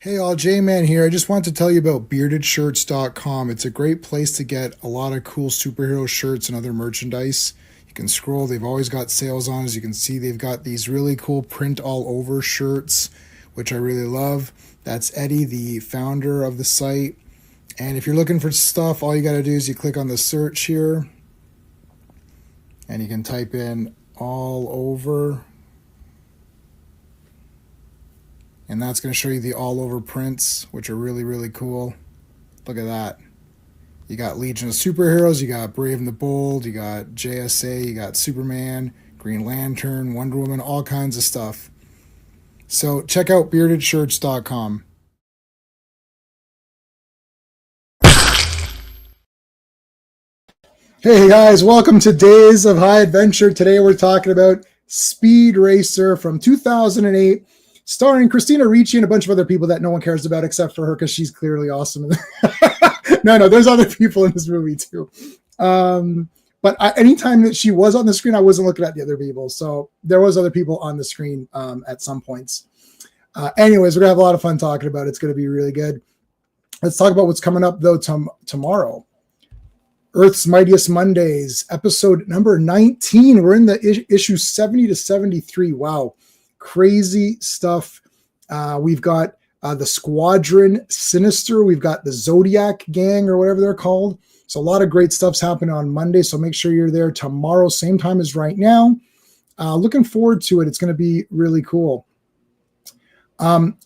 Hey all, J-Man here. I just wanted to tell you about beardedshirts.com. It's a great place to get a lot of cool superhero shirts and other merchandise. You can scroll, they've always got sales on. As you can see, they've got these really cool print all over shirts, which I really love. That's Eddie, the founder of the site. And if you're looking for stuff, all you got to do is you click on the search here and you can type in all over, and that's going to show you the all over prints, which are really, really cool. Look at that. You got Legion of Superheroes, you got Brave and the Bold, you got JSA, you got Superman, Green Lantern, Wonder Woman, all kinds of stuff. So check out beardedshirts.com. Hey guys, welcome to Days of High Adventure. Today we're talking about Speed Racer from 2008, starring Christina Ricci and a bunch of other people that no one cares about except for her because she's clearly awesome. No, there's other people in this movie too. But anytime that she was on the screen, I wasn't looking at the other people. So there was other people on the screen at some points. Anyways, we're going to have a lot of fun talking about it. It's going to be really good. Let's talk about what's coming up, though, tomorrow. Earth's Mightiest Mondays, episode number 19. We're in the issue 70 to 73. Wow. Crazy stuff. We've got the Squadron Sinister. We've got the Zodiac Gang or whatever they're called. So a lot of great stuff's happening on Monday. So make sure you're there tomorrow, same time as right now. Looking forward to it. It's going to be really cool. The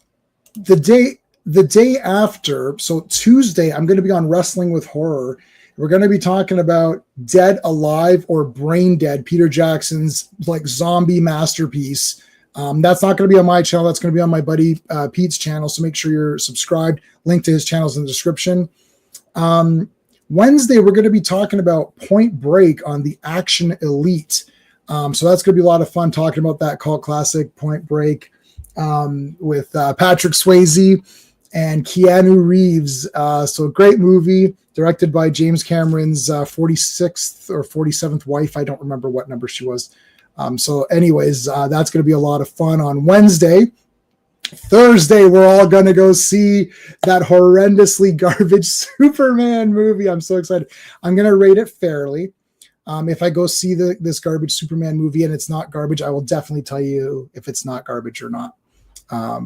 day after, so Tuesday, I'm going to be on Wrestling with Horror. We're going to be talking about Dead Alive or Brain Dead, Peter Jackson's like zombie masterpiece. That's not going to be on my channel. That's going to be on my buddy Pete's channel. So make sure you're subscribed. Link to his channel is in the description. Wednesday, we're going to be talking about Point Break on the Action Elite. So that's going to be a lot of fun talking about that cult classic Point Break with Patrick Swayze and Keanu Reeves. So a great movie directed by James Cameron's 46th or 47th wife. I don't remember what number she was. So anyways, that's going to be a lot of fun on Wednesday. Thursday, we're all going to go see that horrendously garbage Superman movie. I'm so excited. I'm going to rate it fairly. If I go see this garbage Superman movie and it's not garbage, I will definitely tell you if it's not garbage or not.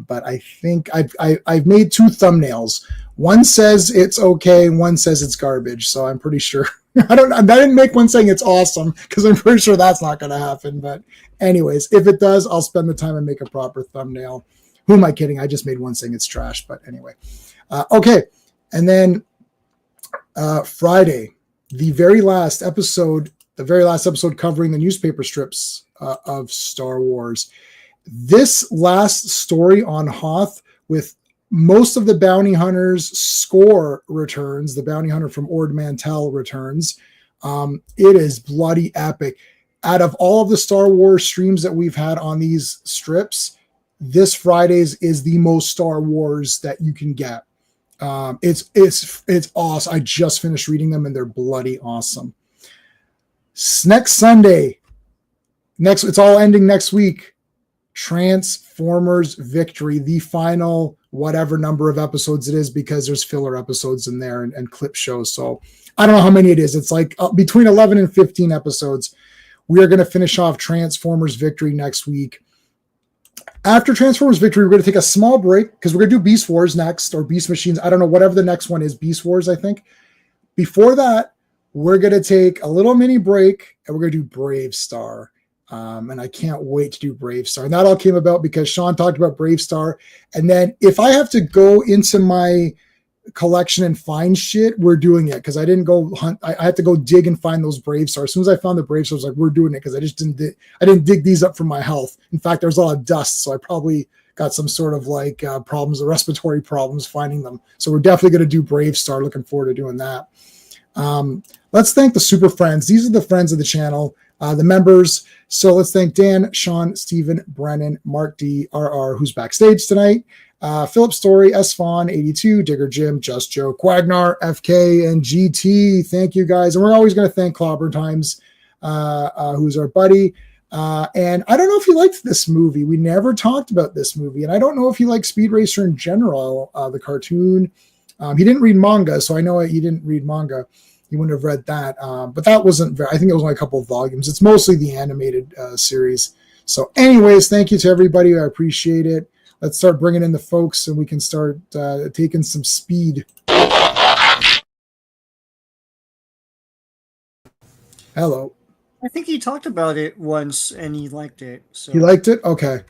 But I think I've made two thumbnails. One says it's okay, one says it's garbage. So I'm pretty sure. I didn't make one saying it's awesome because I'm pretty sure that's not going to happen. But anyways, if it does, I'll spend the time and make a proper thumbnail. Who am I kidding? I just made one saying it's trash. But anyway, okay. And then Friday, the very last episode covering the newspaper strips of Star Wars. This last story on Hoth with most of the bounty hunters score returns, the bounty hunter from Ord Mantell returns. It is bloody epic. Out of all of the Star Wars streams that we've had on these strips, this Friday's is the most Star Wars that you can get. It's awesome. I just finished reading them and they're bloody awesome. Next Sunday, it's all ending next week. Transformers Victory, the final whatever number of episodes it is, because there's filler episodes in there and clip shows. So I don't know how many it is. It's like between 11 and 15 episodes. We are going to finish off Transformers Victory next week. After Transformers Victory, we're going to take a small break because we're going to do Beast Wars next, or Beast Machines. I don't know, whatever the next one is, Beast Wars, I think. Before that, we're going to take a little mini break and we're going to do Brave Star. And I can't wait to do Brave Star. And that all came about because Sean talked about Brave Star. And then if I have to go into my collection and find shit, we're doing it, because I didn't go hunt. I had to go dig and find those Brave Stars. As soon as I found the Brave Stars, I was like, we're doing it, because I just didn't dig these up for my health. In fact, there was a lot of dust, so I probably got some sort of like problems, respiratory problems finding them. So we're definitely going to do Brave Star. Looking forward to doing that. Let's thank the super friends. These are the friends of the channel, the members. So let's thank Dan, Sean, Steven, Brennan, Mark D, RR, who's backstage tonight, Philip Story, S. Fawn, 82, Digger Jim, Just Joe, Quagnar, FK, and GT. Thank you guys. And we're always going to thank Clobberin Times, who's our buddy. And I don't know if he liked this movie. We never talked about this movie, and I don't know if he liked Speed Racer in general, the cartoon. He didn't read manga, so I know he didn't read manga. He wouldn't have read that. But that wasn't very, I think it was only a couple of volumes. It's mostly the animated series. So anyways, thank you to everybody. I appreciate it. Let's start bringing in the folks and we can start taking some speed. Hello. I think he talked about it once and he liked it. So. He liked it? Okay.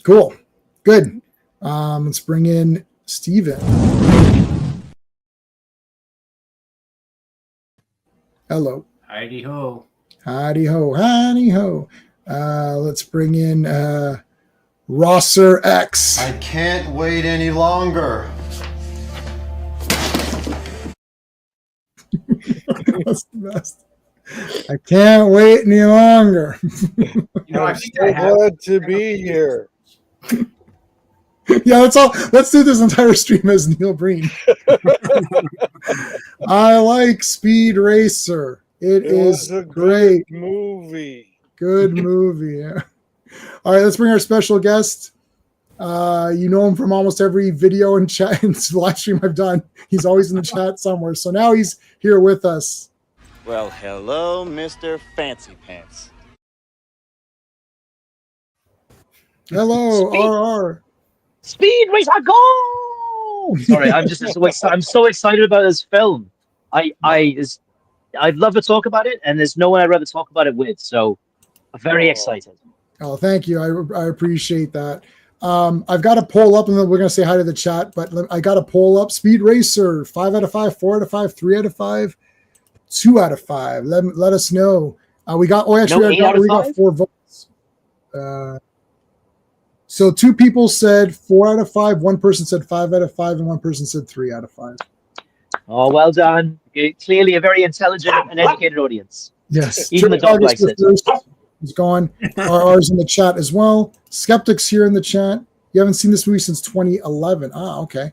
Cool. Good. Let's bring in Steven. Hello. Heidi ho. Heidi ho. Heidi ho. Let's bring in Rosser X. I can't wait any longer. That's the best. I can't wait any longer. I'm so glad to be here. Yeah, let's do this entire stream as Neil Breen. I like Speed Racer. It is a great movie. Good movie. Yeah. All right, let's bring our special guest. You know him from almost every video and chat and live stream I've done. He's always in the chat somewhere. So now he's here with us. Well, hello, Mr. Fancy Pants. Hello, RR. Speed Racer, go! Sorry, I'm so excited about this film. I'd love to talk about it, and there's no one I'd rather talk about it with. So, I'm very excited. Oh, thank you. I appreciate that. I've got a poll up, and then we're going to say hi to the chat. But I got a poll up. Speed Racer, 5 out of 5, 4 out of 5, 3 out of 5, 2 out of 5. Let us know. We got 4 votes. So 2 people said 4 out of 5, 1 person said 5 out of 5, and 1 person said 3 out of 5. Oh, well done. Clearly a very intelligent and educated audience. Yes. Even the dog likes it. He's gone. RR's in the chat as well. Skeptics here in the chat. You haven't seen this movie since 2011. Ah, okay.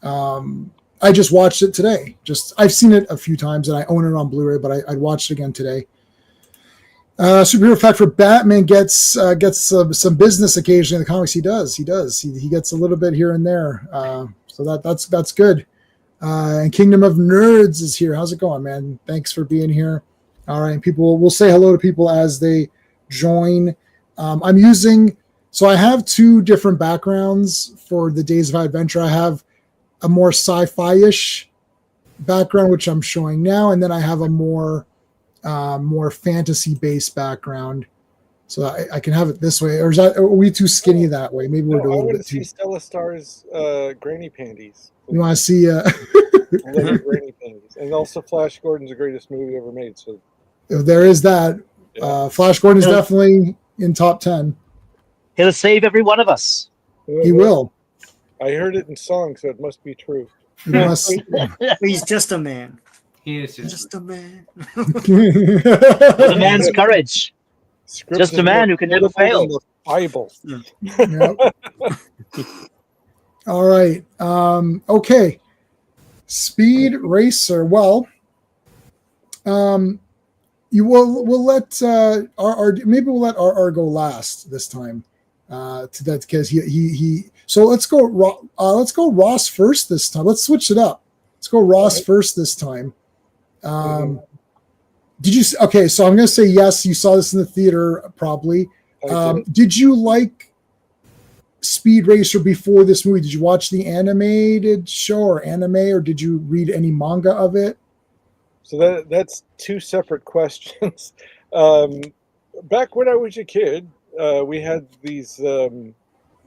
I just watched it today. I've seen it a few times and I own it on Blu-ray, but I watched it again today. Superhero fact for Batman gets some business occasionally in the comics. He does. He gets a little bit here and there. So that's good. And Kingdom of Nerds is here. How's it going, man? Thanks for being here. All right, we'll say hello to people as they join. So I have 2 different backgrounds for the Days of Adventure. I have a more sci-fi-ish background, which I'm showing now, and then I have a more fantasy-based background. So I can have it this way. Or are we too skinny that way? Maybe we're a little bit too. I want to see Stella Star's granny panties. You want to see granny panties, and also Flash Gordon's the greatest movie ever made. So there is that. Yeah. Flash Gordon is definitely in top 10. He'll save every one of us. He will. I heard it in song, so it must be true. He's just a man. He is just a man. A man's courage. Just a man who can never fail. The Bible. Yep. All right. Okay. Speed Racer. Well, we'll let maybe we'll let RR go last this time. To that because he. So let's go Ross first this time. Let's switch it up. Let's go Ross first this time. Did you? Okay, so I'm going to say yes. You saw this in the theater, probably. Did you like Speed Racer before this movie? Did you watch the animated show or anime, or did you read any manga of it? So that's 2 separate questions. Back when I was a kid, we had these.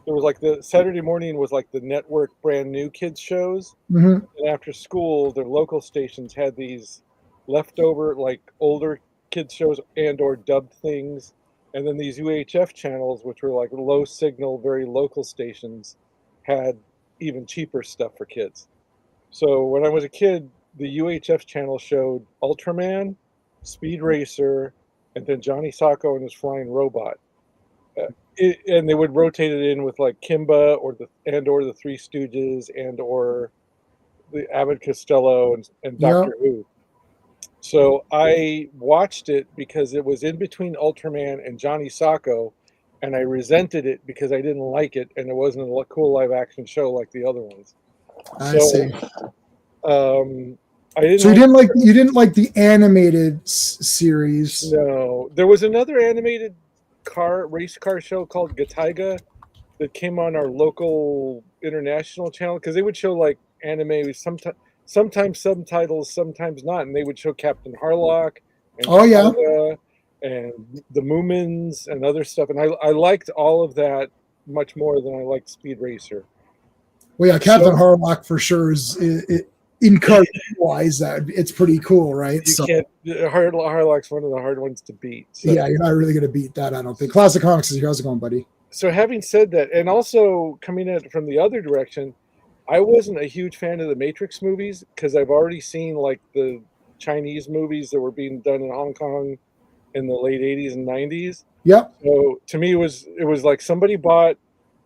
There was like the Saturday morning was like the network brand new kids shows, and after school, their local stations had these leftover like older kids shows and or dubbed things, and then these UHF channels, which were like low signal, very local stations, had even cheaper stuff for kids. So when I was a kid, the UHF channel showed Ultraman, Speed Racer, and then Johnny Sacco and his flying robot. And they would rotate it in with like Kimba or the Three Stooges and or the Abbott Costello and Doctor Who. So I watched it because it was in between Ultraman and Johnny Sacco, and I resented it because I didn't like it, and it wasn't a cool live action show like the other ones. I So see. I didn't. So you didn't like the animated series. No, there was another animated race car show called Gataiga that came on our local international channel because they would show like anime with sometimes subtitles, sometimes not, and they would show Captain Harlock and Oh yeah. Gataiga and the Moomins and other stuff, and I liked all of that much more than I liked Speed Racer. Well, yeah, Captain So- Harlock for sure is in cartoon wise that it's pretty cool, right? You So can't. Harlock's one of the hard ones to beat. So. yeah, you're not really gonna beat that, I don't think. Classic Comics is how's it going, buddy? So having said that, and also coming at it from the other direction, I wasn't a huge fan of the Matrix movies because I've already seen like the Chinese movies that were being done in Hong Kong in the late 80s and 90s. Yep. So to me, it was like somebody bought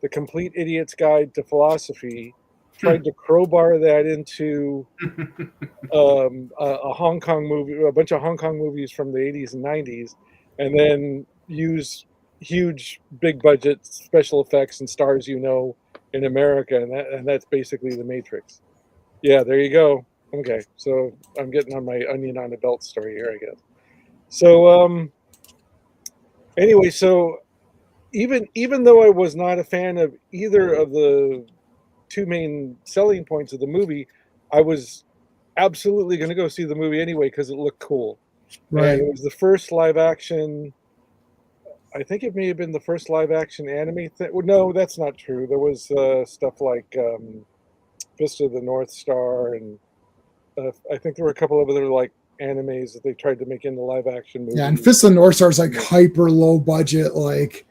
the Complete Idiot's Guide to Philosophy, tried to crowbar that into a Hong Kong movie, a bunch of Hong Kong movies from the 80s and 90s, and then use huge, big budget special effects and stars, in America, and that's basically the Matrix. Yeah, there you go. Okay, so I'm getting on my onion on a belt story here, I guess. So anyway, so even though I was not a fan of either of the two main selling points of the movie, I was absolutely going to go see the movie anyway because it looked cool. Right. And it was the first live action. I think it may have been the first live action anime thing. Well, no, that's not true. There was stuff like Fist of the North Star, and I think there were a couple of other like animes that they tried to make into live action movies. Yeah, and Fist of the North Star is like hyper low budget. Like,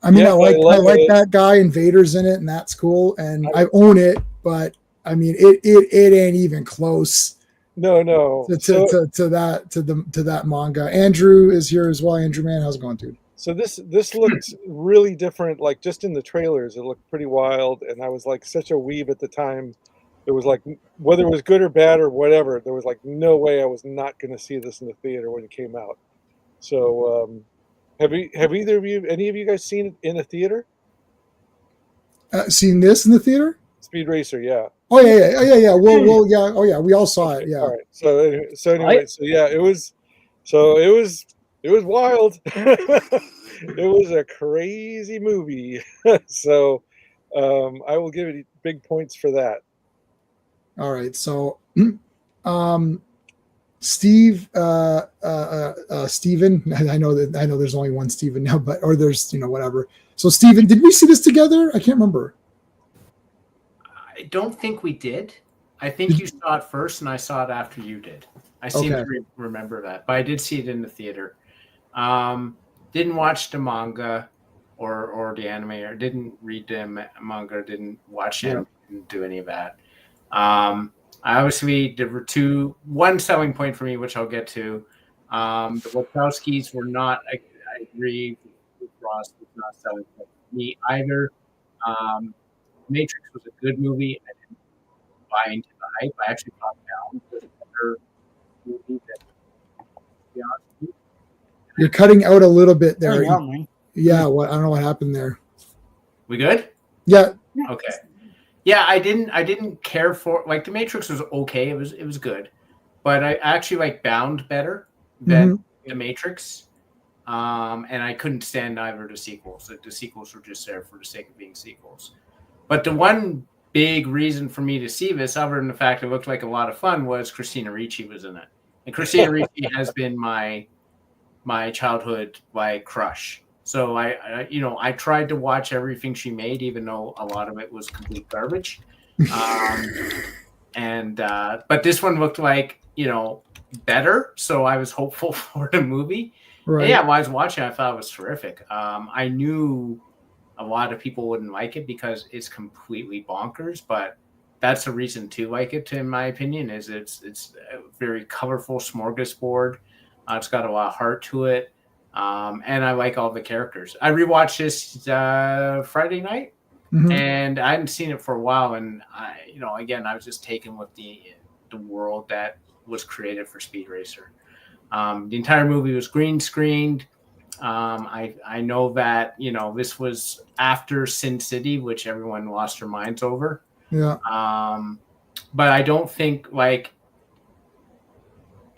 I mean, Yeah, I like I love it. that guy, and Vader's in it, and that's cool. And I own it, but I mean, it ain't even close No. to that manga. Andrew is here as well. Andrew, man, how's it going, dude? So this looked really different. Like just in the trailers, it looked pretty wild, and I was like such a weeb at the time. There was like whether it was good or bad or whatever, there was like no way I was not going to see this in the theater when it came out. So have either of you, any of you guys seen it in a theater? Seen this in the theater? Speed Racer, yeah. Oh yeah. Well, yeah. Oh yeah, we all saw it. Yeah. All right. So anyway, yeah, it was wild. It was a crazy movie. So I will give it big points for that. All right. So, Steve, Steven, I know there's only one Steven now, or there's, whatever. So Steven, did we see this together? I can't remember. I don't think we did. I think you saw it first, and I saw it after you did. I seem to remember that, but I did see it in the theater. Didn't watch the manga or the anime, or didn't read the manga, didn't watch it, didn't do any of that. Obviously, there were one selling point for me, which I'll get to. The Wachowskis were not, I agree with Ross, was not selling point for me either. Matrix was a good movie. I didn't buy into the hype. I actually thought Down was a better movie than, to be honest with you. You're cutting out a little bit there. man. Yeah. What? I don't know what happened there. We good? Yeah. Okay. Yeah, I didn't care for, like, the Matrix was okay. It was good, but I actually like Bound better than the Matrix. And I couldn't stand either of the sequels. The sequels were just there for the sake of being sequels. But the one big reason for me to see this, other than the fact it looked like a lot of fun, was Christina Ricci was in it. And Christina Ricci has been my childhood crush. So I tried to watch everything she made, even though a lot of it was complete garbage. But this one looked like, better. So I was hopeful for the movie. Right. And yeah, while I was watching, I thought it was terrific. I knew a lot of people wouldn't like it because it's completely bonkers, but that's the reason to like it, in my opinion, is it's a very colorful smorgasbord. It's got a lot of heart to it. And I like all the characters. I rewatched this Friday night, and I hadn't seen it for a while. And I was just taken with the world that was created for Speed Racer. The entire movie was green screened. I know that this was after Sin City, which everyone lost their minds over. Yeah. But I don't think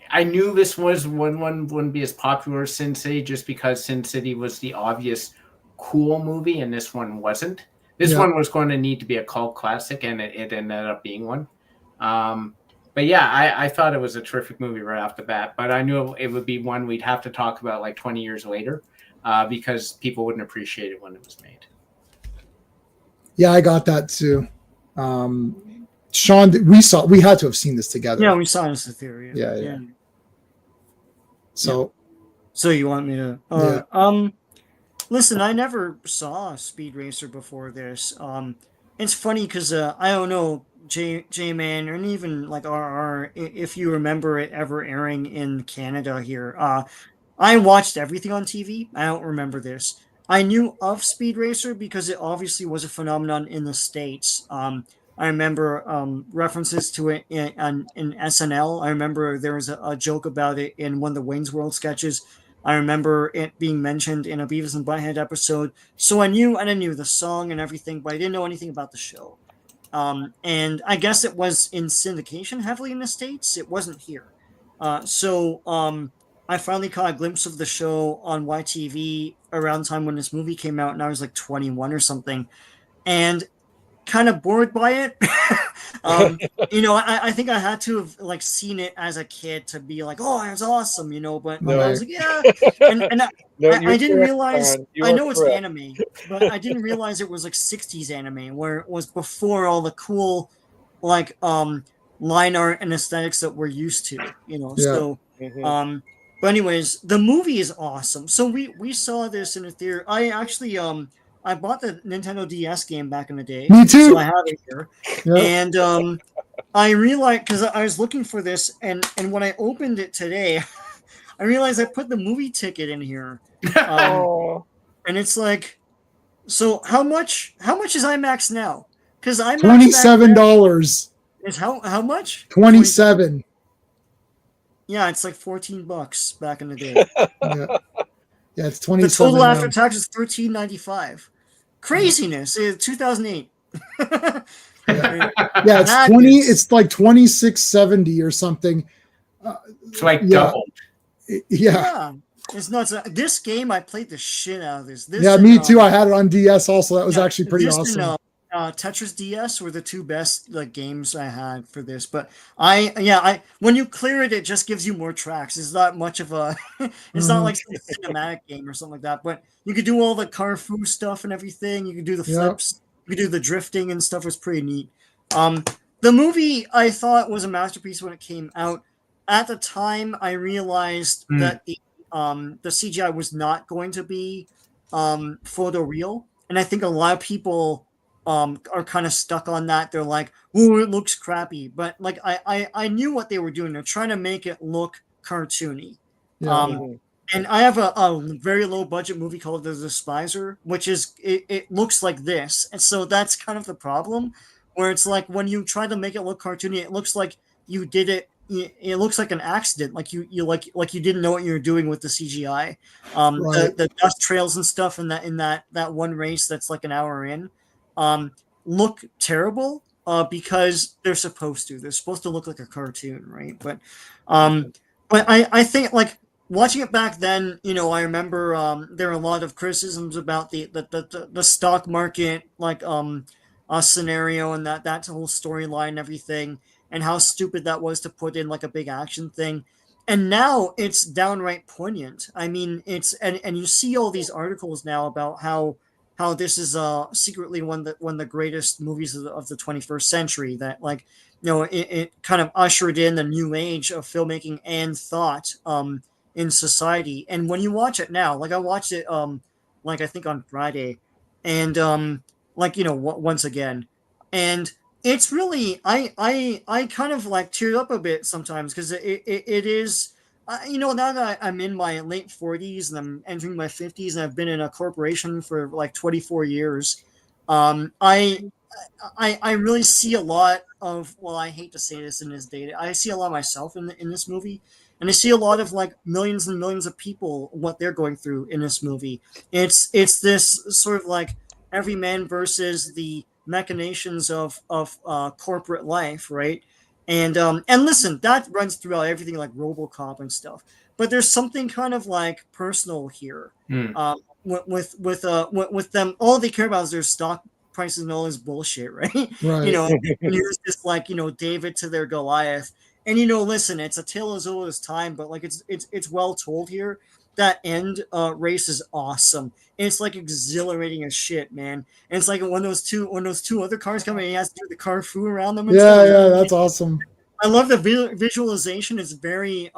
I knew this was one wouldn't be as popular as Sin City just because Sin City was the obvious cool movie and this one wasn't. This Yeah. one was going to need to be a cult classic, and it ended up being one. But yeah, I thought it was a terrific movie right off the bat. But I knew it would be one we'd have to talk about like 20 years later because people wouldn't appreciate it when it was made. Yeah, I got that too. Sean, we had to have seen this together. Yeah, we saw this in theory. Yeah. So you want me to? Yeah. Listen, I never saw Speed Racer before this. It's funny because I don't know J-Man, and even like RR, if you remember it ever airing in Canada here. I watched everything on TV. I don't remember this. I knew of Speed Racer because it obviously was a phenomenon in the States. I remember references to it in SNL. I remember there was a joke about it in one of the Wayne's World sketches. I remember it being mentioned in a Beavis and Butthead episode. So I knew the song and everything, but I didn't know anything about the show. And I guess it was in syndication heavily in the States. It wasn't here. So I finally caught a glimpse of the show on YTV around the time when this movie came out, and I was like 21 or something. And kind of bored by it. I think I had to have like seen it as a kid to be like, oh, it's awesome, but No. I was like, yeah. And I didn't realize, I know it's anime, but I didn't realize it was like 60s anime where it was before all the cool like line art and aesthetics that we're used to, so but anyways, the movie is awesome. So we saw this in a theater. I actually I bought the Nintendo DS game back in the day. Me too. So I have it here. Yeah. And I realized, because I was looking for this, and when I opened it today, I realized I put the movie ticket in here. And it's like, so how much is IMAX now? Because IMAX $27 is how much? 27. Yeah, it's like $14 back in the day. Yeah, it's 27. The total now. after tax is $13.95. Craziness. 2008. Yeah, it's 20. It's like 26.70 or something. It's like double. Yeah. It's nuts. This game, I played the shit out of this. Yeah, me too. I had it on DS also. That was actually pretty awesome. And, Tetris DS were the two best games I had for this. But I when you clear it, it just gives you more tracks. It's not much of a it's not like a cinematic game or something like that. But you could do all the Carfu stuff and everything. You could do the flips. You could do the drifting and stuff. It was pretty neat. The movie I thought was a masterpiece when it came out. At the time, I realized that the CGI was not going to be photoreal, and I think a lot of people are kind of stuck on that. They're like, "Oh, it looks crappy," but like I knew what they were doing. They're trying to make it look cartoony. And I have a very low budget movie called The Despiser, which is it looks like this, and so that's kind of the problem, where it's like when you try to make it look cartoony, it looks like you did it. It looks like an accident, like you didn't know what you were doing with the CGI. The dust trails and stuff in that one race that's like an hour in. Look terrible because they're supposed to. They're supposed to look like a cartoon, right? But I think like watching it back then, I remember there were a lot of criticisms about the stock market like scenario and that whole storyline and everything, and how stupid that was to put in like a big action thing. And now it's downright poignant. I mean, it's and you see all these articles now about how this is secretly one of the greatest movies of the 21st century, that like it kind of ushered in the new age of filmmaking and thought in society. And when you watch it now, like I watched it like I think on Friday, and once again, and it's really I kind of like teared up a bit sometimes because it is. Now that I'm in my late 40s and I'm entering my 50s and I've been in a corporation for like 24 years, I really see a lot of, well, I hate to say this in this data, I see a lot of myself in this movie, and I see a lot of like millions and millions of people what they're going through in this movie. It's this sort of like every man versus the machinations of corporate life, right? And listen, that runs throughout everything like RoboCop and stuff. But there's something kind of like personal here. With them, all they care about is their stock prices and all this bullshit, right? Right. And here's just like David to their Goliath. And listen, it's a tale as old as time, but like it's well told here. That end race is awesome. And it's like exhilarating as shit, man. And it's like when those two other cars come in, he has to do the car foo around them. And stuff. Yeah, that's awesome. I love the visualization. It's very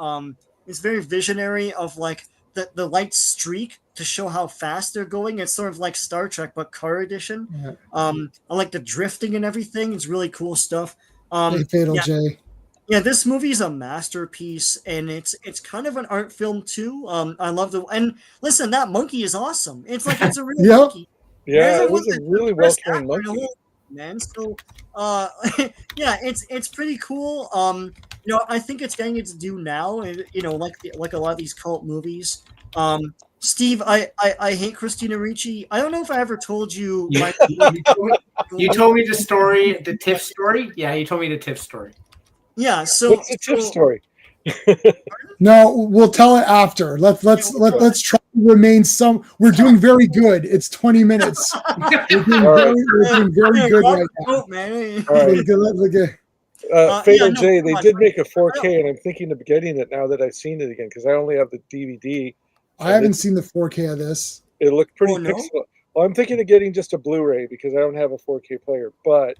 visionary of like the light streak to show how fast they're going. It's sort of like Star Trek, but car edition. Yeah. I like the drifting and everything. It's really cool stuff. Hey, Fatal J. Yeah, this movie is a masterpiece, and it's kind of an art film too. I love and listen, that monkey is awesome. It's like it's a real monkey. Yeah, it was a really well trained monkey, man. So, yeah, it's pretty cool. I think it's getting its due now. Like a lot of these cult movies. Steve, I hate Christina Ricci. I don't know if I ever told you. You told me the story, the Tiff story. Yeah, you told me the Tiff story. Yeah. So what's the Tiff story? No, we'll tell it after. Let's try to remain some. We're doing very good. It's 20 minutes. We're doing very good right now. Man. All right. Fatal J, they did make a 4K, and I'm thinking of getting it now that I've seen it again because I only have the DVD. I haven't seen the 4K of this. It looked pretty pixel. Well, I'm thinking of getting just a Blu-ray because I don't have a 4K player. But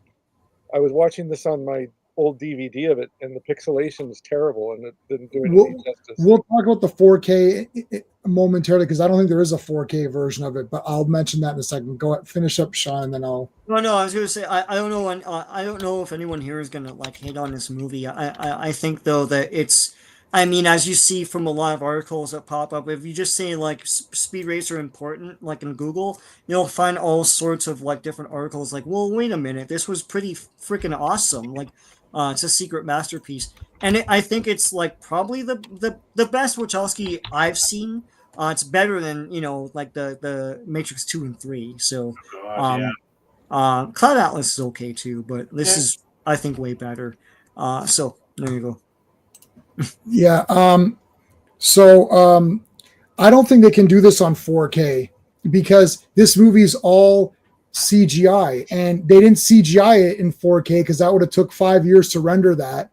I was watching this on my old DVD of it, and the pixelation is terrible, and it didn't do it any justice. We'll talk about the 4K momentarily because I don't think there is a 4K version of it, but I'll mention that in a second. Go ahead, finish up, Sean, and then I'll. No, I was going to say I don't know I don't know if anyone here is going to like hate on this movie. I think though that it's. I mean, as you see from a lot of articles that pop up, if you just say like Speed Racer important, like in Google, you'll find all sorts of like different articles. Like, well, wait a minute, this was pretty freaking awesome. Like, it's a secret masterpiece, and I think it's like probably the best Wachowski I've seen. It's better than like the Matrix 2 and 3. So, Cloud Atlas is okay too, but this is I think way better. So there you go. Yeah. So I don't think they can do this on 4K because this movie is all CGI, and they didn't CGI it in 4K because that would have took 5 years to render that.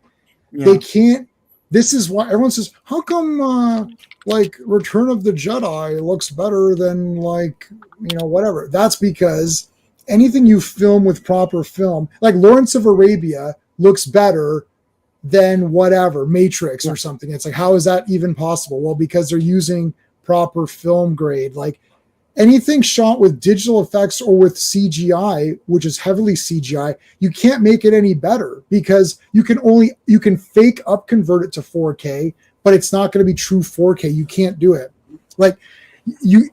Yeah. They can't. This is why everyone says, how come like Return of the Jedi looks better than like, whatever. That's because anything you film with proper film, like Lawrence of Arabia looks better than whatever Matrix or something. It's like, how is that even possible? Well, because they're using proper film grade. Like anything shot with digital effects or with CGI, which is heavily CGI, you can't make it any better because you can fake up convert it to 4K, but it's not going to be true 4K. You can't do it. You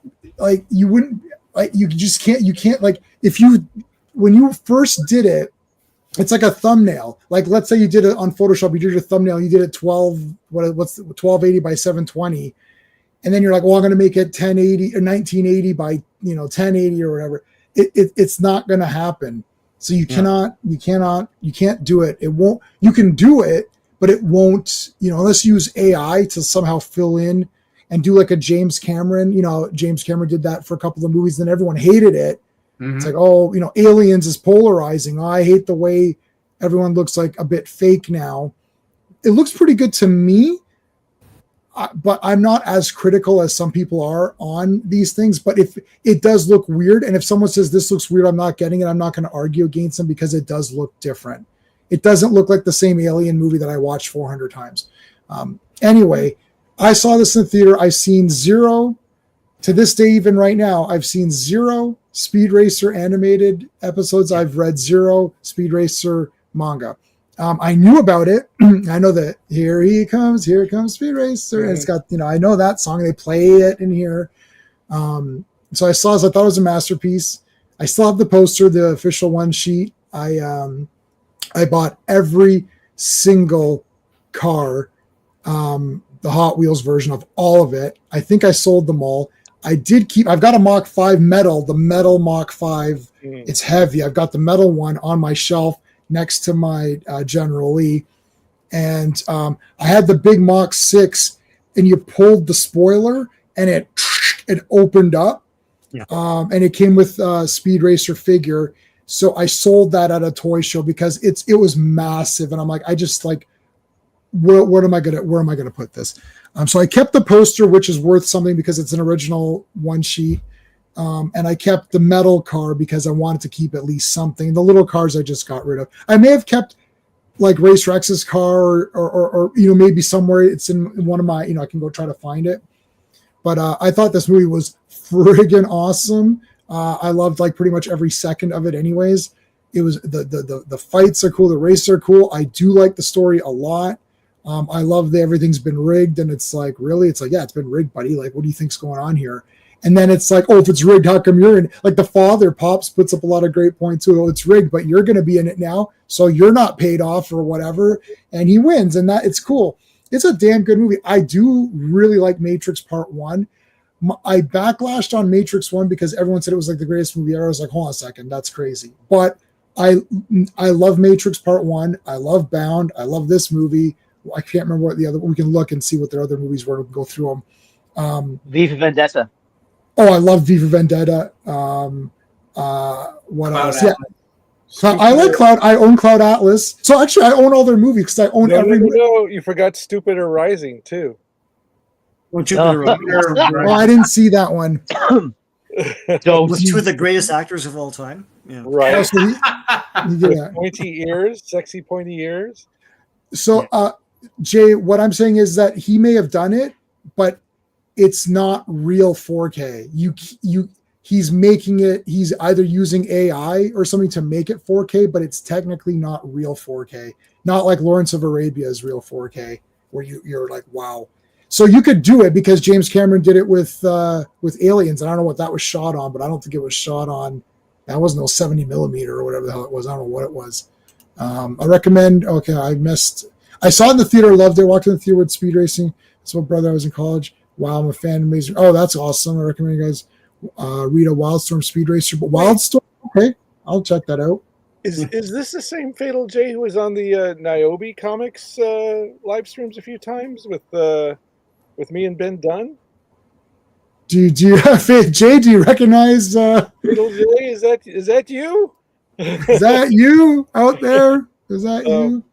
can't when you first did it, it's like a thumbnail. Like, let's say you did it on Photoshop, you did your thumbnail, you did it 1280 by 720. And then you're like, well, I'm going to make it 1080 or 1980 by, 1080 or whatever. It's not going to happen. So you can't do it. It won't, you can do it, but it won't, unless you use AI to somehow fill in and do like a James Cameron. James Cameron did that for a couple of movies, then everyone hated it. Mm-hmm. It's like, Aliens is polarizing. I hate the way everyone looks like a bit fake now. It looks pretty good to me, but I'm not as critical as some people are on these things. But if it does look weird, and if someone says this looks weird, I'm not getting it, I'm not going to argue against them because it does look different. It doesn't look like the same Alien movie that I watched 400 times. Anyway, I saw this in the theater. I've seen zero, to this day, even right now, I've seen zero Speed Racer animated episodes. I've read zero Speed Racer manga. I knew about it. I know that here comes Speed Racer. Mm-hmm. And it's got, I know that song. They play it in here. So I saw this. I thought it was a masterpiece. I still have the poster, the official one sheet. I bought every single car the Hot Wheels version of all of it. I think I sold them all. I've got a Mach 5 metal, the metal Mach 5. It's heavy. I've got the metal one on my shelf next to my General Lee. And I had the big Mach 6, and you pulled the spoiler and it opened up. Yeah. And it came with a Speed Racer figure. So I sold that at a toy show because it was massive. And I'm like, I just like, where am I gonna put this? So I kept the poster, which is worth something because it's an original one sheet. And I kept the metal car because I wanted to keep at least something. The little cars I just got rid of. I may have kept like Racer X's car or maybe somewhere it's in one of my, I can go try to find it. But I thought this movie was friggin' awesome. I loved like pretty much every second of it anyways. It was the fights are cool. The races are cool. I do like the story a lot. I love that everything's been rigged, and it's like, really? It's like, yeah, it's been rigged, buddy. Like, what do you think's going on here? And then it's like, oh, if it's rigged, how come you're in? Like the father, Pops, puts up a lot of great points too. Oh, it's rigged, but you're going to be in it now, so you're not paid off or whatever. And he wins, and that it's cool. It's a damn good movie. I do really like Matrix Part 1. I backlashed on Matrix 1 because everyone said it was like the greatest movie ever. I was like, hold on a second, that's crazy. But I love Matrix Part 1. I love Bound. I love this movie. I can't remember what the other. We can look and see what their other movies were. We can go through them. V for Vendetta. Oh, I love V for Vendetta. What Cloud else? Atlas. Yeah, I like Cloud. I own Cloud Atlas. So actually, I own all their movies because I own every. No, you forgot Stupider Rising too. Well, Jupiter, Oh, I didn't see that one. Don't. with two of the greatest actors of all time. Yeah. Right. Oh, so With pointy ears, sexy pointy ears. So, Jay, what I'm saying is that he may have done it, but it's not real 4K. He's making it. He's either using AI or something to make it 4K, but it's technically not real 4K. Not like Lawrence of Arabia is real 4K, where you're like, wow. So you could do it because James Cameron did it with Aliens. And I don't know what that was shot on, but I don't think it was shot on. That wasn't no 70 millimeter or whatever the hell it was. I don't know what it was. I recommend. Okay, I saw it in the theater. Loved it. Walked in the theater with Speed Racing. That's my brother. I was in college. Wow, I'm a fan. Amazing. Oh, that's awesome. I recommend you guys read a Wildstorm Speed Racer. But Wildstorm. Okay, I'll check that out. Is this the same Fatal J who was on the Niobe Comics live streams a few times with me and Ben Dunn? Do you Jay? Do you recognize? Fatal J, is that you? Is that you out there? Is that you?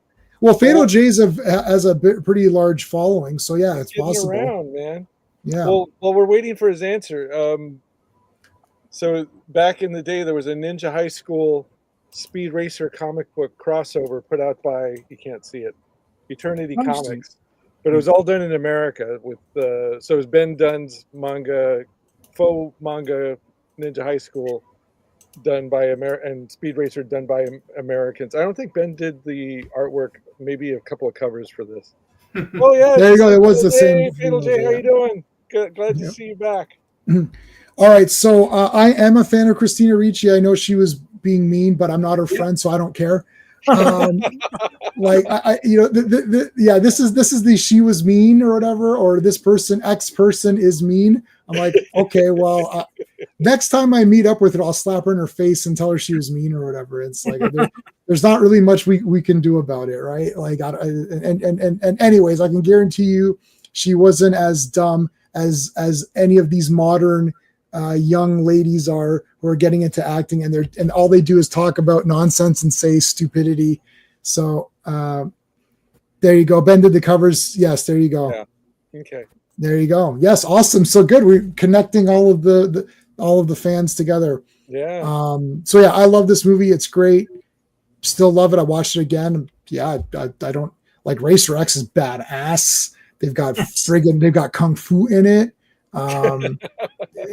Well, Fatal J's has a pretty large following, so yeah, it's possible. Around, man. Yeah. Well, we're waiting for his answer. So back in the day, there was a Ninja High School Speed Racer comic book crossover put out by, you can't see it, Eternity Comics, but it was all done in America with so it was Ben Dunn's manga, faux manga Ninja High School, done by and Speed Racer done by Americans. I don't think Ben did the artwork, maybe a couple of covers for this. Oh yeah, there you go. It was the same. Fatal J, how you doing? Glad to see you back. All right, so I am a fan of Christina Ricci. I know she was being mean, but I'm not her friend, so I don't care. Like this is the she was mean or whatever, or this person X person is mean. I'm like, okay, well, next time I meet up with her, I'll slap her in her face and tell her she was mean or whatever. It's like there's not really much we can do about it, right? Like, and anyways, I can guarantee you, she wasn't as dumb as any of these modern young ladies are who are getting into acting, and all they do is talk about nonsense and say stupidity. So there you go. Ben did the covers. Yes, there you go. Yeah. Okay. There you go. Yes, awesome. So good. We're connecting all of the fans together. Yeah. So yeah, I love this movie. It's great. Still love it. I watched it again. Yeah, I don't like Racer X is badass. They've got kung fu in it.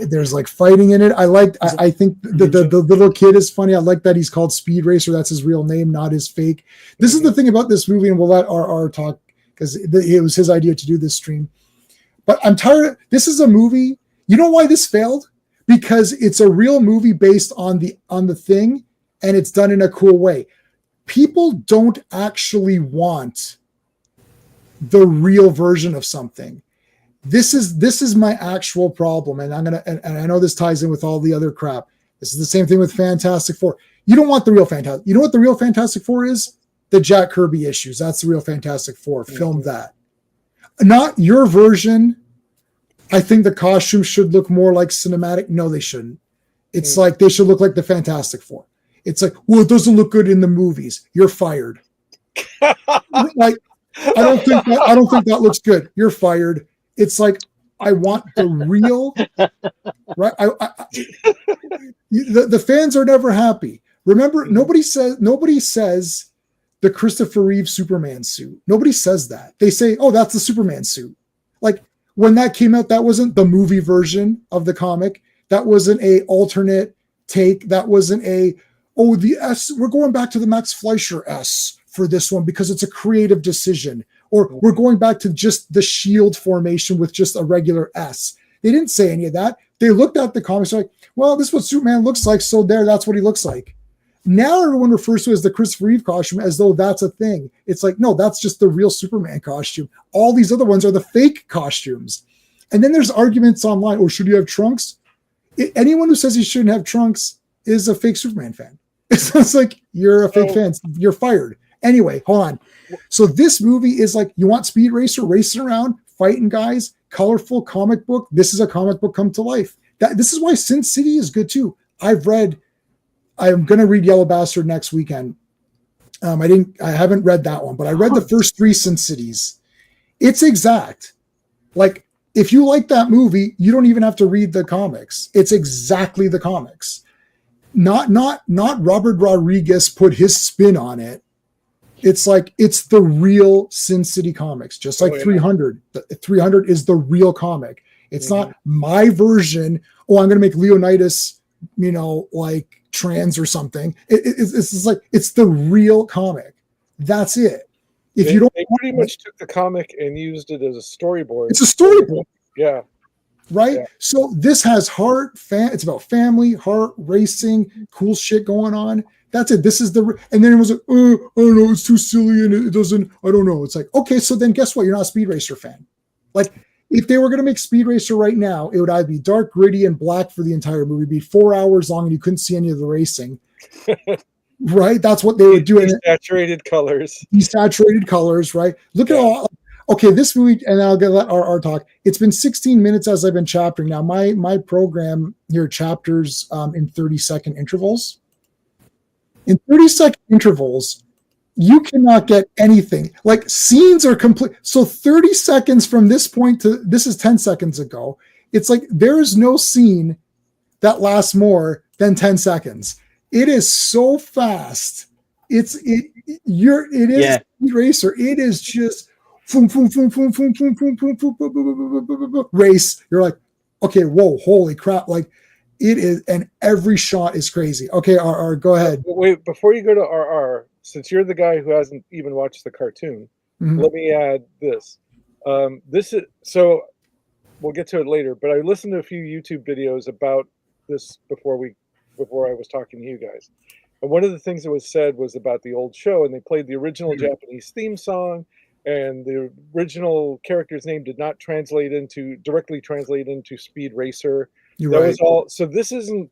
There's like fighting in it. I think the little kid is funny. I like that he's called Speed Racer. That's his real name, not his fake. This is the thing about this movie, and we'll let RR talk because it was his idea to do this stream. But I'm tired. This is a movie. You know why this failed? Because it's a real movie based on the thing, and it's done in a cool way. People don't actually want the real version of something. This is my actual problem, and and I know this ties in with all the other crap. This is the same thing with Fantastic Four. You don't want the real Fantastic. You know what the real Fantastic Four is? The Jack Kirby issues. That's the real Fantastic Four. Film that. Not your version. I think the costumes should look more like cinematic. No, they shouldn't. It's like they should look like the Fantastic Four. It's like, well, it doesn't look good in the movies. You're fired. Like, I don't think that looks good. You're fired. It's like, I want the real, right? The fans are never happy. Remember, nobody says the Christopher Reeve Superman suit. Nobody says that. They say, oh, that's the Superman suit. Like, when that came out, that wasn't the movie version of the comic. That wasn't a alternate take. That wasn't the S. We're going back to the Max Fleischer S for this one because it's a creative decision. Or we're going back to just the shield formation with just a regular S. They didn't say any of that. They looked at the comics like, well, this is what Superman looks like, so that's what he looks like. Now everyone refers to it as the Christopher Reeve costume as though that's a thing. It's like, no, that's just the real Superman costume. All these other ones are the fake costumes. And then there's arguments online. Oh, should you have trunks? Anyone who says he shouldn't have trunks is a fake Superman fan. It's like, you're a fake fan. You're fired. Anyway, hold on. So this movie is like, you want Speed Racer racing around, fighting guys, colorful comic book. This is a comic book come to life. This is why Sin City is good too. I'm going to read Yellow Bastard next weekend. I haven't read that one, but I read the first 3 Sin Cities. It's exact. Like, if you like that movie, you don't even have to read the comics. It's exactly the comics. Not Robert Rodriguez put his spin on it. It's like, it's the real Sin City comics, just like 300. 300 is the real comic. It's not my version. Oh, I'm going to make Leonidas, like trans or something. It's like, it's the real comic. That's it. If you don't, they pretty much took the comic and used it as a storyboard. It's a storyboard. Yeah. Right. Yeah. So this has heart. It's about family, heart, racing, cool shit going on. That's it. This is and then it was like, oh, I don't know, it's too silly and it doesn't, I don't know. It's like, okay, so then guess what? You're not a Speed Racer fan. Like, if they were going to make Speed Racer right now, it would either be dark, gritty, and black for the entire movie. It'd be 4 hours long and you couldn't see any of the racing. Right? That's what they would do. Desaturated colors. Desaturated colors, right? Look at all. Okay, this movie, and I'll let our talk. It's been 16 minutes as I've been chaptering. Now, my program here chapters in 30-second intervals. In 30-second intervals, you cannot get anything. Like, scenes are complete. So 30 seconds from this point to this is 10 seconds ago. It's like there is no scene that lasts more than 10 seconds. It is so fast. It is Speed Racer. It is just race. You're like, okay, whoa, holy crap. Like, it is, and every shot is crazy. Okay, RR, go ahead. Wait, before you go to RR, since you're the guy who hasn't even watched the cartoon, let me add this. This is, so we'll get to it later, but I listened to a few YouTube videos about this before I was talking to you guys. And one of the things that was said was about the old show, and they played the original Japanese theme song, and the original character's name did not directly translate into Speed Racer. Was all. So this isn't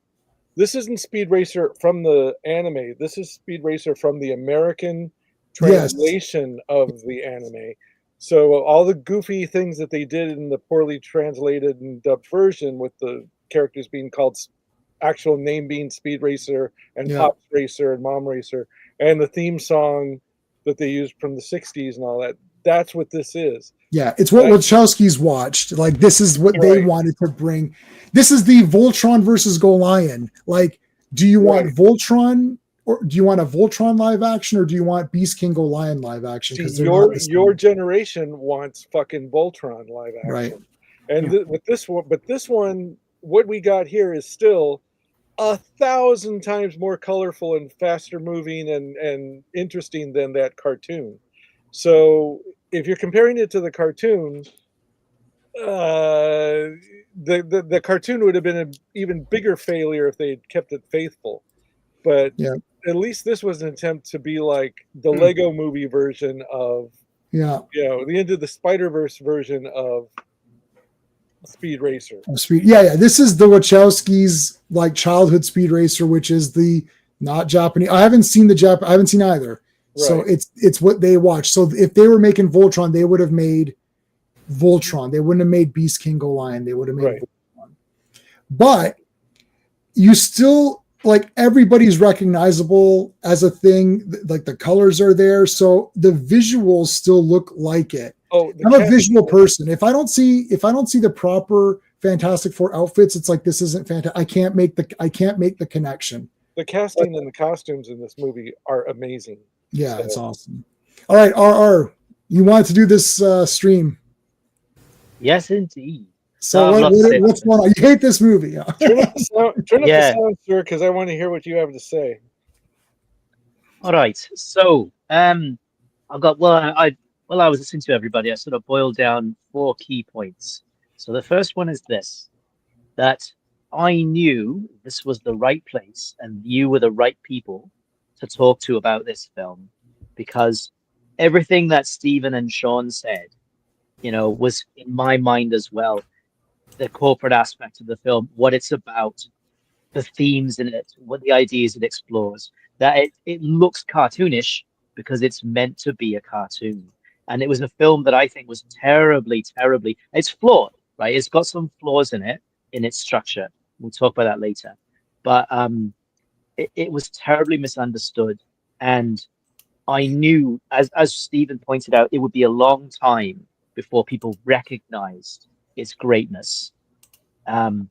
Speed Racer from the anime. This is Speed Racer from the American translation of the anime. So all the goofy things that they did in the poorly translated and dubbed version, with the characters being called actual name being Speed Racer and Pops Racer and Mom Racer, and the theme song that they used from the 60s and all that. That's what this is. Yeah, it's what Wachowski's watched. Like, this is what they wanted to bring. This is the Voltron versus Golion. Like, do you want Voltron, or do you want a Voltron live action, or do you want Beast King Golion live action? Because your generation wants fucking Voltron live action, right? And with this one, what we got here is still 1,000 times more colorful and faster moving and interesting than that cartoon. So if you're comparing it to the cartoon, the cartoon would have been an even bigger failure if they had kept it faithful. But at least this was an attempt to be like the Lego movie version of Yeah. The Into the Spider-Verse version of Speed Racer. Yeah. This is the Wachowskis like childhood Speed Racer, which is the not Japanese. I haven't seen I haven't seen either. So Right. it's what they watch. So if they were making Voltron, they would have made Voltron. They wouldn't have made Beast King Go Lion. They would have made Voltron. But you still like everybody's recognizable as a thing. Like the colors are there, so the visuals still look like it. Oh, I'm a visual person. If I don't see the proper Fantastic Four outfits, it's like this isn't fantastic. I can't make the connection. The casting and the costumes in this movie are amazing. Yeah, it's awesome. All right, RR, you wanted to do this stream. Yes, indeed. So what's going on? You hate this movie. Turn up the sound, sir, because I want to hear what you have to say. All right. So I've got I was listening to everybody. I sort of boiled down 4 key points. So the first one is this: that I knew this was the right place and you were the right people to talk to about this film, because everything that Stephen and Sean said, was in my mind as well. The corporate aspect of the film, what it's about, the themes in it, what the ideas it explores, that it looks cartoonish because it's meant to be a cartoon. And it was a film that I think was terribly, it's flawed, right? It's got some flaws in it, in its structure. We'll talk about that later. But it was terribly misunderstood. And I knew, as Stephen pointed out, it would be a long time before people recognized its greatness. And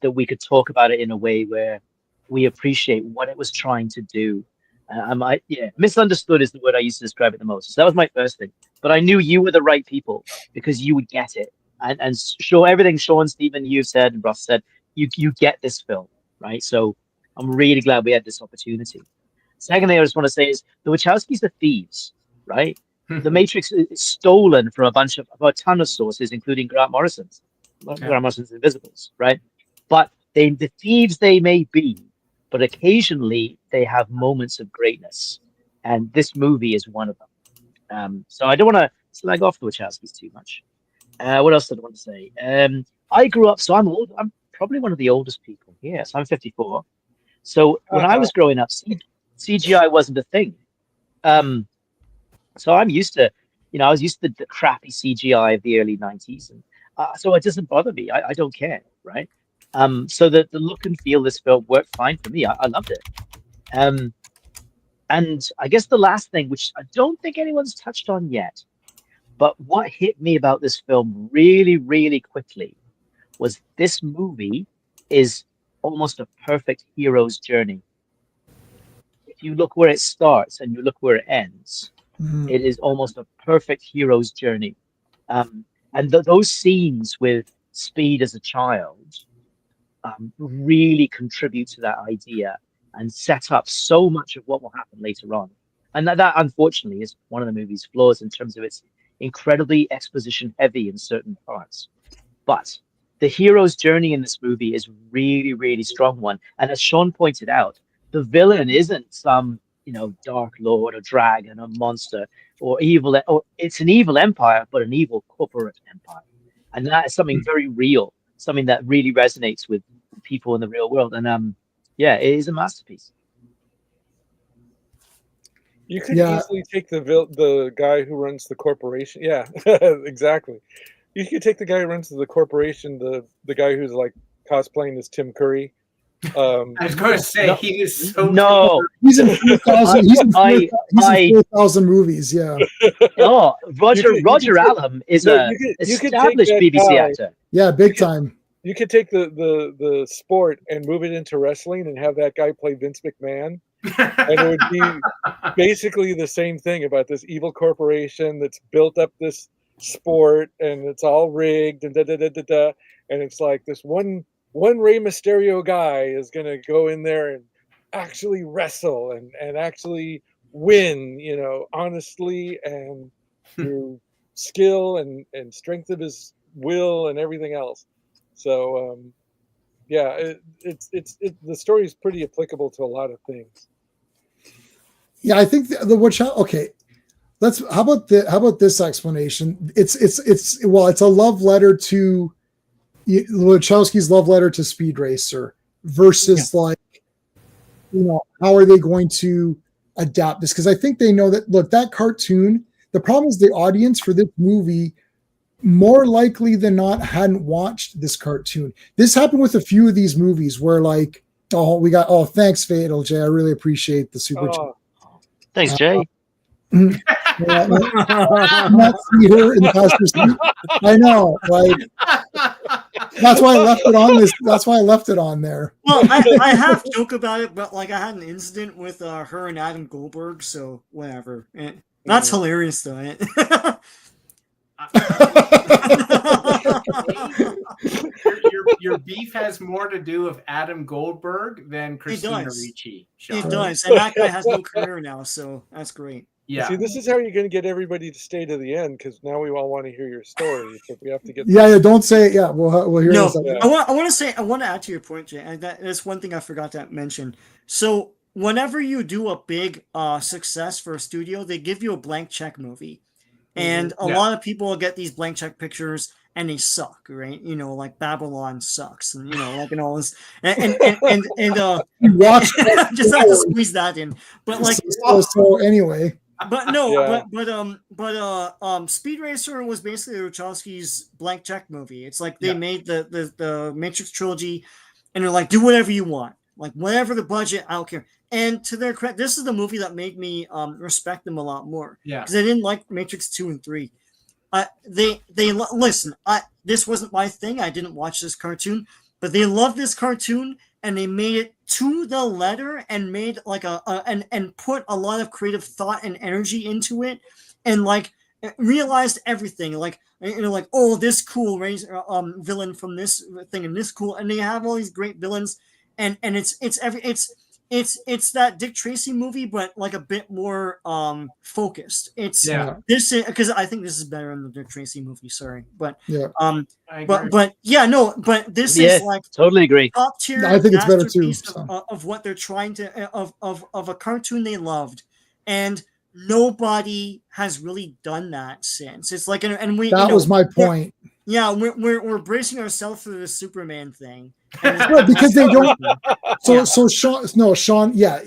that we could talk about it in a way where we appreciate what it was trying to do. Misunderstood is the word I used to describe it the most. So that was my first thing. But I knew you were the right people because you would get it. And show everything Sean, Stephen, you've said, and Ross said, you get this film, right? So I'm really glad we had this opportunity. Second thing I just want to say is the Wachowskis are thieves, right? The Matrix is stolen from a ton of sources, including Grant Morrison's Invisibles, right? But the thieves they may be, but occasionally they have moments of greatness, and this movie is one of them. So I don't want to slag off the Wachowskis too much. What else did I want to say? I grew up, so I'm old. I'm probably one of the oldest people here. So I'm 54. So when I was growing up, CGI wasn't a thing. So I'm used to, I was used to the crappy CGI of the early 90s. And so it doesn't bother me. I don't care, right? So the look and feel of this film worked fine for me. I loved it. And I guess the last thing, which I don't think anyone's touched on yet, but what hit me about this film really, really quickly was this movie is almost a perfect hero's journey. If you look where it starts and you look where it ends, it is almost a perfect hero's journey. And those scenes with Speed as a child really contribute to that idea and set up so much of what will happen later on. And that unfortunately is one of the movie's flaws in terms of its incredibly exposition heavy in certain parts. But the hero's journey in this movie is really, really strong one. And as Sean pointed out, the villain isn't some, dark lord or dragon or monster or evil, or it's an evil empire, but an evil corporate empire. And that is something very real, something that really resonates with people in the real world. And it is a masterpiece. You could easily take the guy who runs the corporation. Yeah, exactly. You could take the guy who runs the corporation, the guy who's like cosplaying as Tim Curry. I was going to say he is so. No, he's in 4,000. He's in 4,000 movies. Yeah. Oh, Roger Allam is an established BBC actor. Yeah, big time. You could take the sport and move it into wrestling and have that guy play Vince McMahon. And it would be basically the same thing about this evil corporation that's built up this sport and it's all rigged and and it's like this one Rey Mysterio guy is gonna go in there and actually wrestle and actually win, honestly and through skill and strength of his will and everything else. So the story is pretty applicable to a lot of things. Yeah, I think the Wachowskis. Okay, how about this explanation? It's a love letter to Wachowski's love letter to Speed Racer versus how are they going to adapt this? Because I think they know that that cartoon. The problem is the audience for this movie more likely than not hadn't watched this cartoon. This happened with a few of these movies where thanks Fatal J, I really appreciate the super chat. Thanks, Jay. Not see her in the passenger seat. I know, that's why I left it on this. That's why I left it on there. Well, I half joke about it, but I had an incident with her and Adam Goldberg, so whatever. That's hilarious, though. your beef has more to do with Adam Goldberg than Christina Ricci. It does, and that guy has no career now, so that's great. Yeah. See, this is how you're going to get everybody to stay to the end, because now we all want to hear your story. But we have to get. Yeah. Don't say it. Yeah, we'll hear. No, I want to add to your point, Jay. And that's one thing I forgot to mention. So whenever you do a big success for a studio, they give you a blank check movie, and a lot of people get these blank check pictures. And they suck, right? Like Babylon sucks, and and all this, and watch just have to squeeze that in. But so anyway. But no, but Speed Racer was basically Wachowski's blank check movie. It's like they made the Matrix trilogy, and they're like, do whatever you want, like whatever the budget, I don't care. And to their credit, this is the movie that made me respect them a lot more. Yeah, because I didn't like Matrix 2 and 3. They listen. This wasn't my thing. I didn't watch this cartoon, but they loved this cartoon and they made it to the letter and made like and put a lot of creative thought and energy into it, and realized everything. Oh, this cool villain from this thing and this cool, and they have all these great villains, and it's that Dick Tracy movie, but like a bit more focused. This because I think this is better than the Dick Tracy movie. Sorry, but but this is like totally agree. Top tier. I think it's better too. Of what they're trying to of a cartoon they loved, and nobody has really done that since. It's like and we that was my point. We're bracing ourselves for the Superman thing. Because they don't. So Sean. Yeah,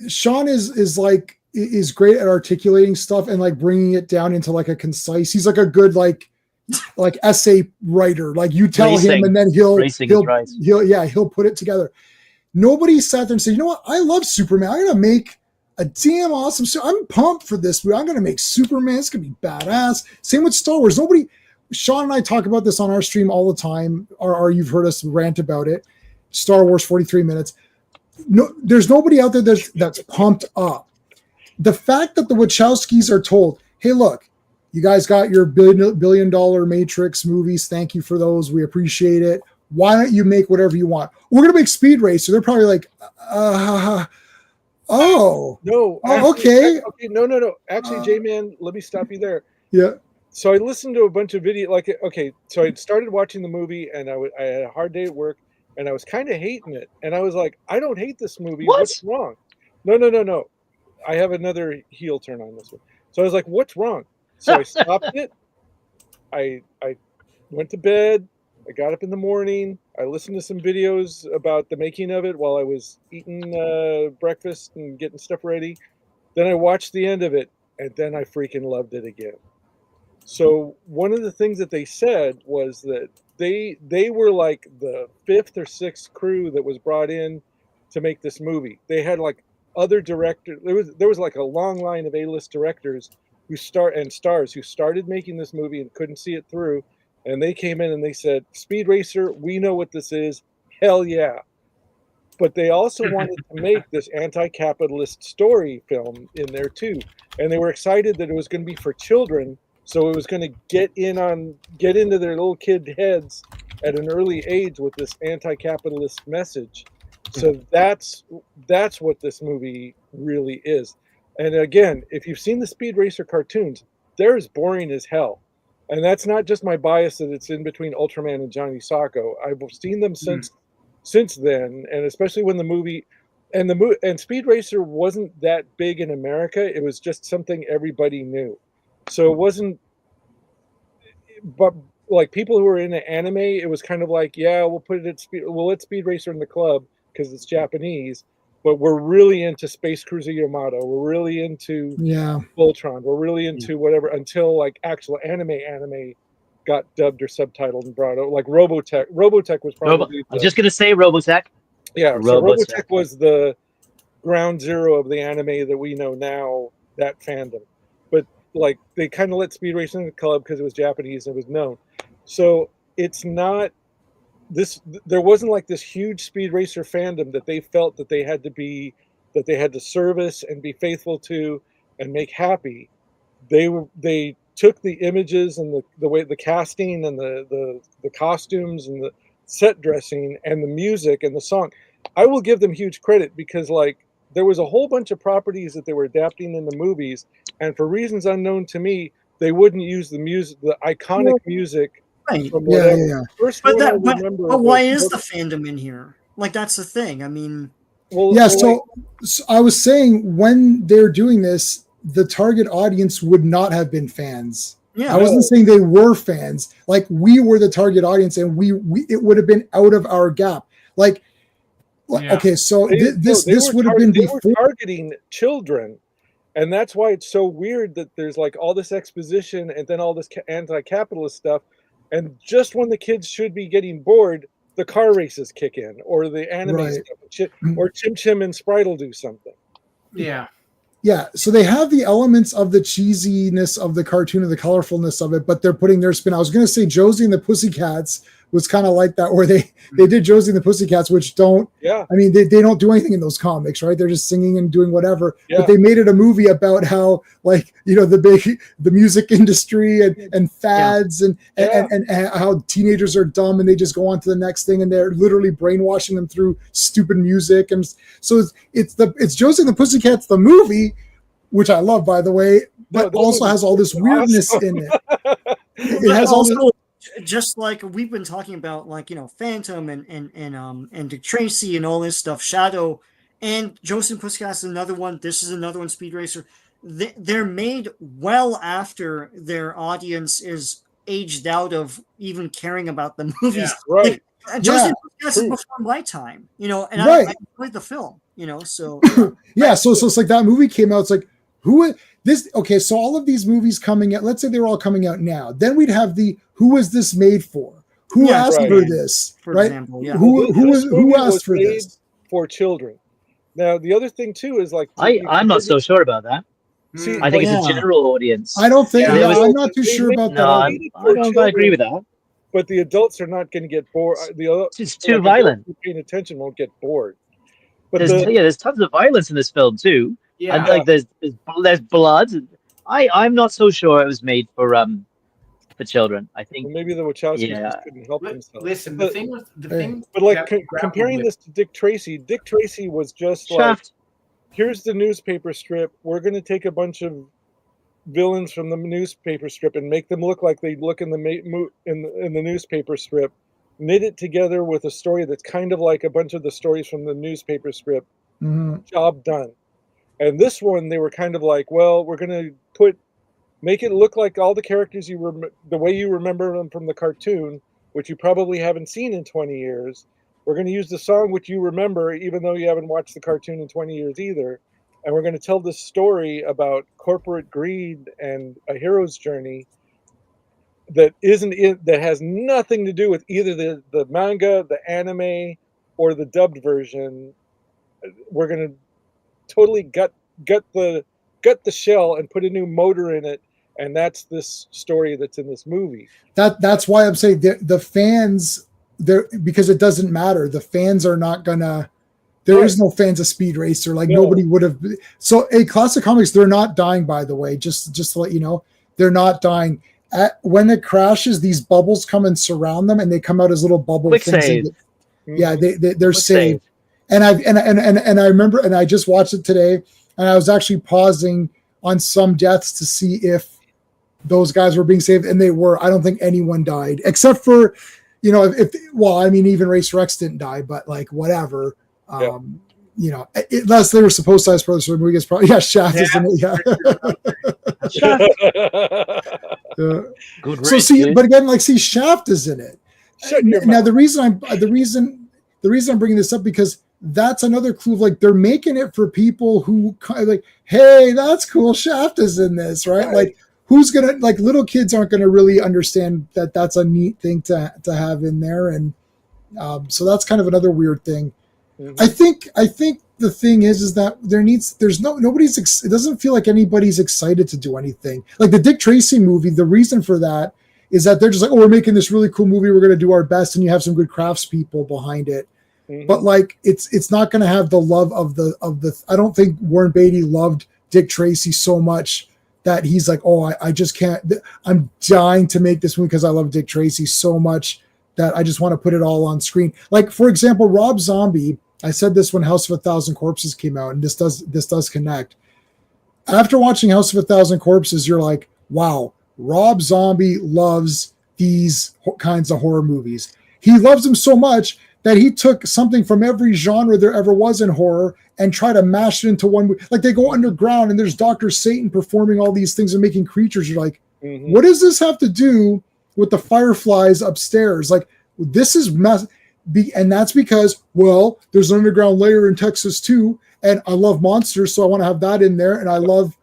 Sean is great at articulating stuff and like bringing it down into like a concise. He's like a good like essay writer. Like you tell him, and then he'll put it together. Nobody sat there and said, you know what? I love Superman. I'm gonna make a damn awesome. I'm pumped for this. I'm gonna make Superman. It's gonna be badass. Same with Star Wars. Sean and I talk about this on our stream all the time, or you've heard us rant about it. Star Wars 43 minutes. No, there's nobody out there that's pumped up. The fact that the Wachowskis are told, hey, look, you guys got your billion dollar Matrix movies. Thank you for those. We appreciate it. Why don't you make whatever you want? We're going to make Speed Racer. They're probably like, okay. No. Actually, J-Man, let me stop you there. Yeah. So I listened to a bunch of video, so I started watching the movie, and I had a hard day at work, and I was kind of hating it. And I was like, I don't hate this movie. What? What's wrong? No. I have another heel turn on this one. So I was like, what's wrong? So I stopped it. I went to bed. I got up in the morning. I listened to some videos about the making of it while I was eating breakfast and getting stuff ready. Then I watched the end of it, and then I freaking loved it again. So one of the things that they said was that they were like the 5th or 6th crew that was brought in to make this movie. They had like other directors. There was like a long line of A-list directors stars who started making this movie and couldn't see it through. And they came in and they said, Speed Racer, we know what this is. Hell yeah. But they also wanted to make this anti-capitalist story film in there too. And they were excited that it was going to be for children. So it was going to get into their little kid heads at an early age with this anti-capitalist message. So that's what this movie really is. And again, if you've seen the Speed Racer cartoons, they're as boring as hell. And that's not just my bias that it's in between Ultraman and Johnny Sacco. I've seen them since then, and especially when the movie, and Speed Racer wasn't that big in America. It was just something everybody knew. So it wasn't, but like people who were into anime, it was kind of like, yeah, we'll put it at speed. We'll let Speed Racer in the club because it's Japanese, but we're really into Space Cruiser Yamato. We're really into Yeah. Voltron. We're really into whatever until like actual anime got dubbed or subtitled and brought out. Like Robotech. Robotech was probably I was just gonna say Robotech. yeah. So Robotech. Robotech was the ground zero of the anime that we know now, that fandom. But like they kind of let Speed Racer in the club because it was Japanese and it was known. So it's not this. There wasn't like this huge Speed Racer fandom that they felt that they had to service and be faithful to and make happy. They took the images and the way the casting and the costumes and the set dressing and the music and the song. I will give them huge credit because like there was a whole bunch of properties that they were adapting in the movies, and for reasons unknown to me, they wouldn't use the music, the iconic music Right. from Yeah, whatever. yeah, yeah. First But one I that, but, remember but why was- is the fandom in here? Like that's the thing. I mean, well, Yeah, well, so I was saying when they're doing this, the target audience would not have been fans. yeah. I wasn't saying they were fans. Like we were the target audience, and we it would have been out of our gap. Like, Yeah. okay, so They- this no, they this were would have tar- been they before. were targeting children, and that's why it's so weird that there's like all this exposition and then all this anti-capitalist stuff, and just when the kids should be getting bored, the car races kick in, or the anime Right. stuff, or Chim Chim and Sprite will do something. Yeah. Yeah, so they have the elements of the cheesiness of the cartoon and the colorfulness of it, but they're putting their spin. I was going to say Josie and the Pussycats was kind of like that, where they did Josie and the Pussycats, which don't. Yeah, I mean, they don't do anything in those comics, right? They're just singing and doing whatever. Yeah. But they made it a movie about how, like, you know, the music industry and fads and how teenagers are dumb and they just go on to the next thing and they're literally brainwashing them through stupid music. And so it's Josie and the Pussycats, the movie, which I love, by the way, but that also movie has all this is weirdness awesome. in it. It But has all this. also, just like we've been talking about, like, you know, Phantom and Dick Tracy and all this stuff, Shadow and Joseph Pussycat's another one. This is another one, Speed Racer. They're made well after their audience is aged out of even caring about the movies. right. Like, Joseph Pussycat's is true. before my time, you know, and Right. I enjoyed the film, you know, so Yeah, so it's like that movie came out. It's like this? Okay, so all of these movies coming out. Let's say they're all coming out now. Then we'd have who was this made for? Who Yeah, asked right. for this? for right? example, yeah. Who This movie was asked for made this? for children. Now the other thing too is like I'm not so sure about that. See, I think it's Yeah. a general audience. I don't think. Yeah, Yeah, it was- I'm not too sure about No, that. I don't agree with that. But the adults are not going to get bored. It's too violent. Adults who paying attention won't get bored. But There's tons of violence in this film too, Yeah. and like there's blood. I'm not so sure it was made for children. I think maybe the Wachowskis Yeah. just couldn't help themselves. Listen, But- the thing with the Hey. thing, But like that grappled comparing with- this to Dick Tracy was just like, Shaft. here's the newspaper strip. We're going to take a bunch of villains from the newspaper strip and make them look like they look in the newspaper strip. Knit it together with a story that's kind of like a bunch of the stories from the newspaper strip. Mhm. Job done. And this one, they were kind of like, well, we're going to make it look like all the characters the way you remember them from the cartoon, which you probably haven't seen in 20 years. We're going to use the song which you remember, even though you haven't watched the cartoon in 20 years either. And we're going to tell this story about corporate greed and a hero's journey that has nothing to do with either the manga, the anime, or the dubbed version. We're going to totally gut the shell and put a new motor in it, and that's this story that's in this movie. That's why I'm saying the fans there, because it doesn't matter. The fans are not gonna. There is no fans of Speed Racer. Like No. nobody would have. So in classic comics, they're not dying. By the way, just to let you know, they're not dying. When it crashes, these bubbles come and surround them, and they come out as little bubble Quick things. save. Yeah, they're Quick saved. save. And I remember, and I just watched it today, and I was actually pausing on some deaths to see if those guys were being saved, and they were. I don't think anyone died except for, you know, even Racer X didn't die, but like whatever. Yeah. you know, unless they were supposed to, I suppose, the movie is probably Shaft is in it. Yeah. Good So riff, see, dude. but again, like see, Shaft is in it. Shut your Now mouth. the reason I'm bringing this up because that's another clue of like they're making it for people who kind of like, hey, that's cool. Shaft is in this, right? Like who's gonna like little kids aren't gonna really understand that that's a neat thing to have in there, and so that's kind of another weird thing. Mhm. I think the thing is that it doesn't feel like anybody's excited to do anything. Like the Dick Tracy movie, the reason for that is that they're just like, oh, we're making this really cool movie, we're going to do our best, and you have some good craftspeople behind it. Mhm. But like it's not going to have the love of the I don't think Warren Beatty loved Dick Tracy so much that he's like, oh, I just can't, I'm dying to make this movie because I love Dick Tracy so much that I just want to put it all on screen. Like, for example, Rob Zombie, I said this when House of a Thousand Corpses came out, and this does connect. After watching House of a Thousand Corpses, you're like, wow, Rob Zombie loves these kinds of horror movies. He loves them so much that he took something from every genre there ever was in horror and tried to mash it into one. Like they go underground and there's Dr. Satan performing all these things and making creatures. You're like, Mhm. what does this have to do with the fireflies upstairs? Like this is and that's because, well, there's an underground layer in Texas too, and I love monsters, so I want to have that in there, and I love,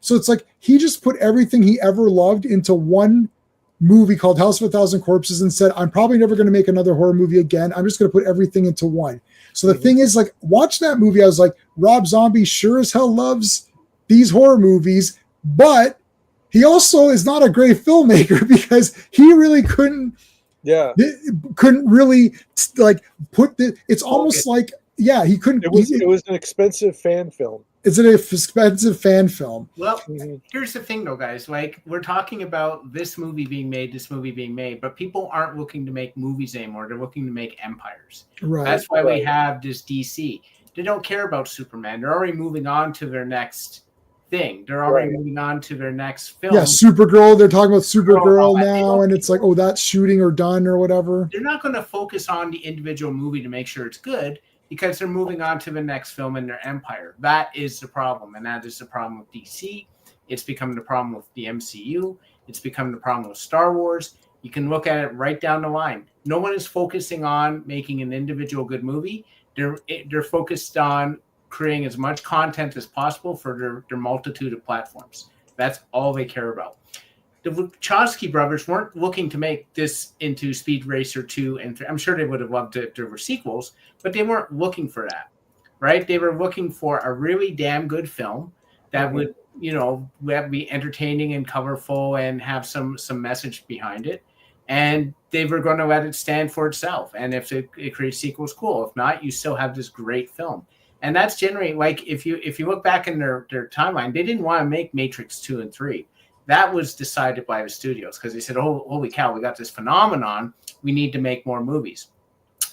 so it's like he just put everything he ever loved into one movie called House of a Thousand Corpses and said, I'm probably never going to make another horror movie again. I'm just going to put everything into one. So the thing is, like, watch that movie. I was like, Rob Zombie sure as hell loves these horror movies, but he also is not a great filmmaker because he really couldn't really like put the, it's almost like, he couldn't. It was an expensive fan film. It's an expensive fan film. Well, here's the thing, though, guys. Like, we're talking about this movie being made, but people aren't looking to make movies anymore. They're looking to make empires. Right. That's why we have this DC. They don't care about Superman. They're already moving on to their next thing. They're already moving on to their next film. Yeah, Supergirl. They're talking about Supergirl now, and it's like, oh, that's shooting or done or whatever. They're not going to focus on the individual movie to make sure it's good, because they're moving on to the next film in their empire. That is the problem, and that is the problem with DC. It's become the problem with the MCU. It's become the problem with Star Wars. You can look at it right down the line. No one is focusing on making an individual good movie. They're focused on creating as much content as possible for their multitude of platforms. That's all they care about. The Wachowski brothers weren't looking to make this into Speed Racer 2 and 3. I'm sure they would have loved it if there were sequels, but they weren't looking for that, right? They were looking for a really damn good film that would, be entertaining and colorful and have some message behind it. And they were going to let it stand for itself. And if it creates sequels, cool. If not, you still have this great film. And that's generally, like, if you look back in their timeline, they didn't want to make Matrix 2 and 3. That was decided by the studios because they said, oh, holy cow, we got this phenomenon. We need to make more movies.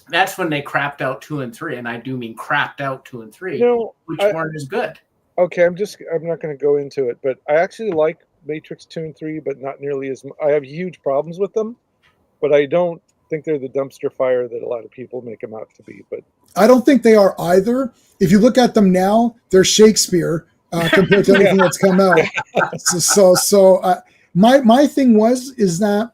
That's when they crapped out 2 and 3. And I do mean crapped out 2 and 3, which weren't as good. Okay, I'm not going to go into it, but I actually like Matrix 2 and 3, but not nearly as much. I have huge problems with them, but I don't think they're the dumpster fire that a lot of people make them out to be. But I don't think they are either. If you look at them now, they're Shakespeare. Compared to anything that's come out. My thing is that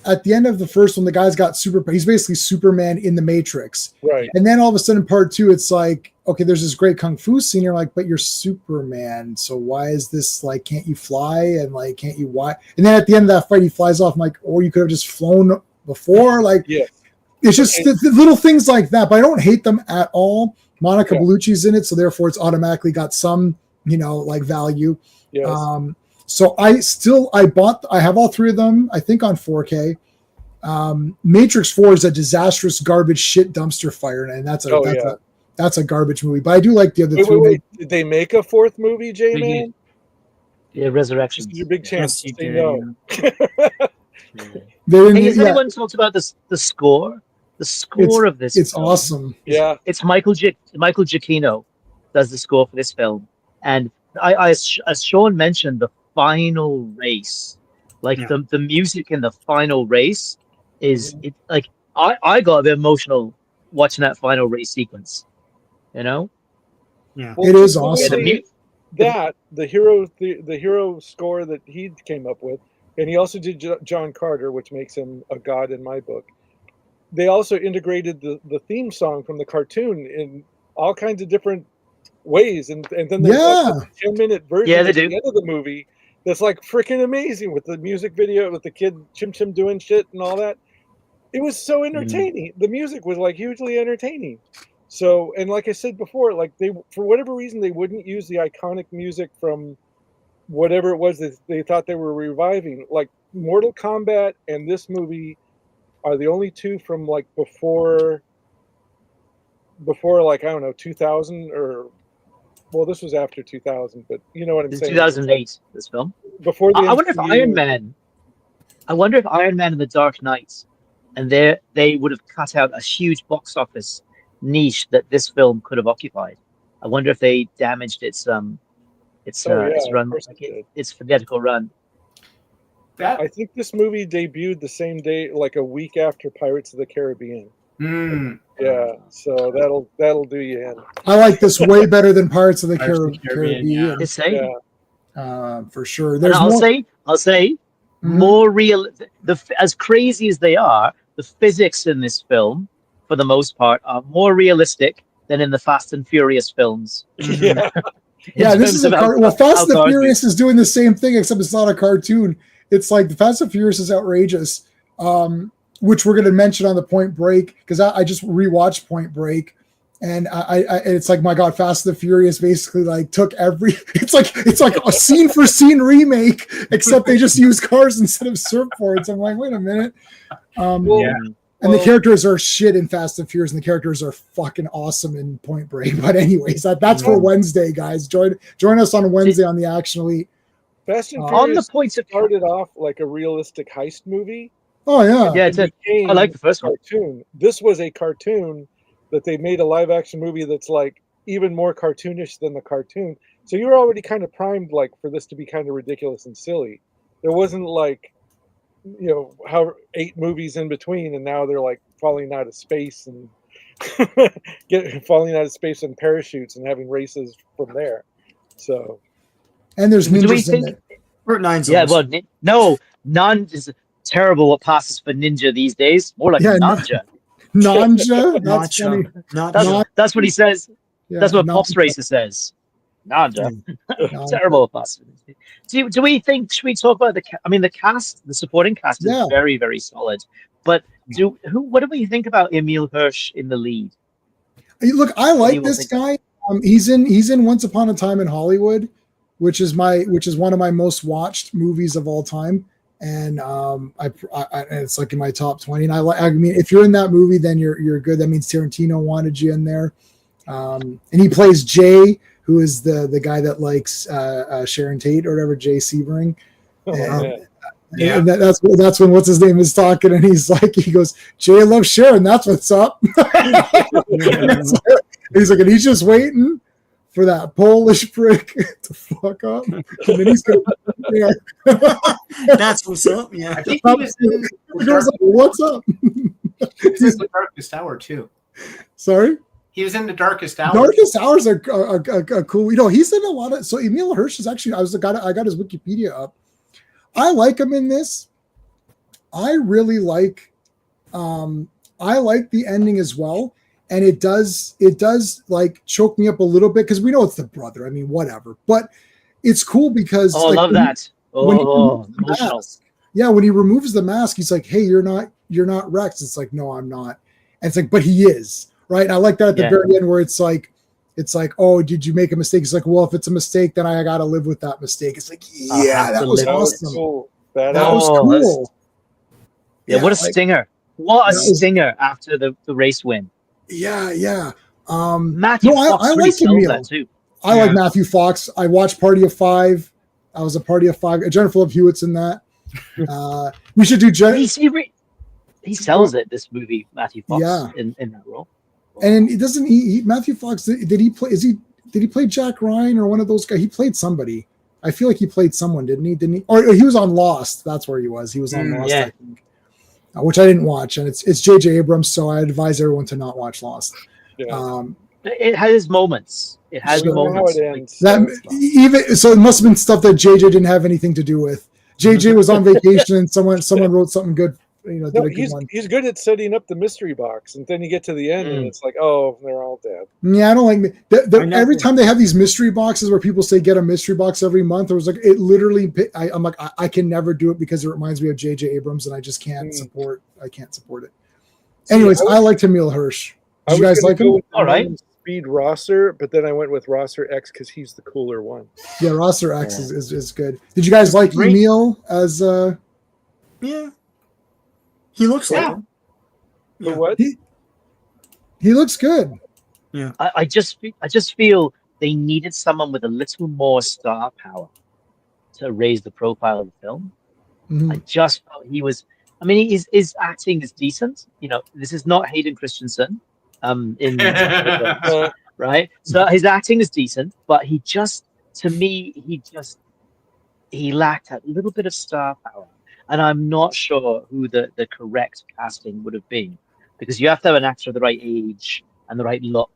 at the end of the first one, the guy's got he's basically Superman in the Matrix. Right. And then all of a sudden, part 2, it's like, okay, there's this great kung fu scene. You're like, but you're Superman. So why is this like, can't you fly? And like, can't you why? And then at the end of that fight, he flies off. I'm like, or you could have just flown before. Like, it's just the little things like that. But I don't hate them at all. Monica Bellucci's in it. So therefore, it's automatically got some, like value. Yes. So I have all 3 of them, I think, on 4K. Matrix 4 is a disastrous garbage shit dumpster fire, and that's a garbage movie. But I do like the other 3. Wait. Did they make a 4th movie, J-Man? Yeah, Resurrection. This is your big chance to say no. Has anyone talked about the score? The score of this it's film. Awesome. Yeah. It's Michael Giacchino does the score for this film. And as Sean mentioned, the final race, like the music in the final race is I got a bit emotional watching that final race sequence. You know, Yeah. It is the way awesome. the hero score that he came up with, and he also did John Carter, which makes him a god in my book. They also integrated the theme song from the cartoon in all kinds of different ways, and then there's like a 10-minute version Yeah, they at the do. end of the movie that's like freaking amazing with the music video with the kid Chim Chim doing shit and all that. It was so entertaining. The music was like hugely entertaining. So, and like I said before, like they, for whatever reason, they wouldn't use the iconic music from whatever it was that they thought they were reviving. Like Mortal Kombat and this movie are the only two from like before like, I don't know, 2000, or well, this was after 2000, but you know what I'm It's saying. 2008. This film. Before the I wonder if MCU. Iron Man. I wonder if Iron Man and the Dark Knight, and they would have cut out a huge box office niche that this film could have occupied. I wonder if they damaged its run, of course it did. its phonetical run. That I think this movie debuted the same day, like a week after Pirates of the Caribbean. Yeah, so that'll do you in. I like this way better than Pirates of the Pirates of the Caribbean. Caribbean, It's saying. For sure. And There's I'll more. say, more real. As crazy as they are, the physics in this film, for the most part, are more realistic than in the Fast and Furious films. Yeah. Yeah, this is well, Fast and the Furious is doing the same thing, except it's not a cartoon. It's like the Fast and Furious is outrageous, which we're going to mention on the Point Break, because I just rewatched Point Break, and it's like, my God, Fast and the Furious basically like took it's like a scene for scene remake, except they just use cars instead of surfboards. I'm like, wait a minute. And the characters are shit in Fast and Furious, and the characters are fucking awesome in Point Break. But anyways, that's for Wednesday, guys. Join us on Wednesday on the Action Elite. Fast and on the Furious points of started off like a realistic heist movie. Oh yeah, yeah, I like the first one. Cartoon. This was a cartoon that they made a live action movie that's like even more cartoonish than the cartoon. So you were already kind of primed like for this to be kind of ridiculous and silly. There wasn't like, you know, how 8 movies in between, and now they're like falling out of space and falling out of space in parachutes and having races from there. So, and there's ninjas in it. Yeah, well, no, is terrible. What passes for ninja these days? More like Nanja. Nanja. That's funny. That's what he says. Yeah, that's what Pops Racer says. Nanja. Terrible pass. Do we think? Should we talk about the cast? The supporting cast is very, very solid. But what do we think about Emil Hirsch in the lead? Look, I like this guy. He's in Once Upon a Time in Hollywood, which is one of my most watched movies of all time, and it's like in my top 20. And I mean, if you're in that movie, then you're good. That means Tarantino wanted you in there. And he plays Jay, who is the guy that likes Sharon Tate or whatever, Jay Sebring. And that's when what's his name is talking, and he goes, Jay loves Sharon. That's what's up. He's like, and he's just waiting for that Polish prick to fuck up, and then he's gonna. That's what's up. Yeah, I think he was in what's up? He's in the Darkest Hour too. Sorry. He was in the Darkest Hour. Darkest Hours are cool. You know, he's in a lot of. So Emil Hirsch is actually. I got his Wikipedia up. I like him in this. I really like. I like the ending as well, and it does like choke me up a little bit because we know it's the brother. I mean, whatever, but it's cool because. I love that. Emotional. When he removes the mask, he's like, "Hey, you're not Rex." It's like, "No, I'm not." And it's like, "But he is." Right. And I like that at the very end where it's like, oh, did you make a mistake? It's like, well, if it's a mistake, then I got to live with that mistake. It's like, that was awesome. Cool. That was cool. What a stinger. What a stinger after the race win. Yeah. Matthew Fox I really like Emil. that too. I like Matthew Fox. I watched Party of Five. I was a Party of Five. Jennifer Love Hewitt's in that. We should do He sells it, this movie, Matthew Fox, in that role. And it doesn't Matthew Fox, did he play Jack Ryan or one of those guys? He played somebody. I feel like he played someone, didn't he? Or he was on Lost. That's where he was. He was on Lost, I think. Which I didn't watch. And it's J.J. Abrams, so I advise everyone to not watch Lost. It has moments. It has We know how moments. it ends. That so it's fine. even so, it must have been stuff that JJ didn't have anything to do with. JJ was on vacation, and someone wrote something good. No, Did a good one. he's good at setting up the mystery box, and then you get to the end, and Mm. it's like, oh, they're all dead. Yeah, I don't like I never- every time they have these mystery boxes where people say get a mystery box every month. It was like it literally. I'm like I can never do it because it reminds me of J.J. Abrams, and I just can't support. I can't support it. Anyways, I liked Emil Hirsch. I Did you was guys gonna like go him? with the All right. Speed Rosser, but then I went with Rosser X because he's the cooler one. Yeah, Rosser X is good. Did you guys like Great. Emil as Yeah. He looks like Yeah. him. For Yeah. what? he looks good. I just feel they needed someone with a little more star power to raise the profile of the film. Mhm. I just felt he was. I mean, his acting is decent. This is not Hayden Christensen, in Deliverance, right? So his acting is decent, but to me, he lacked a little bit of star power, and I'm not sure who the correct casting would have been, because you have to have an actor of the right age and the right look.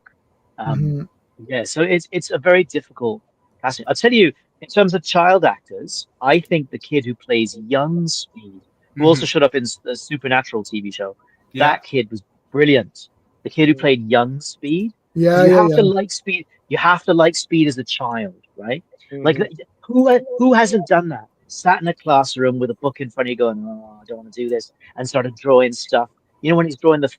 Mhm. Yeah, so it's a very difficult casting. I'll tell you, in terms of child actors, I think the kid who plays young Speed, who also showed up in the Supernatural TV show, Yeah. that kid was brilliant. The kid who played young Speed, 'cause Yeah, you yeah, have yeah. to like Speed. You have to like Speed as a child, right? Like, Mhm. who hasn't done that? Sat in a classroom with a book in front of you, going, "Oh, I don't want to do this," and started drawing stuff. You know when he's drawing the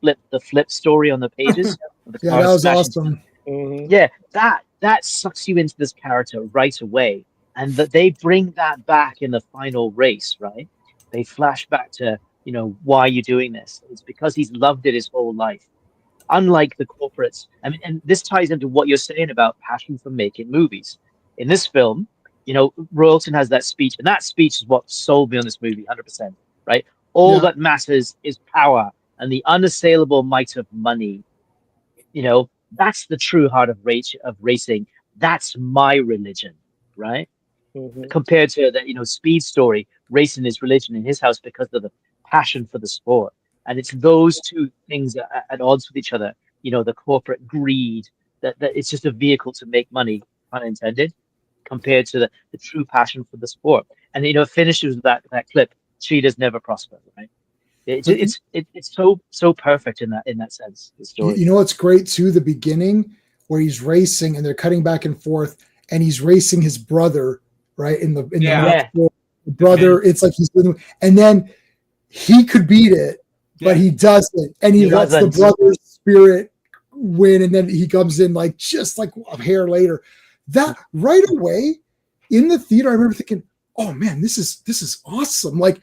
flip story on the pages of the Yeah, car that was smashing awesome. Mhm. yeah, that sucks you into this character right away, and that they bring that back in the final race, right? They flash back to, why are you doing this? It's because he's loved it his whole life. Unlike the corporates, I mean, and this ties into what you're saying about passion for making movies. In this film, Royalton has that speech, and that speech is what sold me on this movie, 100%, right? All Yeah. that matters is power and the unassailable might of money. That's the true heart of racing. That's my religion, right? Mhm. Compared to that, Speed story, racing is religion in his house because of the passion for the sport. And it's those two things at odds with each other. The corporate greed that it's just a vehicle to make money, unintended, compared to the true passion for the sport. And it finishes with that clip. Cheetahs never prosper, right? But It's so perfect in that sense. The story. you know what's great too? The beginning where he's racing and they're cutting back and forth, and he's racing his brother, right? In the Yeah. Mach Yeah. 4. The brother, it's like he's with him, and then he could beat it, but Yeah. he doesn't, and he lets the doesn't. brother's spirit win, and then he comes in like just like a hair later. That right away in the theater, I remember thinking, "Oh man, this is awesome!" Like,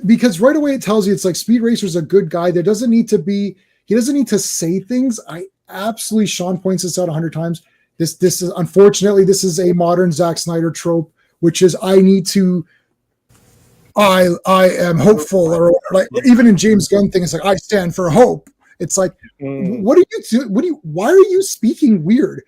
because right away it tells you it's like Speed Racer's a good guy. He doesn't need to say things. I absolutely, Sean points this out 100 times. This is unfortunately this is a modern Zack Snyder trope, which is I am hopeful, or like even in James Gunn thing, it's like I stand for hope. It's like, Mm. what are you doing? Why are you speaking weird?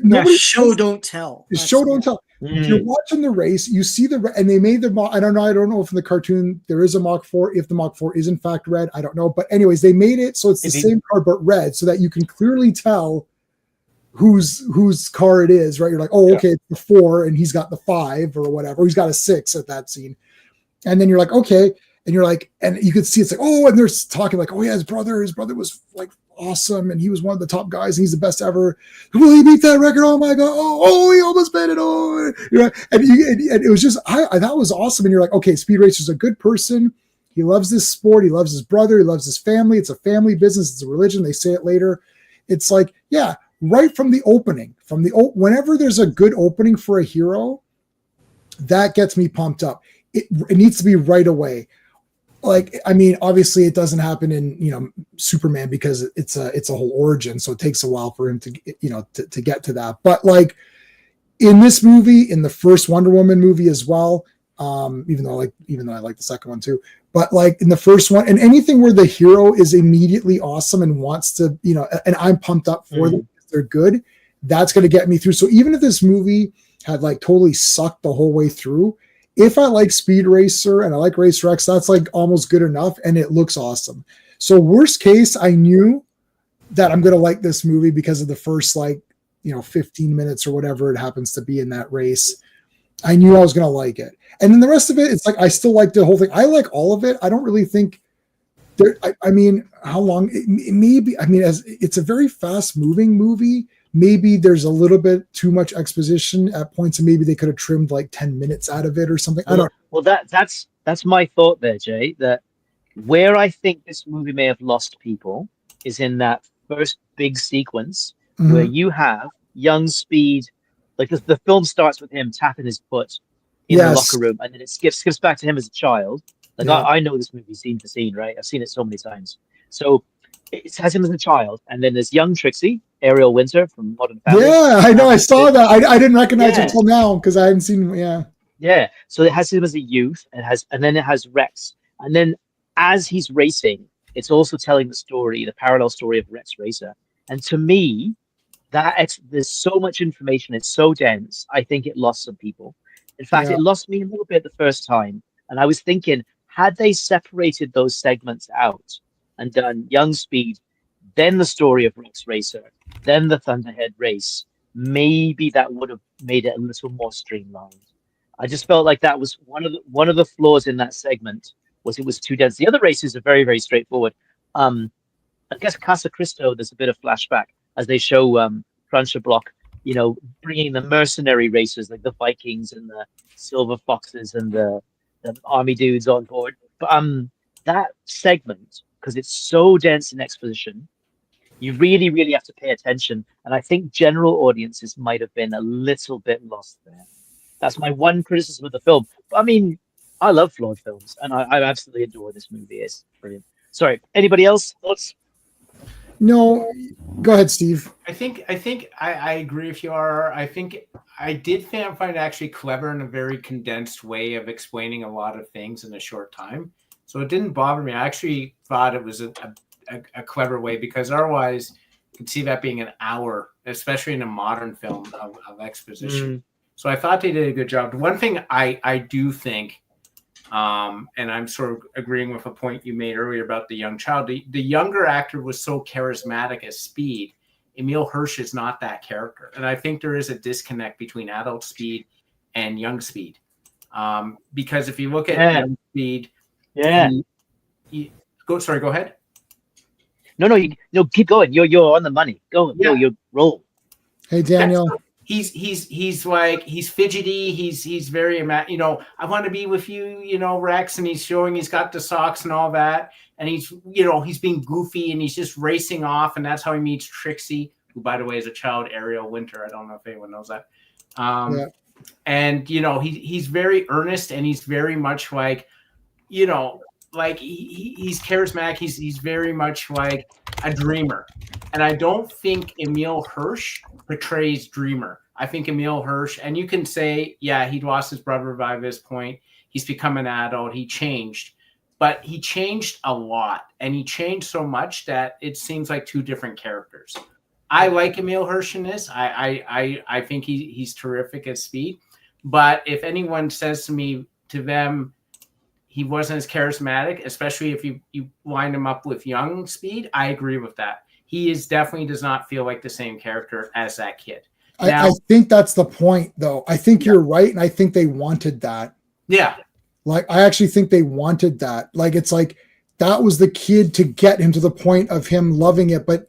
Nobody show don't tell. It's show don't tell. You're Mm. watching the race, you see and they made the I don't know if in the cartoon there is a Mach 4, if the Mach 4 is in fact red, I don't know. But anyways, they made it so it's the same car but red, so that you can clearly tell whose car it is, right? You're like, oh, okay, it's the 4 and he's got the 5 or whatever. Or he's got a 6 at that scene. And then you're like, okay. And you're like, and you could see it's like, oh, and they're talking like, oh yeah, his brother was like awesome, and he was one of the top guys, and he's the best ever. Will he beat that record? Oh my god! Oh, he almost made it! Oh, and it was just, that was awesome. And you're like, okay, Speed Racer's a good person. He loves this sport. He loves his brother. He loves his family. It's a family business. It's a religion. They say it later. It's like, yeah, right from the opening, whenever there's a good opening for a hero, that gets me pumped up. It needs to be right away. Like, I mean, obviously it doesn't happen in, Superman because it's a whole origin. So it takes a while for him to get to that. But like in this movie, in the first Wonder Woman movie as well, even though I like the second one too, but like in the first one, and anything where the hero is immediately awesome and wants to, and I'm pumped up for them because they're good, that's going to get me through. So even if this movie had like totally sucked the whole way through, if I like Speed Racer and I like Racer X, that's like almost good enough, and it looks awesome. So worst case, I knew that I'm going to like this movie because of the first 15 minutes or whatever it happens to be in that race. I knew I was going to like it. And then the rest of it, it's like I still like the whole thing. I like all of it. I don't really think there. I mean, how long? It may be. I mean, as it's a very fast moving movie. Maybe there's a little bit too much exposition at points, and maybe they could have trimmed 10 minutes out of it or something. I don't. Well, that's my thought there, Jay. That where I think this movie may have lost people is in that first big sequence where you have young Speed, like the film starts with him tapping his foot in the locker room, and then it skips back to him as a child. Like I know this movie scene for scene, right? I've seen it so many times. So it has him as a child, and then there's young Trixie, Ariel Winter from Modern Family. Yeah, I know. I saw that. I didn't recognize it until now because I hadn't seen. Yeah. Yeah. So it has him as a youth, and then it has Rex, and then as he's racing, it's also telling the parallel story of Rex Racer. And to me, there's so much information. It's so dense. I think it lost some people. In fact, it lost me a little bit the first time. And I was thinking, had they separated those segments out and done Young Speed, then the story of Rex Racer, then the Thunderhead race, maybe that would have made it a little more streamlined. I just felt like that was one of the flaws in that segment. Was it was too dense. The other races are very, very straightforward. I guess Casa Cristo, there's a bit of flashback as they show Cruncher Block, bringing the mercenary racers like the Vikings and the Silver Foxes and the army dudes on board. But that segment, because it's so dense in exposition, you really, really have to pay attention. And I think general audiences might have been a little bit lost there. That's my one criticism of the film. But, I mean, I love flawed films, and I absolutely adore this movie. It's brilliant. Sorry, anybody else? Thoughts? No, go ahead, Steve. I think I agree with you. I think I did find it actually clever in a very condensed way of explaining a lot of things in a short time. So it didn't bother me. I actually thought it was a clever way, because otherwise you can see that being an hour, especially in a modern film of exposition. So I thought they did a good job. One thing I do think, and I'm sort of agreeing with a point you made earlier about the young child. The younger actor was so charismatic as Speed. Emil Hirsch is not that character. And I think there is a disconnect between adult Speed and young Speed. Because if you look at young Speed, go ahead. No, keep going. You're on the money. Go, you roll. Hey, Daniel. He's fidgety. He's very, I want to be with you, Rex. And he's showing he's got the socks and all that. And he's being goofy and he's just racing off. And that's how he meets Trixie, who, by the way, is a child, Ariel Winter. I don't know if anyone knows that. And, he's very earnest, and he's very much like, he's charismatic. He's very much like a dreamer. And I don't think Emil Hirsch portrays dreamer. I think Emil Hirsch, and you can say, he lost his brother by this point. He's become an adult. He changed. But he changed a lot. And he changed so much that it seems like two different characters. I like Emil Hirsch in this. I think he's terrific at Speed. But if anyone says to them, he wasn't as charismatic, especially if you line him up with young Speed, I agree with that. He definitely does not feel like the same character as that kid. Now, I think that's the point, though. I think you're right, and I think they wanted that. Yeah. I actually think they wanted that. It's like that was the kid to get him to the point of him loving it. But